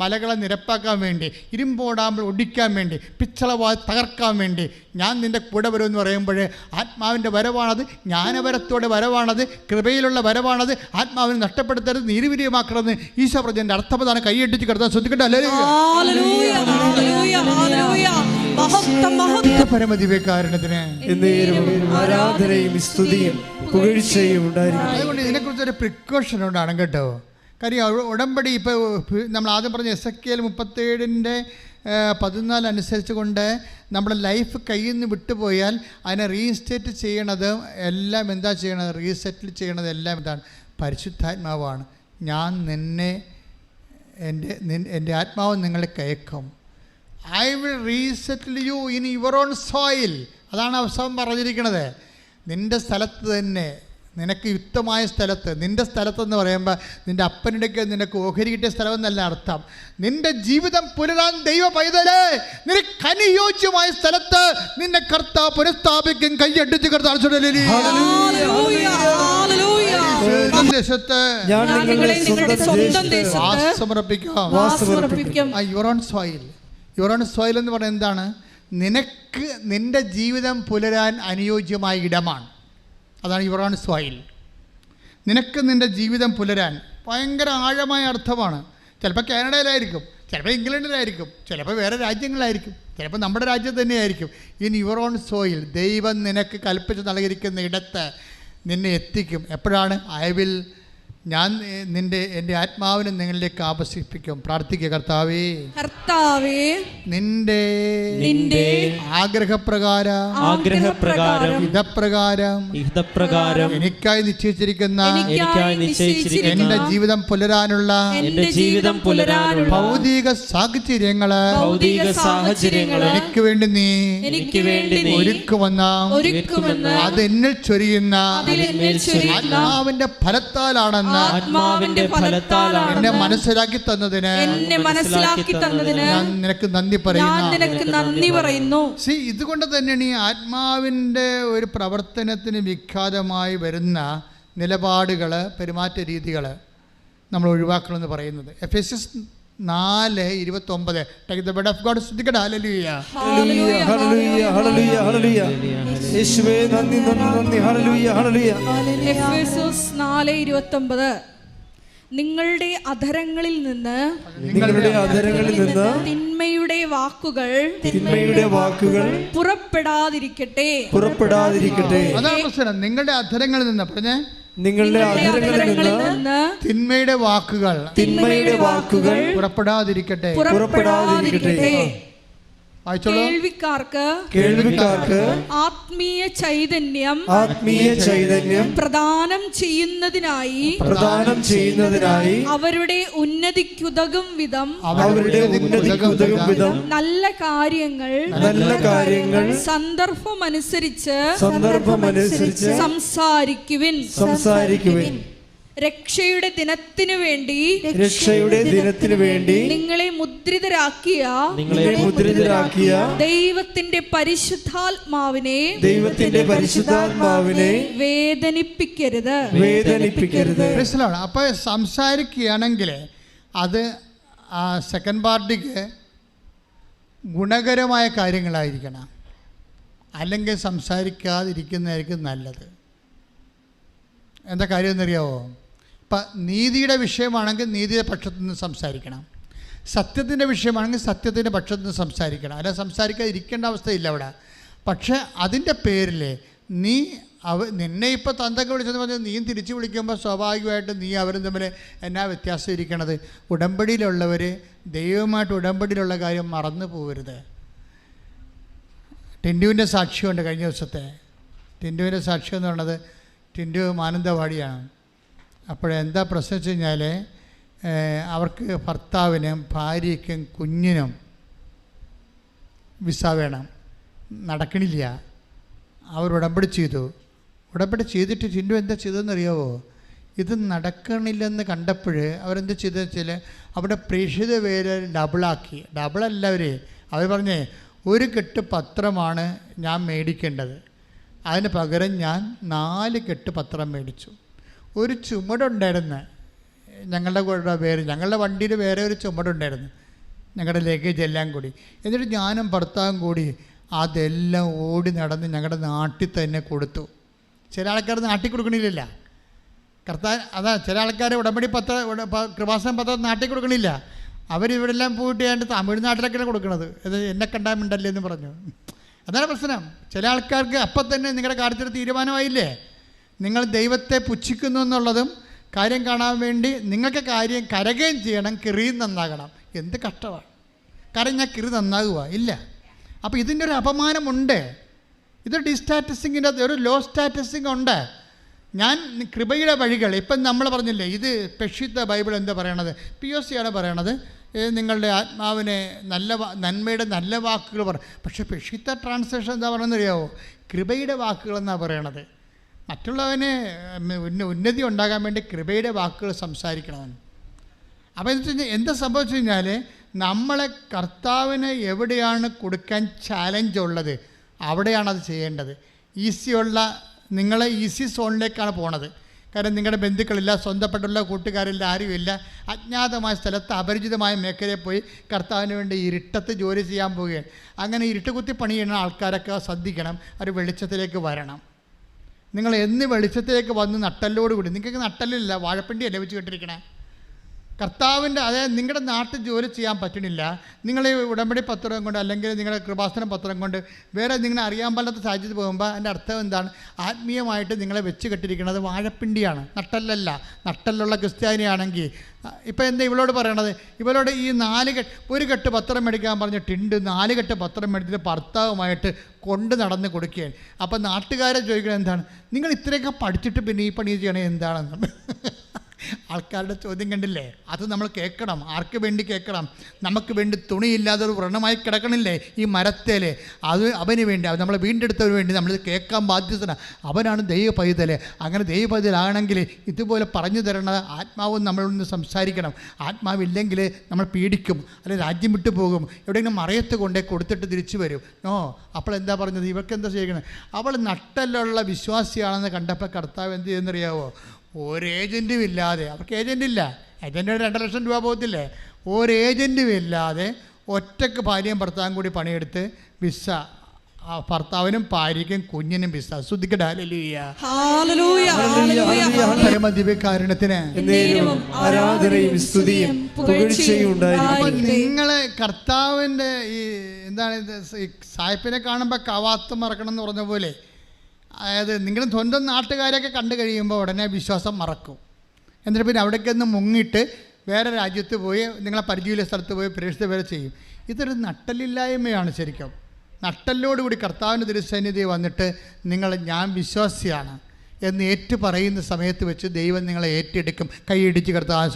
A: മലകളെ നിരപ്പാക്കാൻ വേണ്ടി, ഇരുമ്പോടാമ്പൽ ഒടിക്കാൻ വേണ്ടി, പിച്ചള തകർക്കാൻ വേണ്ടി ഞാൻ നിൻ്റെ കൂടെ വരുമെന്ന് പറയുമ്പോൾ ആത്മാവിൻ്റെ വരവാണത്, ജ്ഞാനപരത്തോടെ വരവാണത്, കൃപയിലുള്ള വരവാണത്. ആത്മാവിനെ നഷ്ടപ്പെടുത്തരുത്, നീരുവിരിയമാക്കണമെന്ന് ഈശോ പറഞ്ഞതിൻ്റെ അർത്ഥപ്രധാനം കൈയടിച്ച് കിടത്താൻ ശ്രദ്ധിക്കട്ടെ. പരമദിവ്യകാരണത്തിന് അതുകൊണ്ട് ഇതിനെക്കുറിച്ചൊരു പ്രിക്കോഷൻ ഉണ്ടാണ് കേട്ടോ. കാര്യം ഉടമ്പടി ഇപ്പോൾ നമ്മൾ ആദ്യം പറഞ്ഞ എസെക്കിയേൽ 37:14 അനുസരിച്ച് കൊണ്ട് നമ്മുടെ ലൈഫ് കയ്യിൽ നിന്ന് വിട്ടുപോയാൽ അതിനെ റീസ്റ്റേറ്റ് ചെയ്യണത് എല്ലാം എന്താ ചെയ്യണത്? റീസെറ്റിൽ ചെയ്യണത് എല്ലാം എന്താണ്? പരിശുദ്ധാത്മാവാണ്. ഞാൻ എൻ്റെ ആത്മാവ് നിങ്ങളെ കയക്കും. I will resettle you in your own soil. അതാണ് അവസാനം പറഞ്ഞിരിക്കുന്നത്. നിൻ്റെ സ്ഥലത്ത് തന്നെ, നിനക്ക് യുക്തമായ സ്ഥലത്ത്, നിൻ്റെ സ്ഥലത്തെന്ന് പറയുമ്പോൾ നിൻ്റെ അപ്പനിടയ്ക്ക് നിനക്ക് ഓഹരി കിട്ടിയ സ്ഥലമെന്നല്ല അർത്ഥം. നിൻ്റെ ജീവിതം പുലരാൻ ദൈവ പൈതലേ, നിനക്ക് അനുയോജ്യമായ സ്ഥലത്ത് നിന്നെ കർത്താവ് പുനഃസ്ഥാപിക്കും. കൈയടിച്ച് കർത്താവ് യുവർ ഓൺ സോയിൽ എന്ന് പറയുന്നത് എന്താണ്? നിനക്ക് നിൻ്റെ ജീവിതം പുലരാൻ അനുയോജ്യമായ ഇടമാണ്. അതാണ് യുവർ ഓൺ സോയിൽ. നിനക്ക് നിൻ്റെ ജീവിതം പുലരാൻ ഭയങ്കര ആഴമായ അർത്ഥമാണ്. ചിലപ്പോൾ കാനഡയിലായിരിക്കും, ചിലപ്പോൾ ഇംഗ്ലണ്ടിലായിരിക്കും, ചിലപ്പോൾ വേറെ രാജ്യങ്ങളായിരിക്കും, ചിലപ്പോൾ നമ്മുടെ രാജ്യത്ത് തന്നെയായിരിക്കും. ഇൻ യുവർ ഓൺ സോയിൽ ദൈവം നിനക്ക് കൽപ്പിച്ച് നൽകിയിരിക്കുന്ന ഇടത്ത് നിന്നെ എത്തിക്കും. എപ്പോഴാണ്? ഞാൻ എൻ്റെ ആത്മാവിനെ നിങ്ങളിലേക്ക് ആകർഷിപ്പിക്കും. പ്രാർത്ഥിക്കുക. കർത്താവേ, നിന്റെ ആഗ്രഹപ്രകാരം ഹിതപ്രകാരം എനിക്കായി നിശ്ചയിച്ചിരിക്കുന്ന എന്റെ ജീവിതം പുലരാനുള്ള ഭൗതിക സാഹചര്യങ്ങള് എനിക്ക് വേണ്ടി നീ ഒരുക്കുമെന്ന അത് എന്നിൽ ചൊരിയുന്ന ആത്മാവിന്റെ ഫലത്താലാണെന്ന് എന്നെ മനസ്സിലാക്കി തന്നതിന് ഞാൻ നിനക്ക് നന്ദി പറയുന്നു. ഇതുകൊണ്ട് തന്നെയാണ് ഈ ആത്മാവിൻ്റെ ഒരു പ്രവർത്തനത്തിന് വിഖ്യാതമായി വരുന്ന നിലപാടുകൾ, പെരുമാറ്റ രീതികൾ നമ്മൾ ഒഴിവാക്കണമെന്ന് പറയുന്നത്. എഫെസ്യസ് 4:29. Take the word of God. ശ്രദ്ധിക്കട്ടെ. ഹല്ലേലൂയ
D: ഹല്ലേലൂയ ഹല്ലേലൂയ ഹല്ലേലൂയ ഹല്ലേലൂയ. യേശുവേ നന്ദി നന്ദി. ഹല്ലേലൂയ ഹല്ലേലൂയ.
B: എഫെസോസ് 4:29. നിങ്ങളുടെ അധരങ്ങളിൽ നിന്ന് തിന്മയുടെ വാക്കുകൾ പുറപ്പെടാതിരിക്കട്ടെ.
A: അതാണ് പ്രശ്നം. നിങ്ങളുടെ അധരങ്ങളിൽ നിന്ന് പറഞ്ഞേ,
D: നിങ്ങളുടെ അധരങ്ങളിൽ നിന്ന്
A: തിന്മയുടെ വാക്കുകൾ പുറപ്പെടാതിരിക്കട്ടെ. വായിച്ചോളൂ.
B: കേൾവിക്കാർക്ക് ആത്മീയ ചൈതന്യം പ്രദാനം ചെയ്യുന്നതിനായി അവരുടെ ഉന്നതിക്കുതകും വിധം നല്ല കാര്യങ്ങൾ സന്ദർഭമനുസരിച്ച് സംസാരിക്കുവിൻ. രക്ഷയുടെ ദിനത്തിനു വേണ്ടി നിങ്ങളെ മുദ്രിതരാക്കിയ ദൈവത്തിന്റെ പരിശുദ്ധാത്മാവിനെ വേദനിപ്പിക്കരുത്.
A: അപ്പൊ സംസാരിക്കുകയാണെങ്കിൽ അത് സെക്കൻഡ് പാർട്ടിക്ക് ഗുണകരമായ കാര്യങ്ങളായിരിക്കണം, അല്ലെങ്കിൽ സംസാരിക്കാതിരിക്കുന്നതായിരിക്കും നല്ലത്. എന്താ കാര്യം എന്നറിയാവോ? ഇപ്പം നീതിയുടെ വിഷയമാണെങ്കിൽ നീതിയുടെ പക്ഷത്തു നിന്ന് സംസാരിക്കണം, സത്യത്തിൻ്റെ വിഷയമാണെങ്കിൽ സത്യത്തിൻ്റെ പക്ഷത്തു നിന്ന് സംസാരിക്കണം. അല്ല സംസാരിക്കാതിരിക്കേണ്ട അവസ്ഥയില്ല അവിടെ. പക്ഷേ അതിൻ്റെ പേരിൽ നിന്നെ ഇപ്പോൾ തന്തൊക്കെ വിളിച്ചെന്ന് പറഞ്ഞാൽ നീ തിരിച്ചു വിളിക്കുമ്പോൾ സ്വാഭാവികമായിട്ടും നീ അവരും തമ്മിൽ എന്നാ വ്യത്യാസം ഇരിക്കണത്? ഉടമ്പടിയിലുള്ളവർ ദൈവമായിട്ട് ഉടമ്പടിയിലുള്ള കാര്യം മറന്നു പോകരുത്. ടിൻഡുവിൻ്റെ സാക്ഷ്യമുണ്ട് കഴിഞ്ഞ ദിവസത്തെ. ടിൻഡുവിൻ്റെ സാക്ഷ്യം എന്ന് പറയുന്നത്, ടിൻഡു മാനന്തവാടിയാണ്. അപ്പോഴെന്താ പ്രശ്നം വെച്ച് കഴിഞ്ഞാൽ അവർക്ക് ഭർത്താവിനും ഭാര്യയ്ക്കും കുഞ്ഞിനും വിസ വേണം, നടക്കണില്ല. അവർ ഉടമ്പടി ചെയ്തു. ഉടമ്പടി ചെയ്തിട്ട് ടിൻഡു എന്താ ചെയ്തതെന്നറിയാവോ? ഇത് നടക്കണില്ലെന്ന് കണ്ടപ്പോൾ അവരെന്താ ചെയ്തതെന്ന് വെച്ചാൽ അവിടെ പ്രേക്ഷിത പേര് ഡബിളാക്കി. ഡബിളല്ല അവർ പറഞ്ഞേ, ഒരു കെട്ട് പത്രമാണ് ഞാൻ മേടിക്കേണ്ടത്, അതിന് പകരം ഞാൻ 4 കെട്ട് പത്രം മേടിച്ചു. ഒരു ചുമടുണ്ടായിരുന്നു ഞങ്ങളുടെ കൂടെ, ഞങ്ങളുടെ വണ്ടിയിൽ വേറെ ഒരു ചുമടുണ്ടായിരുന്നു, ഞങ്ങളുടെ ലഗേജ് എല്ലാം കൂടി. എന്നിട്ട് ഞാനും ഭർത്താവും കൂടി അതെല്ലാം ഓടി നടന്ന് ഞങ്ങളുടെ നാട്ടിൽ തന്നെ കൊടുത്തു. ചില ആൾക്കാർ നാട്ടിൽ കൊടുക്കണില്ല. അതാ ചില ആൾക്കാർ ഉടമ്പടി കൃപാസനം പത്രം നാട്ടിൽ കൊടുക്കണില്ല. അവരിവിടെല്ലാം പോയിട്ട് ഞാൻ തമിഴ്നാട്ടിലൊക്കെയാണ് കൊടുക്കണത്. എന്നെ കണ്ടാൽ മിണ്ടല്ലേ എന്ന് പറഞ്ഞു. അതാണ് പ്രശ്നം. ചില ആൾക്കാർക്ക് അപ്പം തന്നെ നിങ്ങളുടെ കാര്യത്തിൽ തീരുമാനമായില്ലേ, നിങ്ങൾ ദൈവത്തെ പുച്ഛിക്കുന്നു എന്നുള്ളതും കാര്യം കാണാൻ വേണ്ടി നിങ്ങൾക്ക് കാര്യം കരകയും ചെയ്യണം, കിറിയും നന്നാകണം. എന്ത് കഷ്ടമാണ്. കാരണം ഞാൻ കിറി നന്നാകുക ഇല്ല. അപ്പോൾ ഇതിൻ്റെ ഒരു അപമാനമുണ്ട്. ഇത് ഡിസ്റ്റാറ്റസിങ്ങിൻ്റെ ഒരു ലോ സ്റ്റാറ്റസിങ് ഉണ്ട്. ഞാൻ കൃപയുടെ വഴികൾ ഇപ്പം നമ്മൾ പറഞ്ഞില്ലേ, ഇത് പെക്ഷിത്ത ബൈബിൾ എന്താ പറയണത്? POC ആണ് പറയണത്, നിങ്ങളുടെ ആത്മാവിനെ നന്മയുടെ നല്ല വാക്കുകൾ പക്ഷേ പെക്ഷിത്ത ട്രാൻസ്ലേഷൻ എന്താ പറയുന്നത് അറിയാവോ? കൃപയുടെ വാക്കുകളെന്നാണ് പറയണത്. മറ്റുള്ളവന് ഉന്നതി ഉണ്ടാകാൻ വേണ്ടി കൃപയുടെ വാക്കുകൾ സംസാരിക്കണമെന്ന്. അപ്പോൾ എന്താ സംഭവിച്ചു കഴിഞ്ഞാൽ, നമ്മളെ കർത്താവിന് എവിടെയാണ് കൊടുക്കാൻ ചാലഞ്ചുള്ളത് അവിടെയാണത് ചെയ്യേണ്ടത്. നിങ്ങളെ ഈസി സോണിലേക്കാണ് പോണത്. കാരണം നിങ്ങളുടെ ബന്ധുക്കളില്ല, സ്വന്തപ്പെട്ടുള്ള കൂട്ടുകാരില്ല, ആരുമില്ല. അജ്ഞാതമായ സ്ഥലത്ത് അപരിചിതമായ മേഖലയിൽ പോയി കർത്താവിന് വേണ്ടി ഇരുട്ടത്ത് ജോലി ചെയ്യാൻ പോവുകയാണ്. അങ്ങനെ ഇരുട്ട് കുത്തി പണി ചെയ്യുന്ന ആൾക്കാരൊക്കെ ശ്രദ്ധിക്കണം, അവർ വെളിച്ചത്തിലേക്ക് വരണം. നിങ്ങൾ എന്ന് വെളിച്ചത്തിലേക്ക് വന്ന് നട്ടല്ലോടുകൂടി, നിങ്ങൾക്ക് നട്ടലില്ല, വാഴപ്പിണ്ടിയല്ലേ വെച്ച് കെട്ടിരിക്കണേ. കർത്താവിൻ്റെ, അതായത് നിങ്ങളുടെ നാട്ടിൽ ജോലി ചെയ്യാൻ പറ്റണില്ല, നിങ്ങൾ ഈ ഉടമ്പടി പത്രം കൊണ്ട് അല്ലെങ്കിൽ നിങ്ങളുടെ കൃപാസനം പത്രം കൊണ്ട് വേറെ നിങ്ങളെ അറിയാൻ പാടാത്ത സാഹചര്യത്തിൽ പോകുമ്പോൾ അതിൻ്റെ അർത്ഥം എന്താണ്? ആത്മീയമായിട്ട് നിങ്ങളെ വെച്ച് കെട്ടിരിക്കുന്നത് വാഴപ്പിണ്ടിയാണ്, നട്ടല്ലല്ല. നട്ടലുള്ള ക്രിസ്ത്യാനിയാണെങ്കിൽ ഇപ്പം എന്താ ഇവളോട് പറയണത്? ഇവളോട് ഈ 1 കെട്ട് പത്രം മേടിക്കാൻ പറഞ്ഞിട്ടുണ്ട്. 4 കെട്ട് പത്രം മേടിച്ചിട്ട് ഭർത്താവുമായിട്ട് കൊണ്ട് നടന്ന് കൊടുക്കുകയാണ്. അപ്പം നാട്ടുകാരെ ചോദിക്കുന്നത് എന്താണ്? നിങ്ങൾ ഇത്രയൊക്കെ പഠിച്ചിട്ട് പിന്നെ ഈ പണി ചെയ്യണേ എന്താണെന്ന്. ആൾക്കാരുടെ ചോദ്യം കണ്ടില്ലേ? അത് നമ്മൾ കേൾക്കണം. ആർക്ക് വേണ്ടി കേൾക്കണം? നമുക്ക് വേണ്ടി തുണിയില്ലാതെ ഒരു വ്രണമായി കിടക്കണില്ലേ ഈ മരത്തേൽ? അവന് വേണ്ടി, നമ്മളെ വീണ്ടെടുത്തവന് വേണ്ടി നമ്മൾ കേൾക്കാൻ ബാധ്യതയാണ്. അവനാണ് ദൈവ പൈതൽ. അങ്ങനെ ദൈവ പൈതലാണെങ്കിൽ ഇതുപോലെ പറഞ്ഞു തരണ ആത്മാവും നമ്മളിൽ നിന്ന് സംസാരിക്കണം. ആത്മാവില്ലെങ്കിൽ നമ്മൾ പീഡിക്കും, അല്ലെങ്കിൽ രാജ്യം വിട്ടു പോകും, എവിടെയെങ്കിലും മറയത്ത് കൊണ്ടേ കൊടുത്തിട്ട് തിരിച്ചു വരും. അപ്പോൾ എന്താ പറഞ്ഞത്? ഇവർക്ക് എന്താ ചെയ്യണം? അവൾ നട്ടലുള്ള വിശ്വാസിയാണെന്ന് കണ്ടപ്പോൾ കർത്താവ് എന്ത് ചെയ്യുന്നറിയാവോ? ഒരു ഏജൻറ്റും ഇല്ലാതെ, അവർക്ക് ഏജൻറ്റില്ല, ഏജൻറ്റിന് 2 ലക്ഷം രൂപ പോകത്തില്ലേ, ഒരു ഏജൻറ്റും ഇല്ലാതെ ഒറ്റക്ക് ഭാര്യയും ഭർത്താവും കൂടി പണിയെടുത്ത് വിസ, ഭർത്താവിനും ഭാര്യയ്ക്കും കുഞ്ഞിനും വിസ. ശ്രദ്ധിക്കട്ടെ. നിങ്ങളെ കർത്താവിൻ്റെ ഈ എന്താണ് സായിപ്പിനെ കാണുമ്പോൾ കവാത്ത് മറക്കണം എന്ന് പറഞ്ഞ പോലെ, അതായത് നിങ്ങൾ സ്വന്തം നാട്ടുകാരെയൊക്കെ കണ്ടു കഴിയുമ്പോൾ ഉടനെ വിശ്വാസം മറക്കും. എന്നിട്ട് പിന്നെ അവിടേക്കൊന്ന് മുങ്ങിയിട്ട് വേറെ രാജ്യത്ത് പോയി നിങ്ങളെ പരിചയമുള്ള സ്ഥലത്ത് പോയി പ്രേക്ഷിത വേല ചെയ്യും. ഇതൊരു നട്ടലില്ലായ്മയാണ്. ശരിക്കും നട്ടലിനോടുകൂടി കർത്താവിൻ്റെ തിരുസന്നിധി വന്നിട്ട് ഞാൻ വിശ്വാസിയാണ് എന്ന് ഏറ്റു പറയുന്ന സമയത്ത് വെച്ച് ദൈവം നിങ്ങളെ ഏറ്റെടുക്കും. കൈയിടിച്ച് കർത്താവ്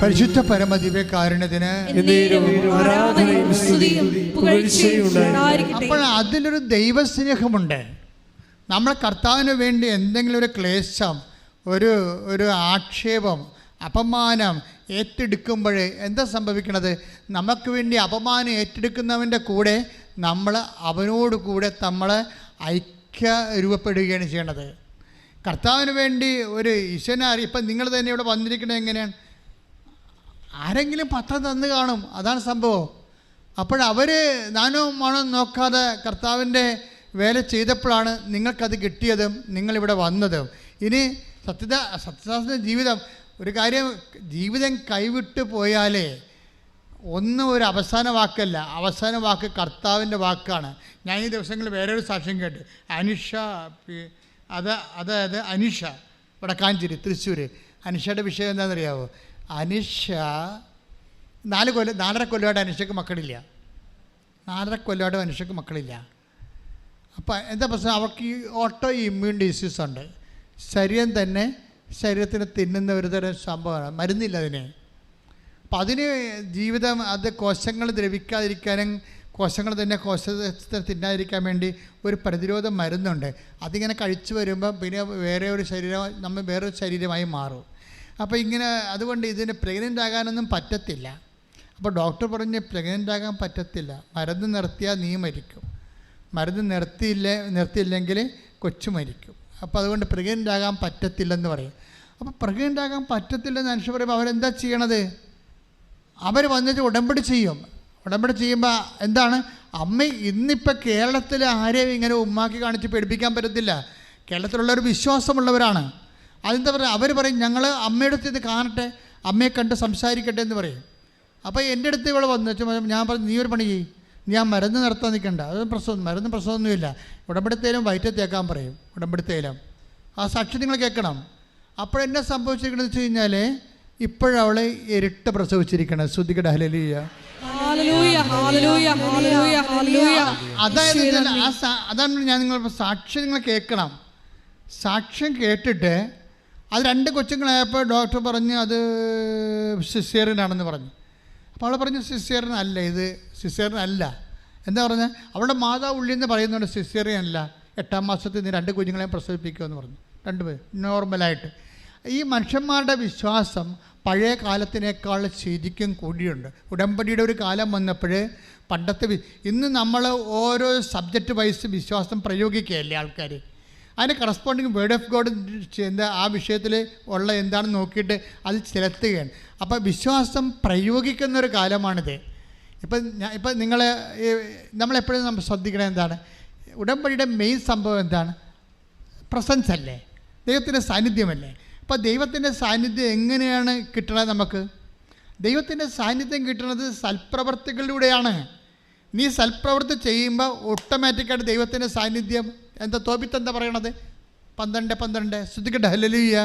A: പരിശുദ്ധ പരമദിവ്യകാരുണ്യത്തിന്. അപ്പോൾ അതിലൊരു ദൈവസ്നേഹമുണ്ട്. നമ്മളെ കർത്താവിന് വേണ്ടി എന്തെങ്കിലും ഒരു ക്ലേശം, ഒരു ആക്ഷേപം, അപമാനം ഏറ്റെടുക്കുമ്പോൾ എന്താ സംഭവിക്കണത്? നമുക്ക് വേണ്ടി അപമാനം ഏറ്റെടുക്കുന്നവൻ്റെ കൂടെ അവനോട് കൂടെ നമ്മൾ ഐക്യ രൂപപ്പെടുകയാണ് ചെയ്യണത്. കർത്താവിന് വേണ്ടി ഒരു ഈശ്വരനെ ഇപ്പം നിങ്ങൾ തന്നെ ഇവിടെ വന്നിരിക്കുന്നത് എങ്ങനെയാണ്? ആരെങ്കിലും പത്രം തന്നു കാണും, അതാണ് സംഭവം. അപ്പോഴവർ നാനോ മണോ നോക്കാതെ കർത്താവിൻ്റെ വേല ചെയ്തപ്പോഴാണ് നിങ്ങൾക്കത് കിട്ടിയതും നിങ്ങളിവിടെ വന്നതും. ഇനി സത്യദാസൻ്റെ ജീവിതം ഒരു കാര്യം, ജീവിതം കൈവിട്ട് പോയാലേ ഒരു അവസാന വാക്കല്ല, അവസാന വാക്ക് കർത്താവിൻ്റെ വാക്കാണ്. ഞാൻ ഈ ദിവസങ്ങളിൽ വേറൊരു സാക്ഷ്യം കേട്ട്, അതായത് അനിഷ വടക്കാഞ്ചേരി തൃശ്ശൂർ. അനിഷയുടെ വിഷയം എന്താണെന്നറിയാമോ? അനിഷ 4.5 കൊല്ലമായിട്ട് അനിഷയ്ക്ക് മക്കളില്ല. 4.5 കൊല്ലമായിട്ട് അനിഷയ്ക്ക് മക്കളില്ല. അപ്പോൾ എന്താ പ്രശ്നം? അവർക്ക് ഈ ഓട്ടോ ഇമ്മ്യൂൺ ഡിസീസ് ഉണ്ട്. ശരീരത്തിന് തിന്നുന്ന ഒരു തരം സംഭവമാണ്, മരുന്നില്ല അതിന്. അപ്പം അതിന് ജീവിതം കോശങ്ങൾ ദ്രവിക്കാതിരിക്കാനും കോശങ്ങൾ കോശത്തെ തിന്നാതിരിക്കാൻ വേണ്ടി ഒരു പ്രതിരോധ മരുന്നുണ്ട്. അതിങ്ങനെ കഴിച്ചു വരുമ്പോൾ പിന്നെ വേറൊരു ശരീരമായി മാറും. അപ്പോൾ അതുകൊണ്ട് ഇതിന് പ്രഗ്നൻ്റ് ആകാനൊന്നും പറ്റത്തില്ല. അപ്പോൾ ഡോക്ടർ പറഞ്ഞ് പ്രഗ്നൻ്റ് ആകാൻ പറ്റത്തില്ല, മരുന്ന് നിർത്തിയാൽ നീ മരിക്കും, മരുന്ന് നിർത്തിയില്ലെങ്കിൽ കൊച്ചു മരിക്കും. അപ്പോൾ അതുകൊണ്ട് പ്രഗ്നൻ്റ് ആകാൻ പറ്റത്തില്ലെന്ന് പറയും. അപ്പോൾ പ്രഗ്നൻ്റ് ആകാൻ പറ്റത്തില്ലെന്ന് മനുഷ്യർ പറയുമ്പോൾ അവരെന്താ ചെയ്യണത്? അവർ വന്നിട്ട് ഉടമ്പടി ചെയ്യും. ഉടമ്പടി ചെയ്യുമ്പോൾ എന്താണ്? അമ്മ ഇന്നിപ്പോൾ കേരളത്തിൽ ആരെയും ഇങ്ങനെ ഉമ്മാക്കി കാണിച്ച് പേടിപ്പിക്കാൻ പറ്റത്തില്ല. കേരളത്തിലുള്ളവർ വിശ്വാസമുള്ളവരാണ്. അതെന്താ പറയുക? അവർ പറയും ഞങ്ങൾ അമ്മയുടെ അടുത്ത് ഇത് കാണട്ടെ, അമ്മയെ കണ്ട് സംസാരിക്കട്ടെ എന്ന് പറയും. അപ്പോൾ എൻ്റെ അടുത്ത് ഇവിടെ വന്ന് ഞാൻ പറഞ്ഞു, നീ ഒരു പണി ചെയ്യും, ഞാൻ മരുന്ന് നിർത്താൻ നിൽക്കണ്ട, അത് പ്രസവമൊന്നുമില്ല, ഉടമ്പടിത്തേലും വയറ്റത്തേക്കാൻ പറയും. ഉടമ്പടിത്തേലും ആ സാക്ഷി നിങ്ങൾ കേൾക്കണം. അപ്പോഴെന്നെ സംഭവിച്ചിരിക്കണമെന്ന് വെച്ച് കഴിഞ്ഞാൽ ഇപ്പോഴവളെ ഇരട്ട പ്രസവിച്ചിരിക്കണം. ശ്രുതികട ഹല്ലേലൂയ. അതാണ് ഞാൻ നിങ്ങൾ സാക്ഷ്യം നിങ്ങൾ കേൾക്കണം. സാക്ഷ്യം കേട്ടിട്ട് അത് 2 കൊച്ചുങ്ങളായപ്പോൾ ഡോക്ടർ പറഞ്ഞ് അത് സിസേറിയനാണെന്ന് പറഞ്ഞു. അപ്പോൾ അവൾ പറഞ്ഞു സിസേറിയൻ അല്ല, ഇത് സിസേറിയൻ അല്ല. എന്താ പറഞ്ഞാൽ അവളുടെ മാതാവ് ഉള്ളിൽ നിന്ന് പറയുന്നുണ്ട് സിസേറിയൻ അല്ല, 8ാം മാസത്തിൽ നീ 2 കുഞ്ഞുങ്ങളെയും പ്രസവിപ്പിക്കുമെന്ന് പറഞ്ഞു. 2 പേര് നോർമലായിട്ട്. ഈ മനുഷ്യന്മാരുടെ വിശ്വാസം പഴയ കാലത്തിനേക്കാൾ ശരിക്കും കൂടിയുണ്ട്. ഉടമ്പടിയുടെ ഒരു കാലം വന്നപ്പോൾ ഇന്ന് നമ്മൾ ഓരോ സബ്ജക്റ്റ് വൈസ് വിശ്വാസം പ്രയോഗിക്കുകയല്ലേ ആൾക്കാർ. അതിന് കറസ്പോണ്ടിങ് വേർഡ് ഓഫ് ഗോഡ് ആ വിഷയത്തിൽ ഉള്ള എന്താണെന്ന് നോക്കിയിട്ട് അത് ചെലുത്തുകയാണ്. അപ്പോൾ വിശ്വാസം പ്രയോഗിക്കുന്നൊരു കാലമാണിത്. ഇപ്പം നമ്മളെപ്പോഴും നമ്മൾ ശ്രദ്ധിക്കണത് എന്താണ്? ഉടമ്പടിയുടെ മെയിൻ സംഭവം എന്താണ്? പ്രസൻസ് അല്ലേ, ദൈവത്തിൻ്റെ സാന്നിധ്യമല്ലേ. അപ്പോൾ ദൈവത്തിൻ്റെ സാന്നിധ്യം എങ്ങനെയാണ് കിട്ടണത്? നമുക്ക് ദൈവത്തിൻ്റെ സാന്നിധ്യം കിട്ടുന്നത് സൽപ്രവർത്തികളിലൂടെയാണ്. നീ സൽപ്രവൃത്തി ചെയ്യുമ്പോൾ ഓട്ടോമാറ്റിക്കായിട്ട് ദൈവത്തിൻ്റെ സാന്നിധ്യം എന്താ? തോബിത്ത് എന്താ പറയണത്? 12:12 ശ്രദ്ധിക്കട്ടെ. ഹല്ലേലൂയ.